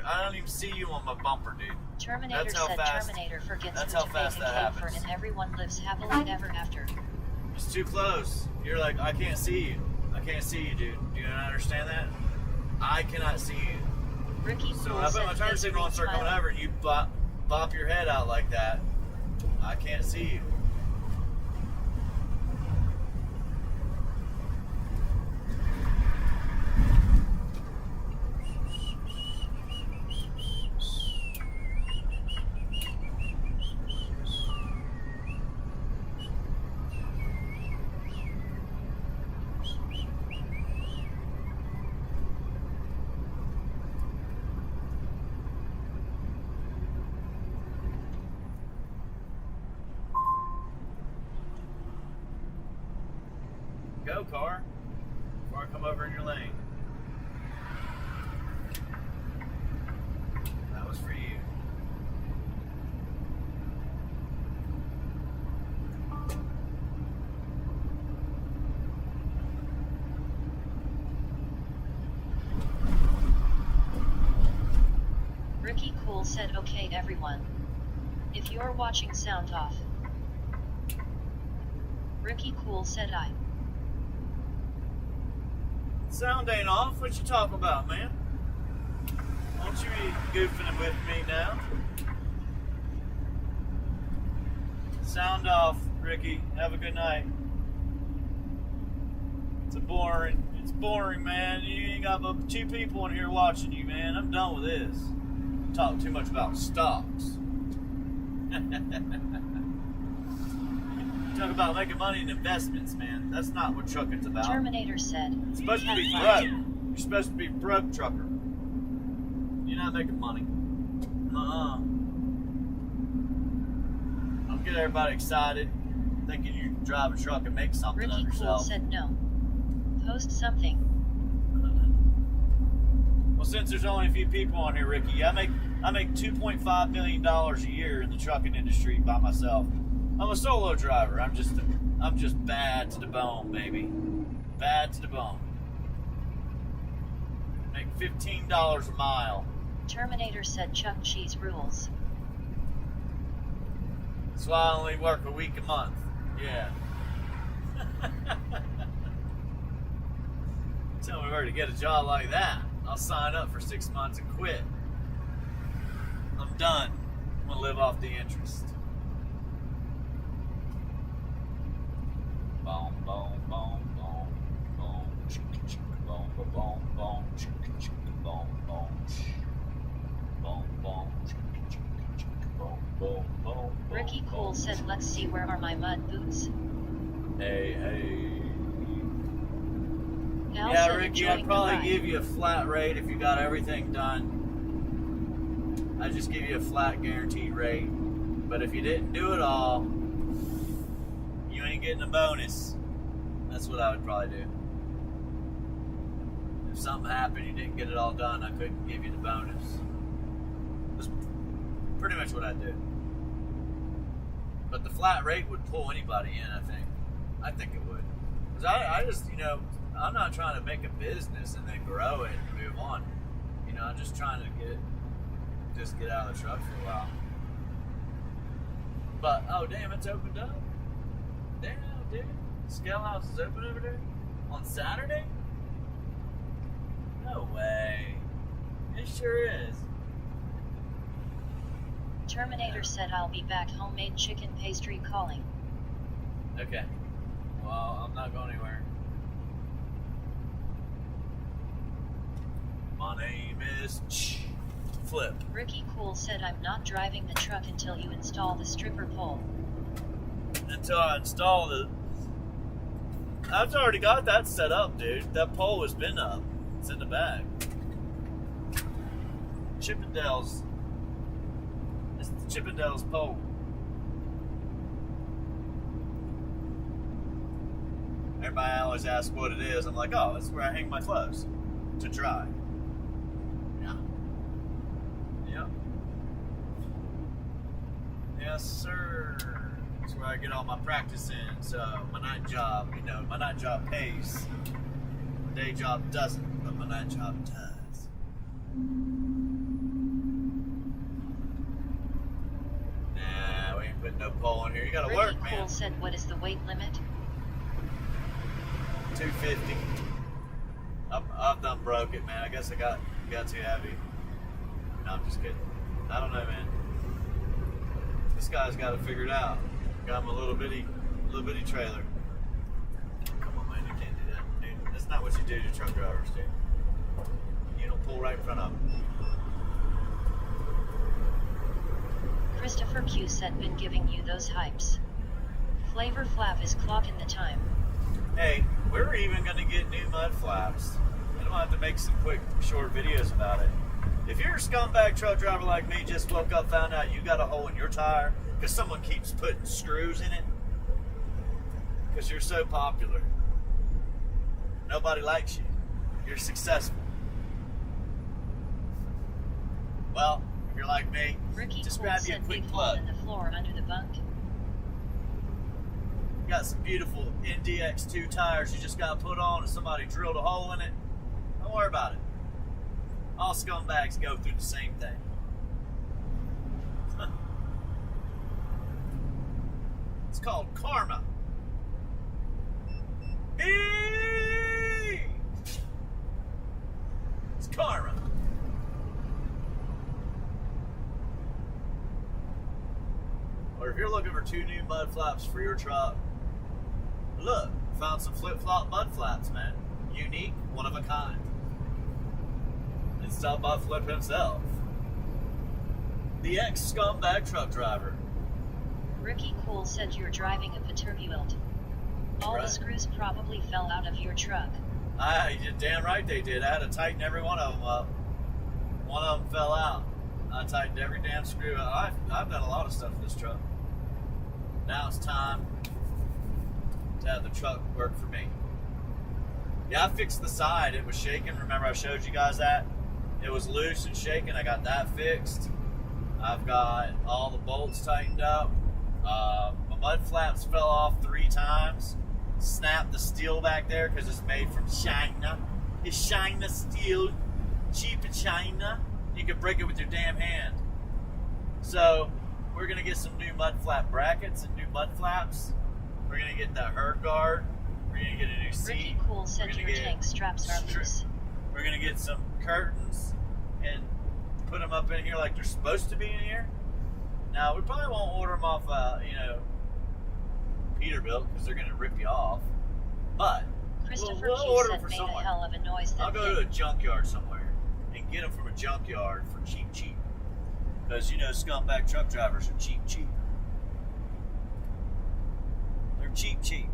I don't even see you on my bumper, dude. Terminator That's how said fast- Terminator forgets that's who how to fast bake a that cake for happens. and everyone lives happily ever after. It's too close. You're like, I can't see you. I can't see you, dude. Do you not understand that? I cannot see you. Ricky So Poole when I put said my turn signal and start smiling. coming over and you bop your head out like that, I can't see you. Go, car. Before I come over in your lane. That was for you. Ricky Cool said okay everyone. If you're watching sound off. Ricky Cool said I. Sound ain't off. What you talking about, man? Won't you be goofing with me now? Sound off, Ricky. Have a good night. It's boring, man. You ain't got but 2 people in here watching you, man. I'm done with this. Talk too much about stocks. Talk about making money in investments, man. That's not what trucking's about. Terminator said. You're supposed to be "Cat broke. fight." You're supposed to be a broke trucker. You're not making money. Don't get everybody excited, thinking you can drive a truck and make something Ricky of Cool yourself. said no. Post something. Well, since there's only a few people on here, Ricky, I make $2.5 million a year in the trucking industry by myself. I'm a solo driver. I'm just bad to the bone, baby. Bad to the bone. Make $15 a mile. Terminator said Chuck Cheese rules. That's why I only work a week a month. Yeah. Tell me where to get a job like that. I'll sign up for 6 months and quit. I'm done. I'm gonna live off the interest. Boom, boom, boom, boom, boom, chicka, chicka, boom, boom, boom, boom, chicka, chicka, boom, boom, boom, boom, chicka, chicka, chicka, boom, boom, boom. Ricky Cool said let's see where are my mud boots. Hey. Al Yeah, said Ricky, enjoying I'd the probably ride. give you a flat rate if you got everything done. I'd just give you a flat guaranteed rate. But if you didn't do it all, you ain't getting a bonus. That's what I would probably do. If something happened, you didn't get it all done, I couldn't give you the bonus. That's pretty much what I'd do. But the flat rate would pull anybody in, I think. I think it would. Because I just, I'm not trying to make a business and then grow it and move on. I'm just trying to get out of the truck for a while. But, oh damn, it's opened up. Damn, dude. Scale House is open over there? On Saturday? No way. It sure is. Terminator said I'll be back. Homemade chicken pastry calling. Okay. Well, I'm not going anywhere. My name is flip. Ricky Cool said I'm not driving the truck until you install the stripper pole. Until I install the... I've already got that set up, dude. That pole has been up. It's in the bag. Chippendales. It's the Chippendales pole. Everybody always asks what it is. I'm like, oh, that's where I hang my clothes to dry. Yeah. Yep. Yes, sir. That's where I get all my practice in. So my night job, my night job pays. My day job doesn't, but my night job does. Nah, we ain't putting no pole in here. You gotta Ricky work, Cool man. said what is the weight limit? 250. I've done broke it, man. I guess I got too heavy. No, I'm just kidding. I don't know, man. This guy's got it figured out. Got him a little bitty trailer. Come on, man, you can't do that, dude. That's not what you do to truck drivers, dude. You don't pull right in front of them. Christopher Q said been giving you those hypes. Flavor Flav is clocking the time. Hey, we're even gonna get new mud flaps. I don't have to make some quick, short videos about it. If you're a scumbag truck driver like me, just woke up, found out you got a hole in your tire because someone keeps putting screws in it, because you're so popular. Nobody likes you. You're successful. Well, if you're like me, Ricky just Cool grab you a said quick big hole plug. in the floor under the bunk. Got some beautiful NDX2 tires you just got to put on, and somebody drilled a hole in it. Don't worry about it. All scumbags go through the same thing. It's called karma. Hey! It's karma. Or if you're looking for 2 new mud flaps for your truck, look, found some flip-flop mud flaps, man. Unique, one of a kind. Installed by Flip himself. The ex-scumbag truck driver. Ricky Cool said you're driving a Peterbilt. All Right. the screws probably fell out of your truck. You're damn right they did. I had to tighten every one of them up. One of them fell out. I tightened every damn screw. I've done a lot of stuff with this truck. Now it's time to have the truck work for me. Yeah, I fixed the side. It was shaking. Remember I showed you guys that? It was loose and shaking. I got that fixed. I've got all the bolts tightened up. My mud flaps fell off 3 times. Snapped the steel back there because it's made from China. It's China steel. Cheap in China. You can break it with your damn hand. So, we're going to get some new mud flap brackets and new mud flaps. We're going to get that herd guard. We're going to get a new seat. Ricky Cool said We're gonna your get tank straps are loose. We're going to get some curtains and put them up in here like they're supposed to be in here. Now, we probably won't order them off, Peterbilt because they're going to rip you off. But Christopher we'll Q order said them for made someone. a hell of a noise I'll that go to a day. junkyard somewhere and get them from a junkyard for cheap. Because, scumbag truck drivers are cheap. They're cheap.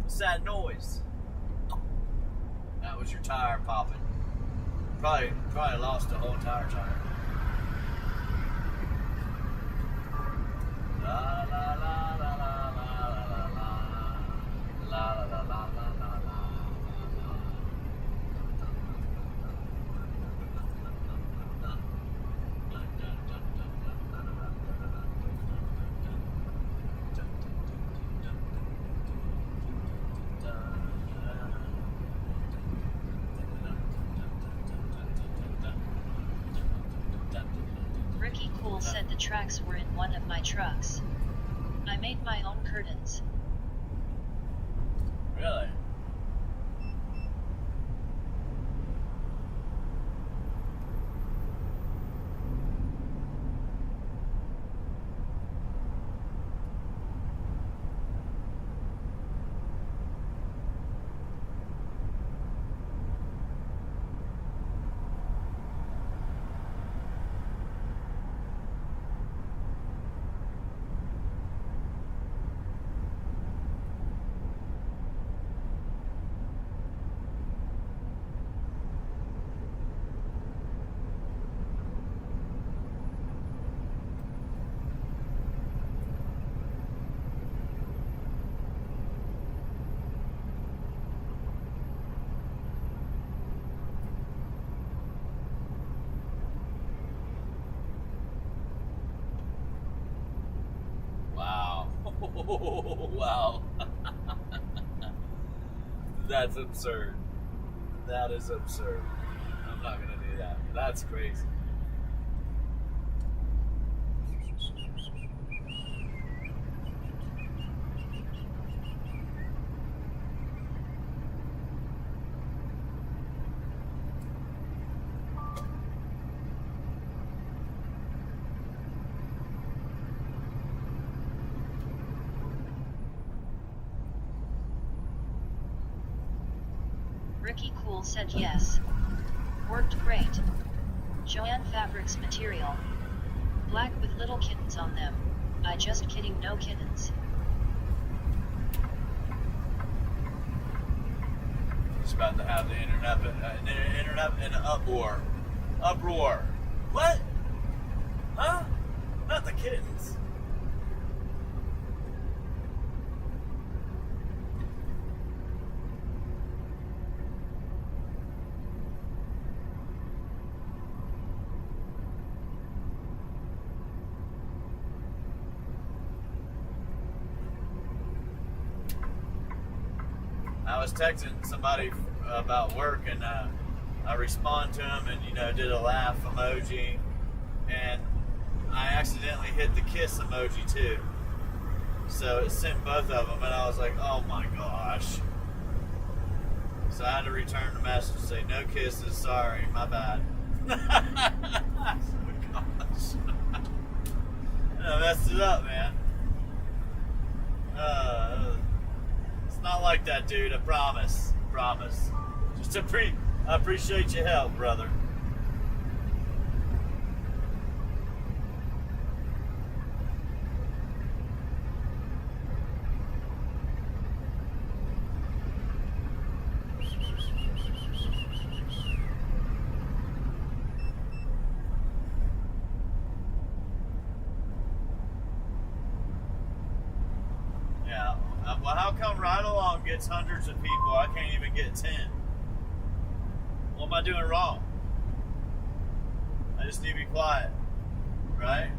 What's that noise? That was your tire popping. Probably lost the whole entire tire. La la la la la la la la la la la la. Ricky Cool said the tracks were in one of my trucks. I made my own curtains. Really? Oh, wow. That's absurd. That is absurd. I'm not gonna do that. That's crazy. Ricky Cool said yes. Worked great. Joanne Fabrics material. Black with little kittens on them. I just kidding, no kittens. Just about to have the internet in an uproar. Uproar. What? Huh? Not the kittens. I was texting somebody about work, and I respond to him, and did a laugh emoji, and I accidentally hit the kiss emoji too. So it sent both of them, and I was like, "Oh my gosh!" So I had to return the message and say, "No kisses, sorry, my bad." Oh gosh, I messed it up, man. It's not like that, dude. I promise. Promise. Just I appreciate your help, brother. Yeah. Well, how come Ride Along gets hundreds of people? I can't even get 10. What am I doing wrong? I just need to be quiet, right?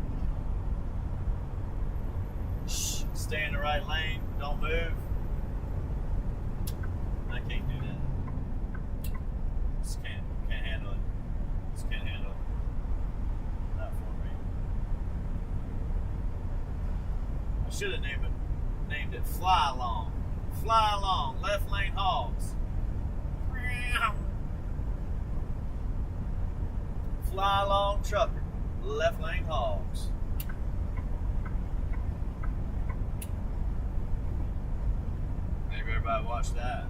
Shh, stay in the right lane, don't move. I can't do that. Just can't handle it. Just can't handle it. Not for me. I should have named it Fly Along. Fly Along, left lane hogs. Fly Along trucker, left lane hogs. Maybe everybody watch that.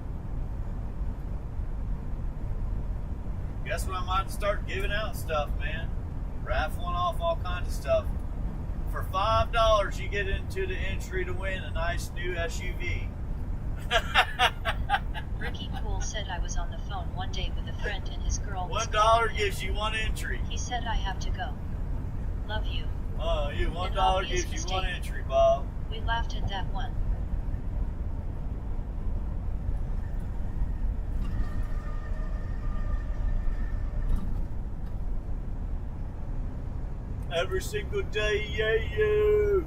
Guess what? I might start giving out stuff, man. Raffling off all kinds of stuff. For $5, you get into the entry to win a nice new SUV. Ricky Cool said I was on the phone one day with a friend and his girl was $1 gives you one entry. He said I have to go. Love you. Oh, you An $1 obvious gives you one mistake. entry, Bob. We laughed at that one. Every single day, yeah, yeah.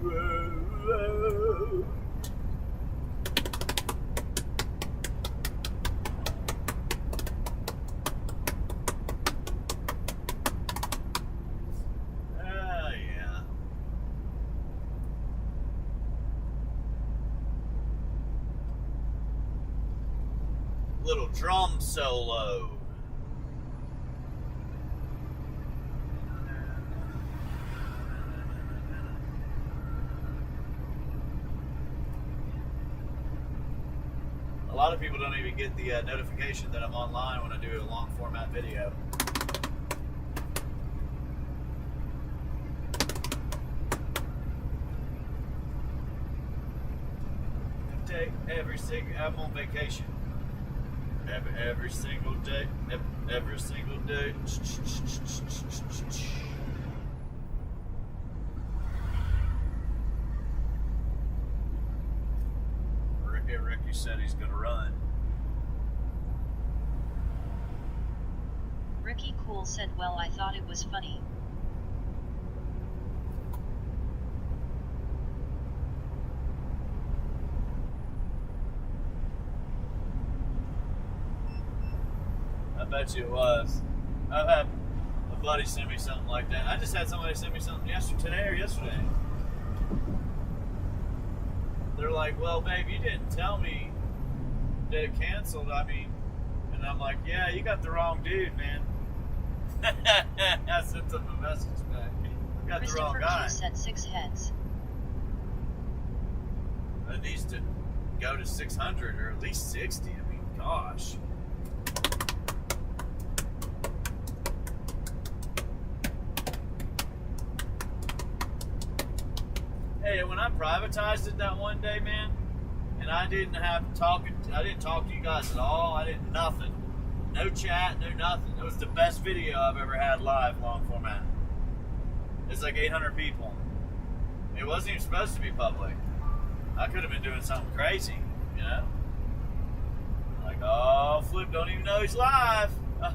Yeah. Little drum solo. A lot of people don't even get the notification that I'm online when I do a long format video. I'm on vacation. Every single day. Every single day. Ricky said he's gonna run. Ricky Cool said, well, I thought it was funny. bet you it was. I've had a buddy send me something like that. I just had somebody send me something yesterday. They're like, well, babe, you didn't tell me that it canceled. I mean, and I'm like, yeah, you got the wrong dude, man. I sent them a message back. You got the wrong Christopher guy. Q said 6 heads. It needs to go to 600 or at least 60. I mean, gosh. Hey, when I privatized it that one day, man, and I didn't talk to you guys at all. I didn't nothing. No chat, no nothing. It was the best video I've ever had live, long format. It's like 800 people. It wasn't even supposed to be public. I could have been doing something crazy, you know? Like, oh, Flip don't even know he's live.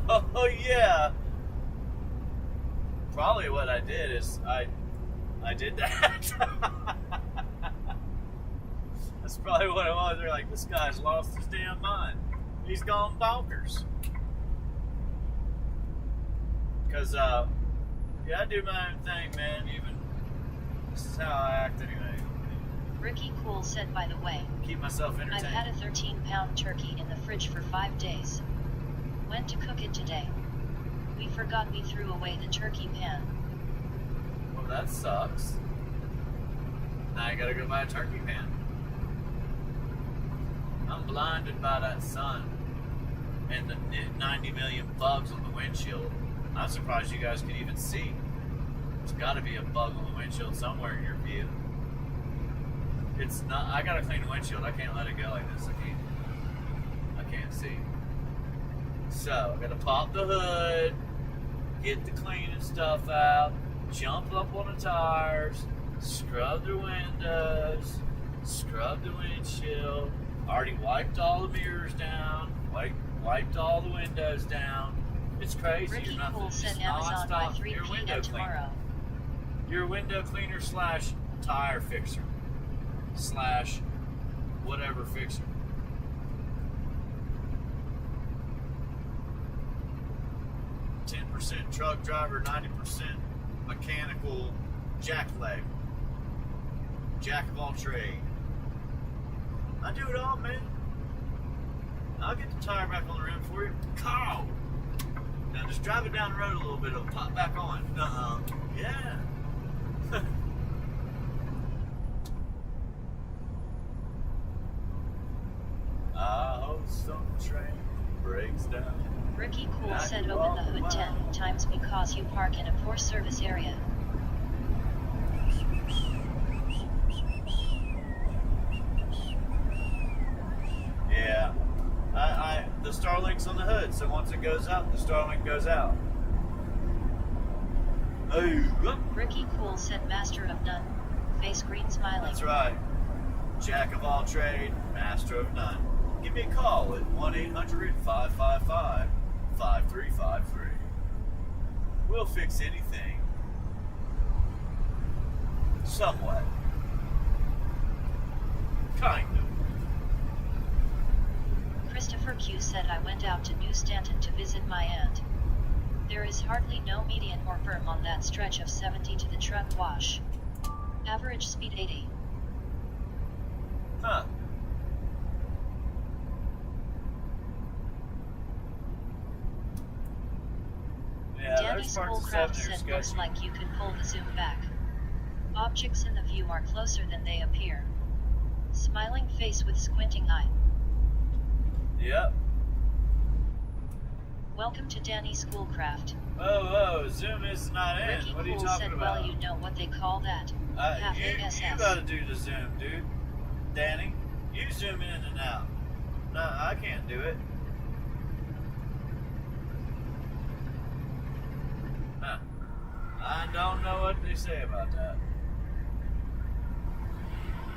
Oh, yeah. Probably what I did is I did that. That's probably what it was. They're like, this guy's lost his damn mind. He's gone bonkers. Because, yeah, I do my own thing, man. Even, this is how I act anyway. Ricky Cool said, by the way, Keep myself I've entertained. had a 13-pound turkey in the fridge for 5 days. Went to cook it today. We forgot we threw away the turkey pan. Well, that sucks. Now I gotta go buy a turkey pan. I'm blinded by that sun and the 90 million bugs on the windshield. I'm surprised you guys can even see. There's gotta be a bug on the windshield somewhere in your view. It's not, I gotta clean the windshield. I can't let it go like this. I can't see. So, I gotta pop the hood, get the cleaning stuff out, jump up on the tires, scrub the windows, scrub the windshield. Already wiped all the mirrors down, wiped all the windows down. It's crazy. Ricky You're nothing. Cool said Just Amazon by nonstop. 3 You're a window p.m. cleaner. tomorrow. You're a window cleaner / tire fixer / whatever fixer. %, truck driver, 90% mechanical, jackleg, jack of all trade. I do it all, man. I'll get the tire back on the rim for you. Carl! Now just drive it down the road a little bit, it'll pop back on. Yeah. I hope some train breaks down. Ricky Cool said open the hood 10 times because you park in a poor service area. Yeah. The Starlink's on the hood, so once it goes up, the Starlink goes out. Hey, whoop. Ricky Cool said master of none. Face green smiling. That's right. Jack of all trade, master of none. Give me a call at 1-800-555-5353. We'll fix anything. Somewhat. Kind of. Christopher Q said I went out to New Stanton to visit my aunt. There is hardly no median or berm on that stretch of 70 to the truck wash. Average speed 80. Huh. Yeah, Danny there's parts of Schoolcraft 7 that are said looks sketchy. like you could pull the zoom back. Objects in the view are closer than they appear. Smiling face with squinting eye. Yep. Welcome to Danny Schoolcraft. Oh, Zoom is not in. Ricky What are you Cool talking said, about? well, you know what they call that. Cafe You SS. gotta do the Zoom, dude. Danny, you zoom in and out. No, I can't do it. Huh. I don't know what they say about that.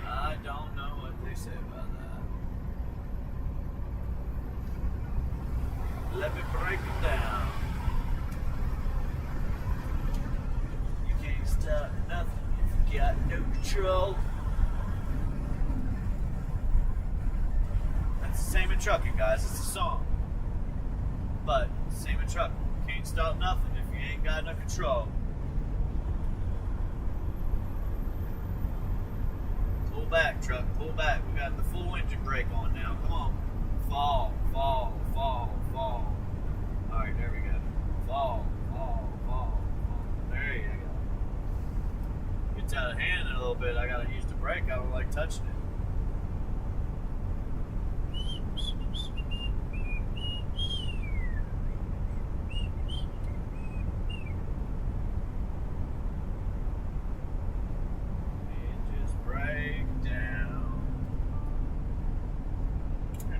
I don't know what they say about that. Let me break it down. You can't stop nothing if you got no control. That's the same in trucking, guys. It's a song. But Same in truck. Can't stop nothing if you ain't got no control. Pull back, truck. Pull back. We got the full engine brake on now. Come on. Fall, fall, fall, fall. All right, there we go. Fall, fall, fall, fall. There you go. Gets out of hand in a little bit. I gotta use the brake. I don't like touching it.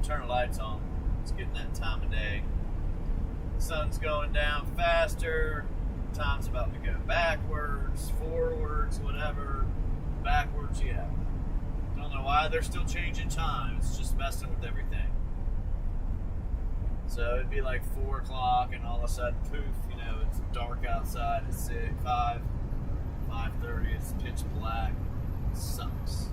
Turn the lights on. It's getting that time of day. The sun's going down faster. Time's about to go backwards, forwards, whatever. Backwards, yeah. Don't know why they're still changing time. It's just messing with everything. So it'd be like 4 o'clock, and all of a sudden, poof, you know, it's dark outside. It's 5:30. It's pitch black. It sucks.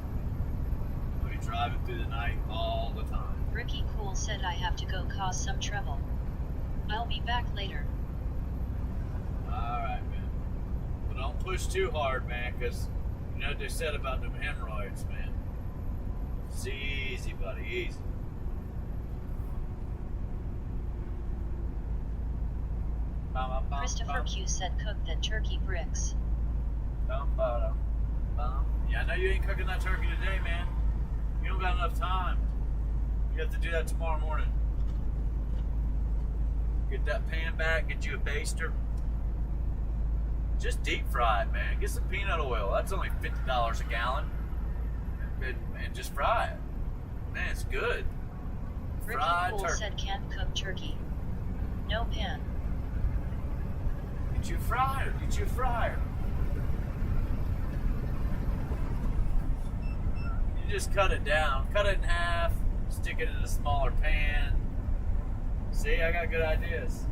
We'll be driving through the night all the time. Ricky Cool said I have to go cause some trouble. I'll be back later. Alright, man. But don't push too hard, man, because you know what they said about them hemorrhoids, man. It's easy, buddy, easy. Christopher Q said cook that turkey bricks. Yeah, I know you ain't cooking that turkey today, man. You don't got enough time. You have to do that tomorrow morning. Get that pan back, get you a baster. Just deep fry it, man. Get some peanut oil. That's only $50 a gallon. And just fry it. Man, it's good. Ricky Fried Cool turkey. said can't cook turkey. No pan. Get you a fryer. Get you a fryer. You just cut it down. Cut it in half. Stick it in a smaller pan. See, I got good ideas.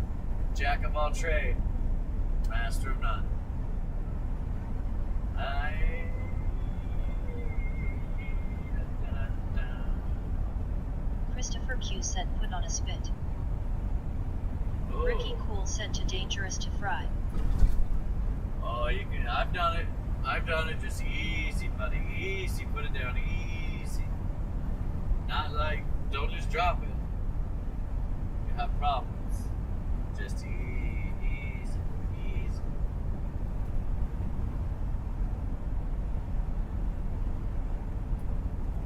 Jack of all trade, master of none. Christopher Q said put on a spit. Ooh. Ricky Cool said too dangerous to fry. Oh, you can. I've done it. I've done it. Just easy, buddy. Easy. Put it down. Easy. Not like, don't just drop it. You have problems. Just easy, easy.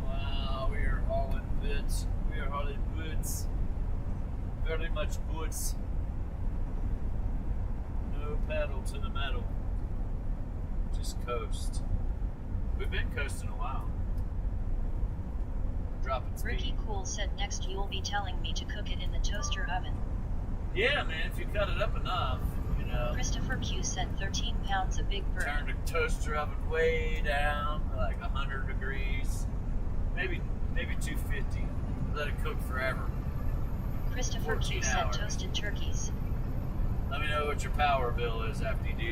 Wow, we are hauling boots. We are hauling boots. Very much boots. No pedal to the metal. Just coast. We've been coasting a while. Dropping speed. Ricky Cool said next you'll be telling me to cook it in the toaster oven. Yeah, man, if you cut it up enough, you know. Christopher Q said 13 pounds a big bird. Turn the toaster oven way down to like 100 degrees. Maybe 250. Let it cook forever. Christopher 14 Q said hours. toasted turkeys. Let me know what your power bill is after you do.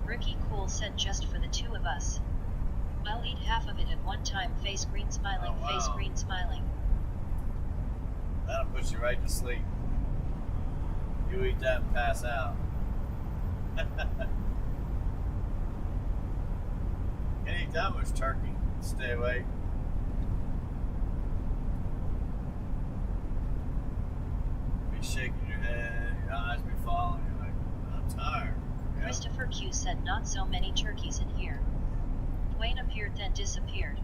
Ricky Cool said just for the two of us. I'll eat half of it at one time. Face green smiling. Oh, wow. Face green smiling. That'll put you right to sleep. You eat that and pass out. Can't eat that much turkey. Stay awake. Be shaking your head, your eyes be falling. You're like, I'm tired. Yeah. Christopher Q said not so many turkeys in here. Dwayne appeared then disappeared.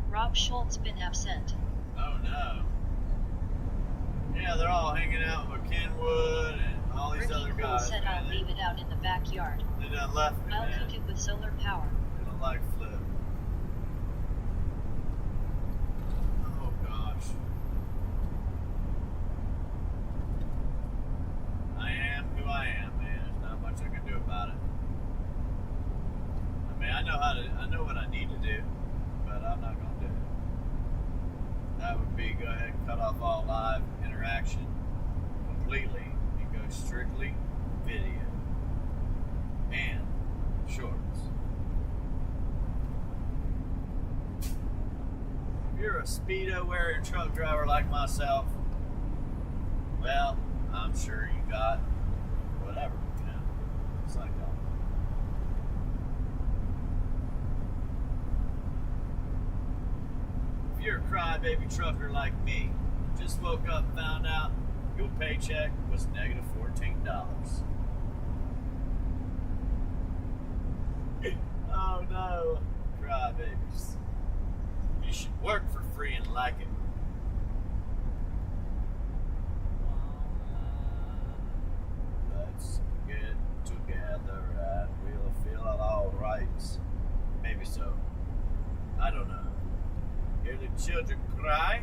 Rob Schultz been absent. Oh no. Yeah, they're all hanging out with Kenwood and all these Ricky other Cool guys. said man. I'll leave it out in the backyard. They done left me, I'll man. cook it with solar power. They don't like flip. Oh gosh. I am who I am, man. There's not much I can do about it. go ahead and cut off all live interaction completely and go strictly video and shorts. If you're a Speedo wearing truck driver like myself, well, I'm sure you got whatever, you know. It's like that. If you're a crybaby trucker like me, just woke up and found out your paycheck was negative $14. Oh no, crybabies. You should work for free and like it. Let's get together and we'll feel alright. Maybe so. I don't know. Hear the children cry?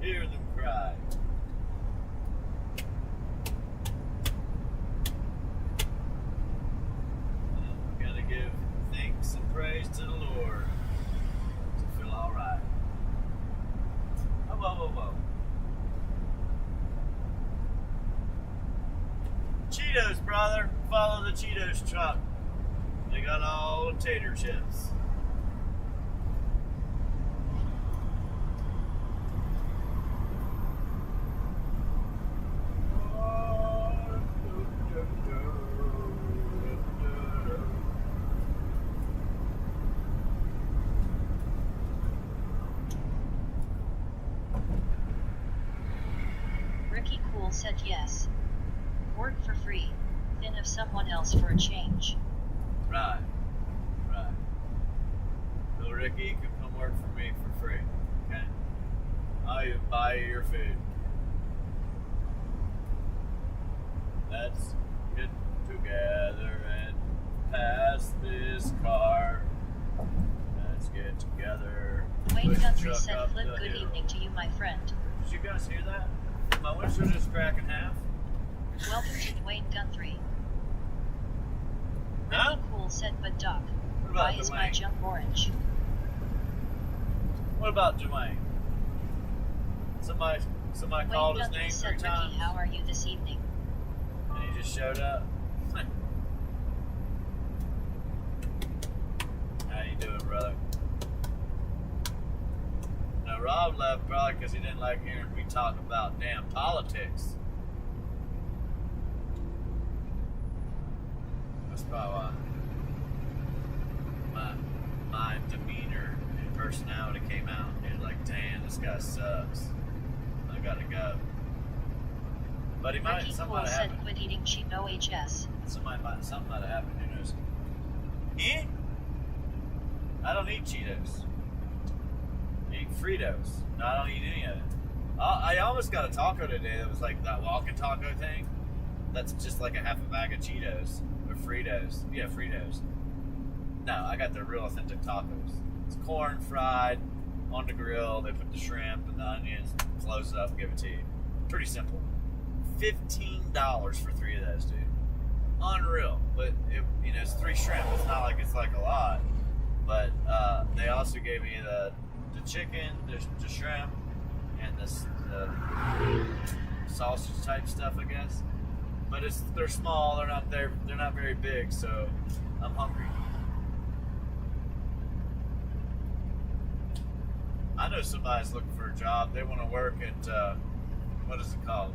Hear them cry. Gotta give thanks and praise to the Lord to feel alright. Whoa, whoa, whoa, whoa. Cheetos, brother. Follow the Cheetos truck. They got all the tater chips. Ricky Cool said yes. Work for free, then of someone else for a change. Right. Right. So Ricky, you can come work for me for free. Okay? I'll even buy you your food. Let's get together and pass this car. Let's get together. Wayne Push the Guthrie truck said up flip the good hill. evening to you, my friend. Did you guys hear that? My windshield just cracked in half. Welcome to Dwayne Guthrie. Huh? Ricky Cool said, but Doc, What about why is my Dwayne? junk orange? What about Dwayne? Somebody Wayne called his Guthrie name said, 3 Ricky, times how are you this evening? and he just showed up. How you doing, brother? Now Rob left probably because he didn't like hearing me talk about damn politics. That's probably why my demeanor and personality came out. He was like, damn, this guy sucks. I gotta go. But he might, Ricky something Cool might have said, happened. quit eating cheap OHS. Something might have happened, who knows? I don't eat Cheetos. I eat Fritos. No, I don't eat any of it. I almost got a taco today that was like that walking taco thing. That's just like a half a bag of Cheetos. Or Fritos. Yeah, Fritos. No, I got the real authentic tacos. It's corn fried on the grill. They put the shrimp and the onions, close it up, give it to you. Pretty simple. $15 for 3 of those, dude. Unreal. But it's 3 shrimp. It's not like it's like a lot. But they also gave me the chicken, the shrimp, and the sausage type stuff, I guess. But they're small. They're not very big. So I'm hungry. I know somebody's looking for a job. They want to work at what is it called?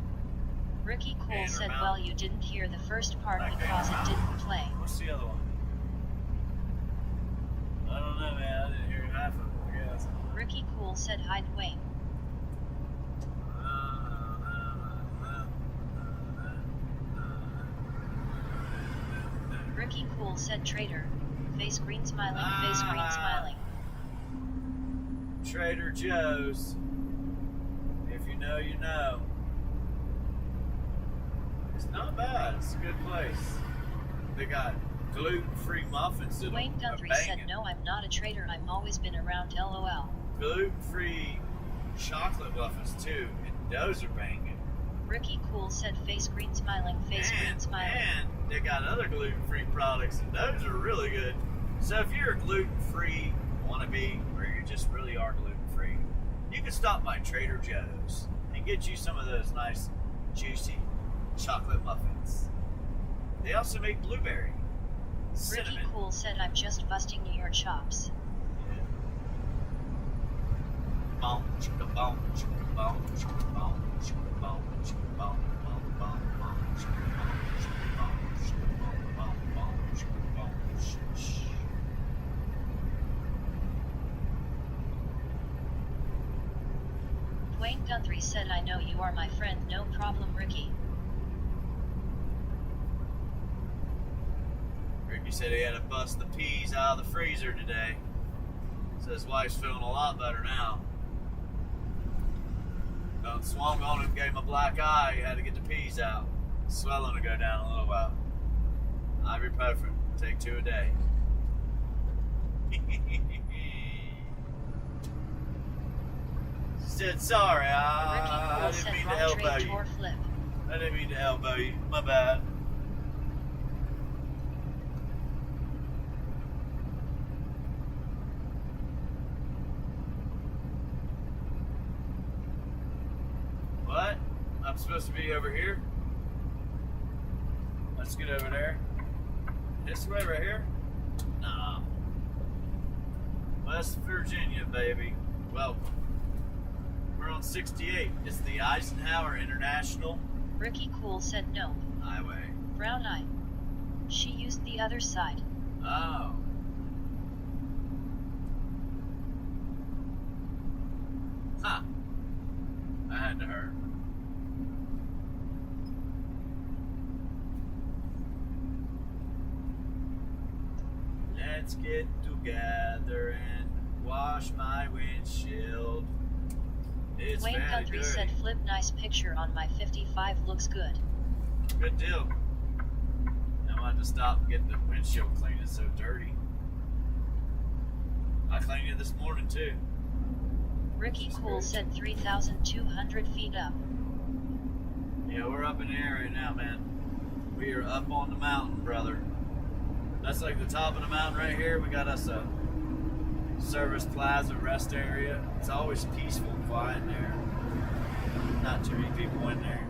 Ricky Cool Gander said, Mountain. well, you didn't hear the first part Like because it Gander didn't play. What's the other one? I don't know, man. I didn't hear half of it, I guess. Ricky Cool said, hi, Dwayne. Ricky Cool said, traitor. Face green smiling, face green smiling. Trader Joe's. If you know, you know. It's not bad. It's a good place. They got gluten-free muffins that Wayne are Guthrie banging. said, no, I'm not a traitor. I've always been around, lol. Gluten-free chocolate muffins too, and those are banging. Ricky Cool said, face green smiling, face green smiling. And they got other gluten-free products, and those are really good. So if you're a gluten-free wannabe, or you just really are gluten-free, you can stop by Trader Joe's and get you some of those nice, juicy chocolate muffins. They also make blueberry, Ricky cinnamon. Cool said I'm just busting your chops. Boom, chicka boom, chicka boom, chicka boom, chicka boom, chicka boom, boom, boom, boom, chicka boom, chicka boom, chicka boom, boom, boom, chicka boom, shh. Dwayne Guthrie said I know you are my friend, no problem Ricky. Ricky said he had to bust the peas out of the freezer today. So his wife's feeling a lot better now. Swung on him, gave him a black eye. He had to get the peas out. Swelling to go down in a little while. Ibuprofen, take 2 a day. She said, sorry, I Ricky Cool didn't said mean to wrong elbow trade you. tour flip. I didn't mean to elbow you. My bad. What? I'm supposed to be over here? Let's get over there. This way right here? Nah. West Virginia, baby. Welcome. We're on 68. It's the Eisenhower International Ricky Cool said no. Highway. Brown eye. She used the other side. Oh. Huh. That had to hurt. Let's get together and wash my windshield. It's Dwayne very Guthrie dirty. said flip nice picture on my 55 looks good. Good deal. I wanted to stop and get the windshield cleaned. It's so dirty. I cleaned it this morning too. Ricky Cool said 3,200 feet up. Yeah, we're up in the air right now, man. We are up on the mountain, brother. That's like the top of the mountain right here. We got us a service plaza rest area. It's always peaceful and quiet in there. Not too many people in there.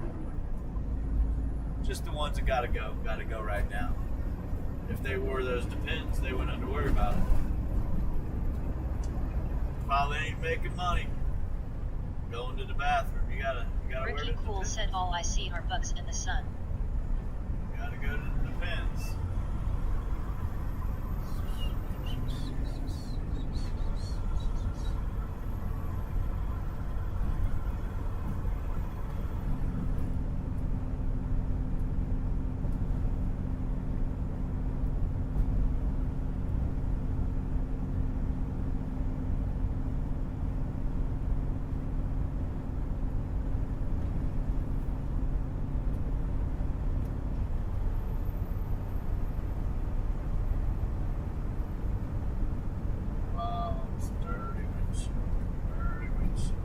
Just the ones that gotta go right now. If they wore those Depends, they wouldn't have to worry about it. Probably ain't making money. Going to the bathroom, you gotta wear Ricky the Cool Depends. said all I see are bugs in the sun. Gotta go to the Depends. Wow, it's dirty windshield. Dirty windshield.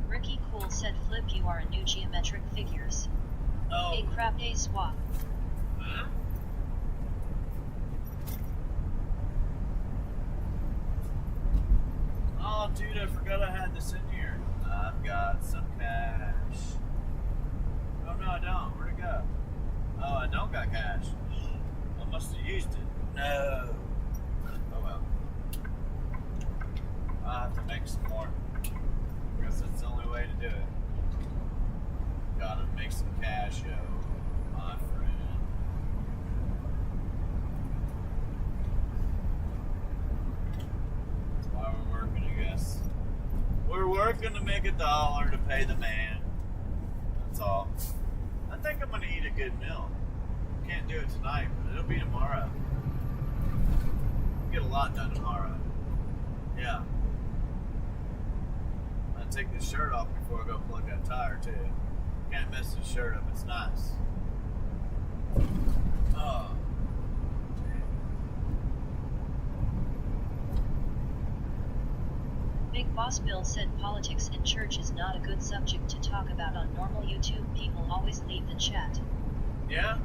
Ricky Cool said flip you are a new geometric figures. Oh. A crap a swap. Huh? Oh, dude, I forgot I had this in here. I've got some cash. Oh, no, I don't. Where'd it go? Oh, I don't got cash. I must have used it. No. Oh, well. I'll have to make some more. I guess that's the only way to do it. Gotta make some cash, yo, my friend. That's why we're working, I guess. We're working to make $1 to pay the man. That's all. I think I'm gonna eat a good meal. Can't do it tonight, but it'll be tomorrow. Get a lot done tomorrow. Yeah. I'm gonna take this shirt off before I go plug that tire too. Can't mess this shirt up, it's nice. Oh. Big Boss Bill said politics in church is not a good subject to talk about on normal YouTube. People always leave the chat. Yeah?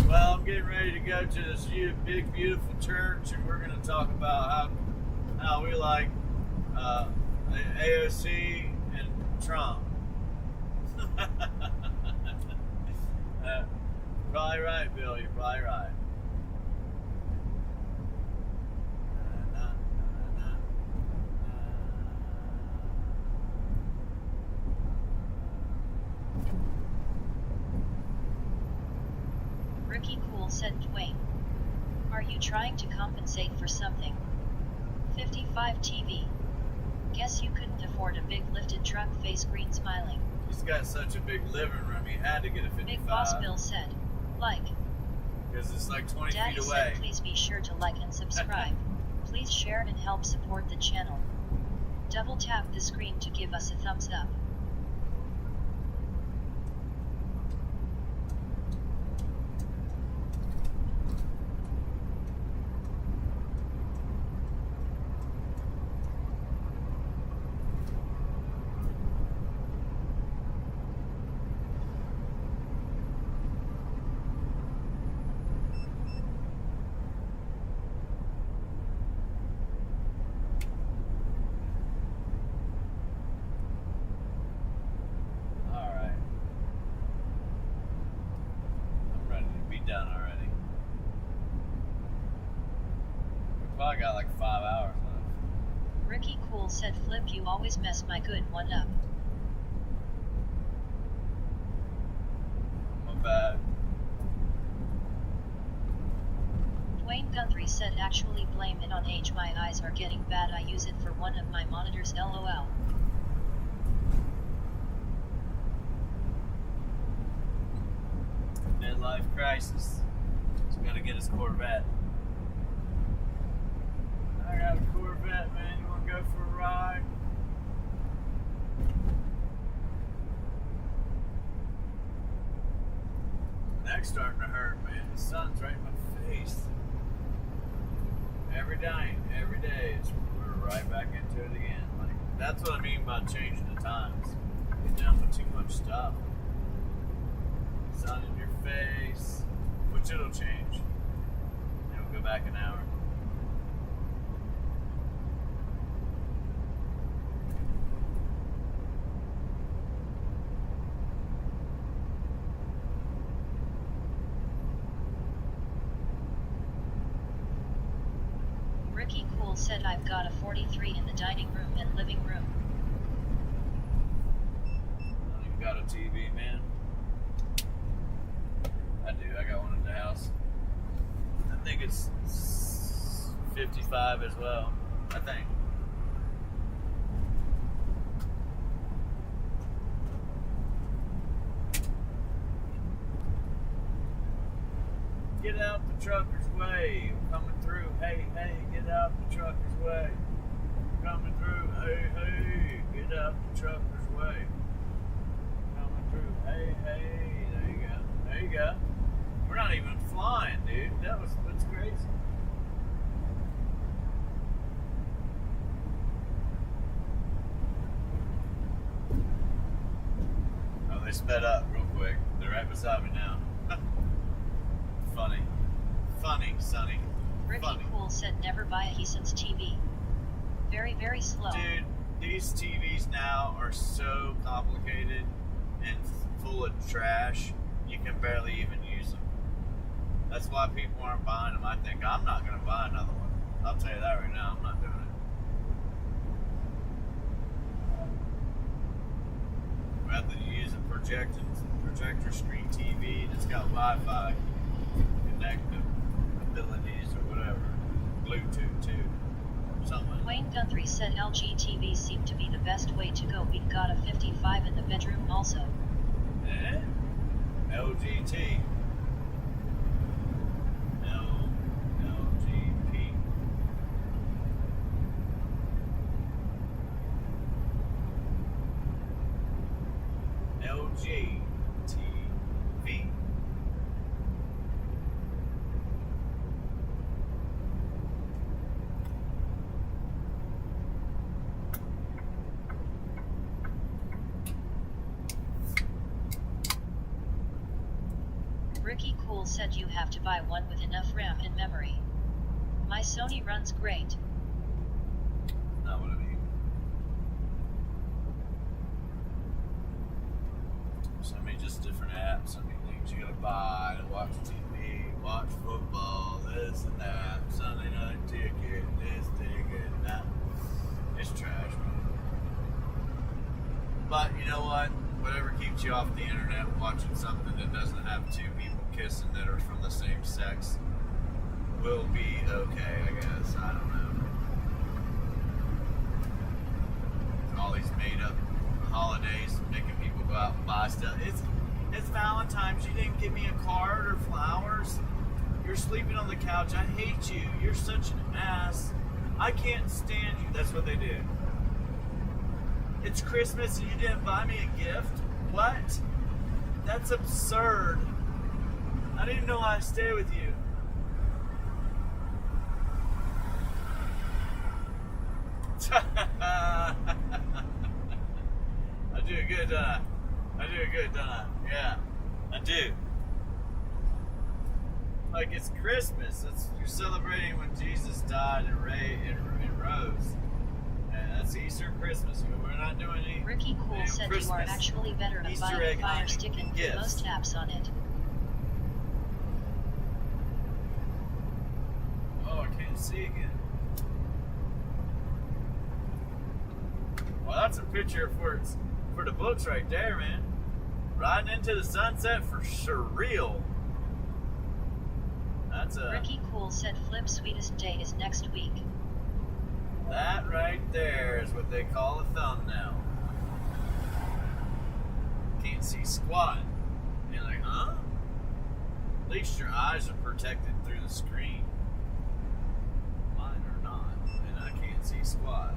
Well, I'm getting ready to go to this big, beautiful church, and we're going to talk about how we like AOC and Trump. Probably right, Bill. You're probably right. Ricky Cool said, Dwayne. Are you trying to compensate for something? 55 TV. Guess you couldn't afford a big lifted truck. Face green smiling. He's got such a big living room, he had to get a 55. Big Boss Bill said, like. Because it's like 20 Daddy feet away. said, please be sure to like and subscribe. Please share and help support the channel. Double tap the screen to give us a thumbs up. Done already. We probably got like 5 hours left. Ricky Cool said, Flip, you always mess my good one up. My bad. Dwayne Guthrie said, actually blame it on age. My eyes are getting bad. I use it for one of my monitors. LOL. Midlife crisis. He's got to get his Corvette. I got a Corvette, man. You want to go for a ride? Neck's starting to hurt, man. The sun's right in my face. Every day, we're right back into it again. Like, that's what I mean by changing the times. Getting down with too much stuff. Sun in your face, which it'll change. It'll go back an hour. Ricky Cool said, I've got a 43 in the dining room and living room. I don't even got a TV, man. I do. I got one in the house. I think it's 55 as well. I think. Get out the trucker's way. I'm coming through. Hey, get out the trucker's way. I'm coming through. Hey, get out the trucker's way. Coming through. Hey, there you go. There you go. We're not even flying, dude. That's crazy. Oh, they sped up real quick. They're right beside me now. Funny, Sonny. Ricky Funny. Cool said, never buy a Hisense TV. Very, very slow. Dude, these TVs now are so complicated and full of trash, you can barely even use them. That's why people aren't buying them. I think I'm not going to buy another one. I'll tell you that right now. I'm not doing it. Rather than use a projector screen TV that's got Wi-Fi connected abilities or whatever, Bluetooth too, something. Wayne Guthrie said LG TVs seem to be the best way to go. We've got a 55 in the bedroom also. Eh? LGT. LGP. LGTV. Ricky Cool said you have to buy one with enough RAM and memory. My Sony runs great. Not what I mean. So many just different apps, so many things you gotta buy to watch TV, watch football, this and that, Sunday night ticket, this ticket, and that. It's trash, man. But you know what? Whatever keeps you off the internet watching something that doesn't have two people kissing that are from the same sex will be okay, I guess. I don't know. All these made up holidays making people go out and buy stuff. It's Valentine's. You didn't give me a card or flowers. You're sleeping on the couch. I hate you. You're such an ass. I can't stand you. That's what they do. It's Christmas and you didn't buy me a gift? What? That's absurd. I didn't even know I'd stay with you. I do good, don't I? I do good, don't I? Yeah, I do. Like, it's Christmas. You're celebrating when Jesus died and rose. And that's Easter and Christmas. We're not doing any. Ricky Cool said Christmas, you are actually better at Easter buying egg a Fire hunting, Stick and gifts. most apps on it. Oh, I can't see again. Well, that's a picture for the books right there, man. Riding into the sunset for surreal. That's a. Ricky Cool said Flip Sweetest Day is next week. That right there is what they call a thumbnail. Can't see squat. You're like, huh? At least your eyes are protected through the screen. Mine are not, and I can't see squat.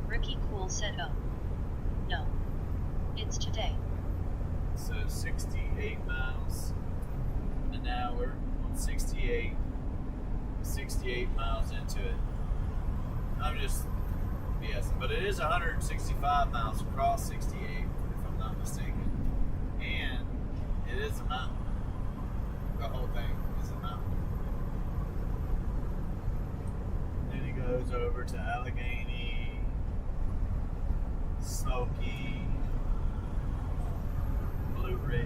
Ricky Cool said, oh. No. It's today. So 68 miles an hour on 68 miles into it. I'm just BSing, but it is 165 miles across 68, if I'm not mistaken. And it is a mountain. The whole thing is a mountain. Then it goes over to Allegheny, Smoky, Blue Ridge.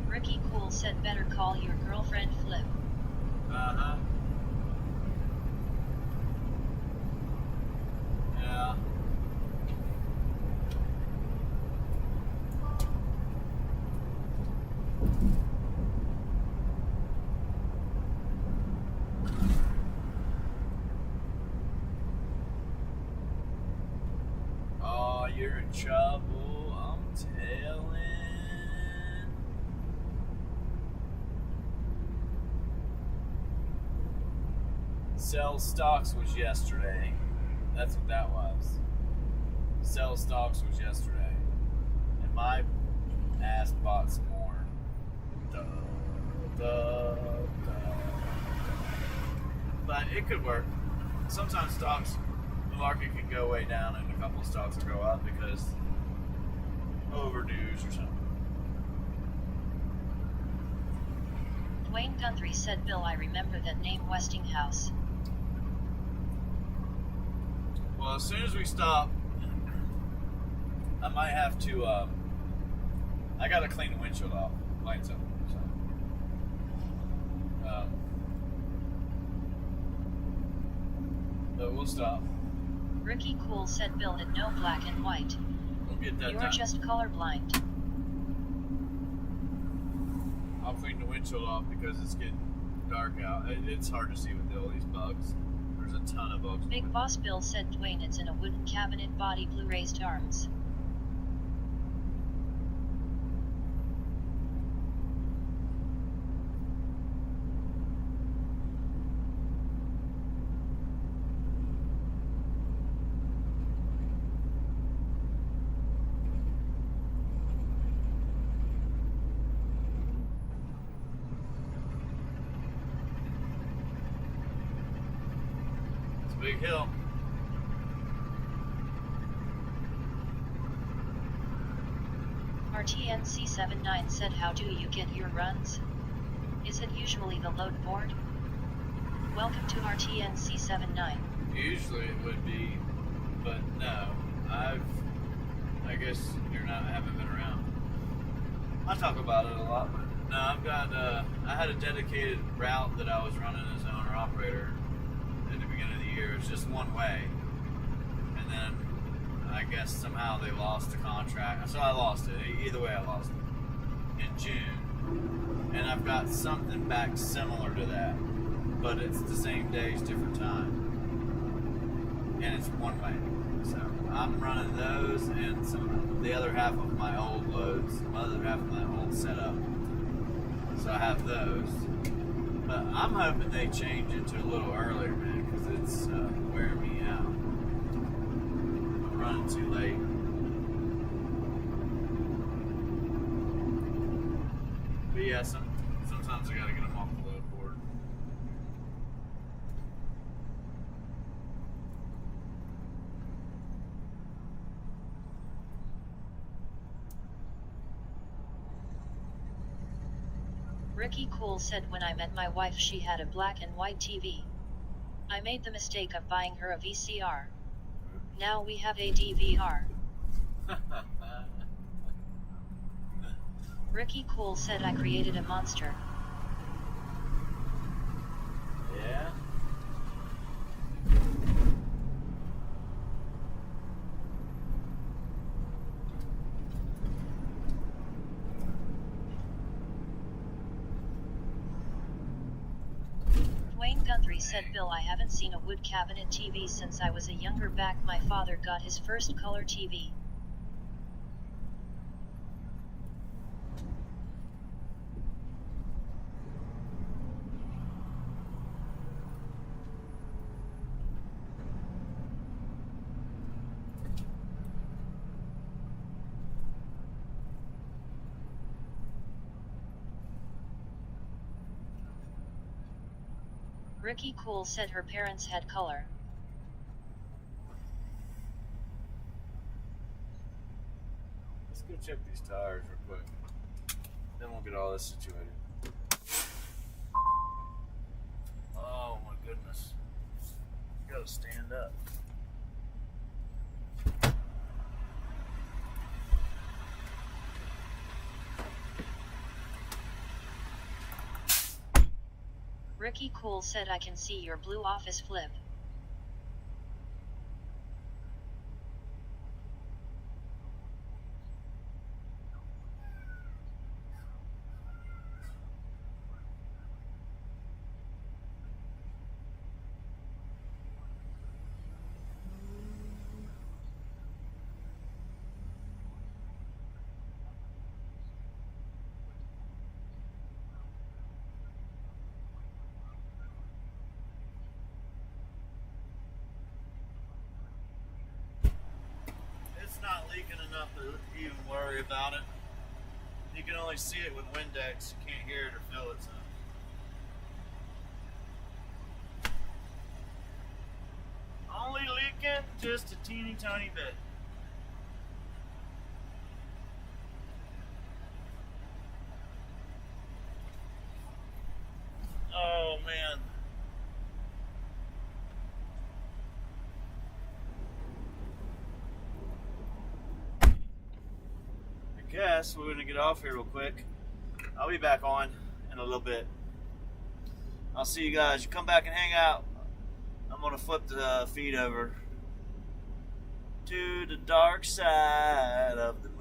Ricky Cool said better call your girlfriend Flip. Uh-huh. Yeah. Oh, you're in trouble, I'm telling. Sell stocks was yesterday. That's what that was. Sell stocks was yesterday. And my ass bought some more. Duh, duh, duh. But it could work. Sometimes stocks, the market can go way down and a couple of stocks will go up because over news or something. Dwayne Guthrie said, Bill, I remember that name, Westinghouse. Well, as soon as we stop, I might have to, I gotta clean the windshield off, light something, so. But we'll stop. Ricky Cool said, Bill, that no black and white. We'll get that You're done. just colorblind. I'll clean the windshield off because it's getting dark out. It's hard to see with all these bugs. There's a ton of bugs. Big Boss Bill said, Dwayne, it's in a wooden cabinet body, blue raised arms. a big hill. RTNC79 said, how do you get your runs? Is it usually the load board? Welcome to RTNC79. Usually it would be, but no. I guess haven't been around. I talk about it a lot, but no, I had a dedicated route that I was running as owner operator at the beginning of the year. It's just one way. And then I guess somehow they lost the contract. So I lost it. Either way, I lost it in June. And I've got something back similar to that, but it's the same days, different time. And it's one way. So I'm running those and the other half of my old loads, the other half of my old setup. So I have those. But I'm hoping they change it to a little earlier, man, because it's wearing me out. I'm running too late. But yeah, sometimes I gotta get them off the load board. Ricky Cool said, when I met my wife she had a black and white TV. I made the mistake of buying her a VCR. Now we have a DVR. Ricky Cool said, I created a monster. Yeah? Wayne Guthrie said, Bill, I haven't seen a wood cabinet TV since I was a younger back. My father got his first color TV. Ricky Cool said her parents had color. Let's go check these tires real quick. Then we'll get all this situated. Oh my goodness. You gotta stand up. Ricky Cool said, I can see your blue office flip. It's not leaking enough to even worry about it. You can only see it with Windex. You can't hear it or feel it. So. Only leaking just a teeny tiny bit. Oh man. I guess we're gonna get off here real quick. I'll be back on in a little bit. I'll see you guys. You come back and hang out. I'm gonna flip the feed over to the dark side of the moon.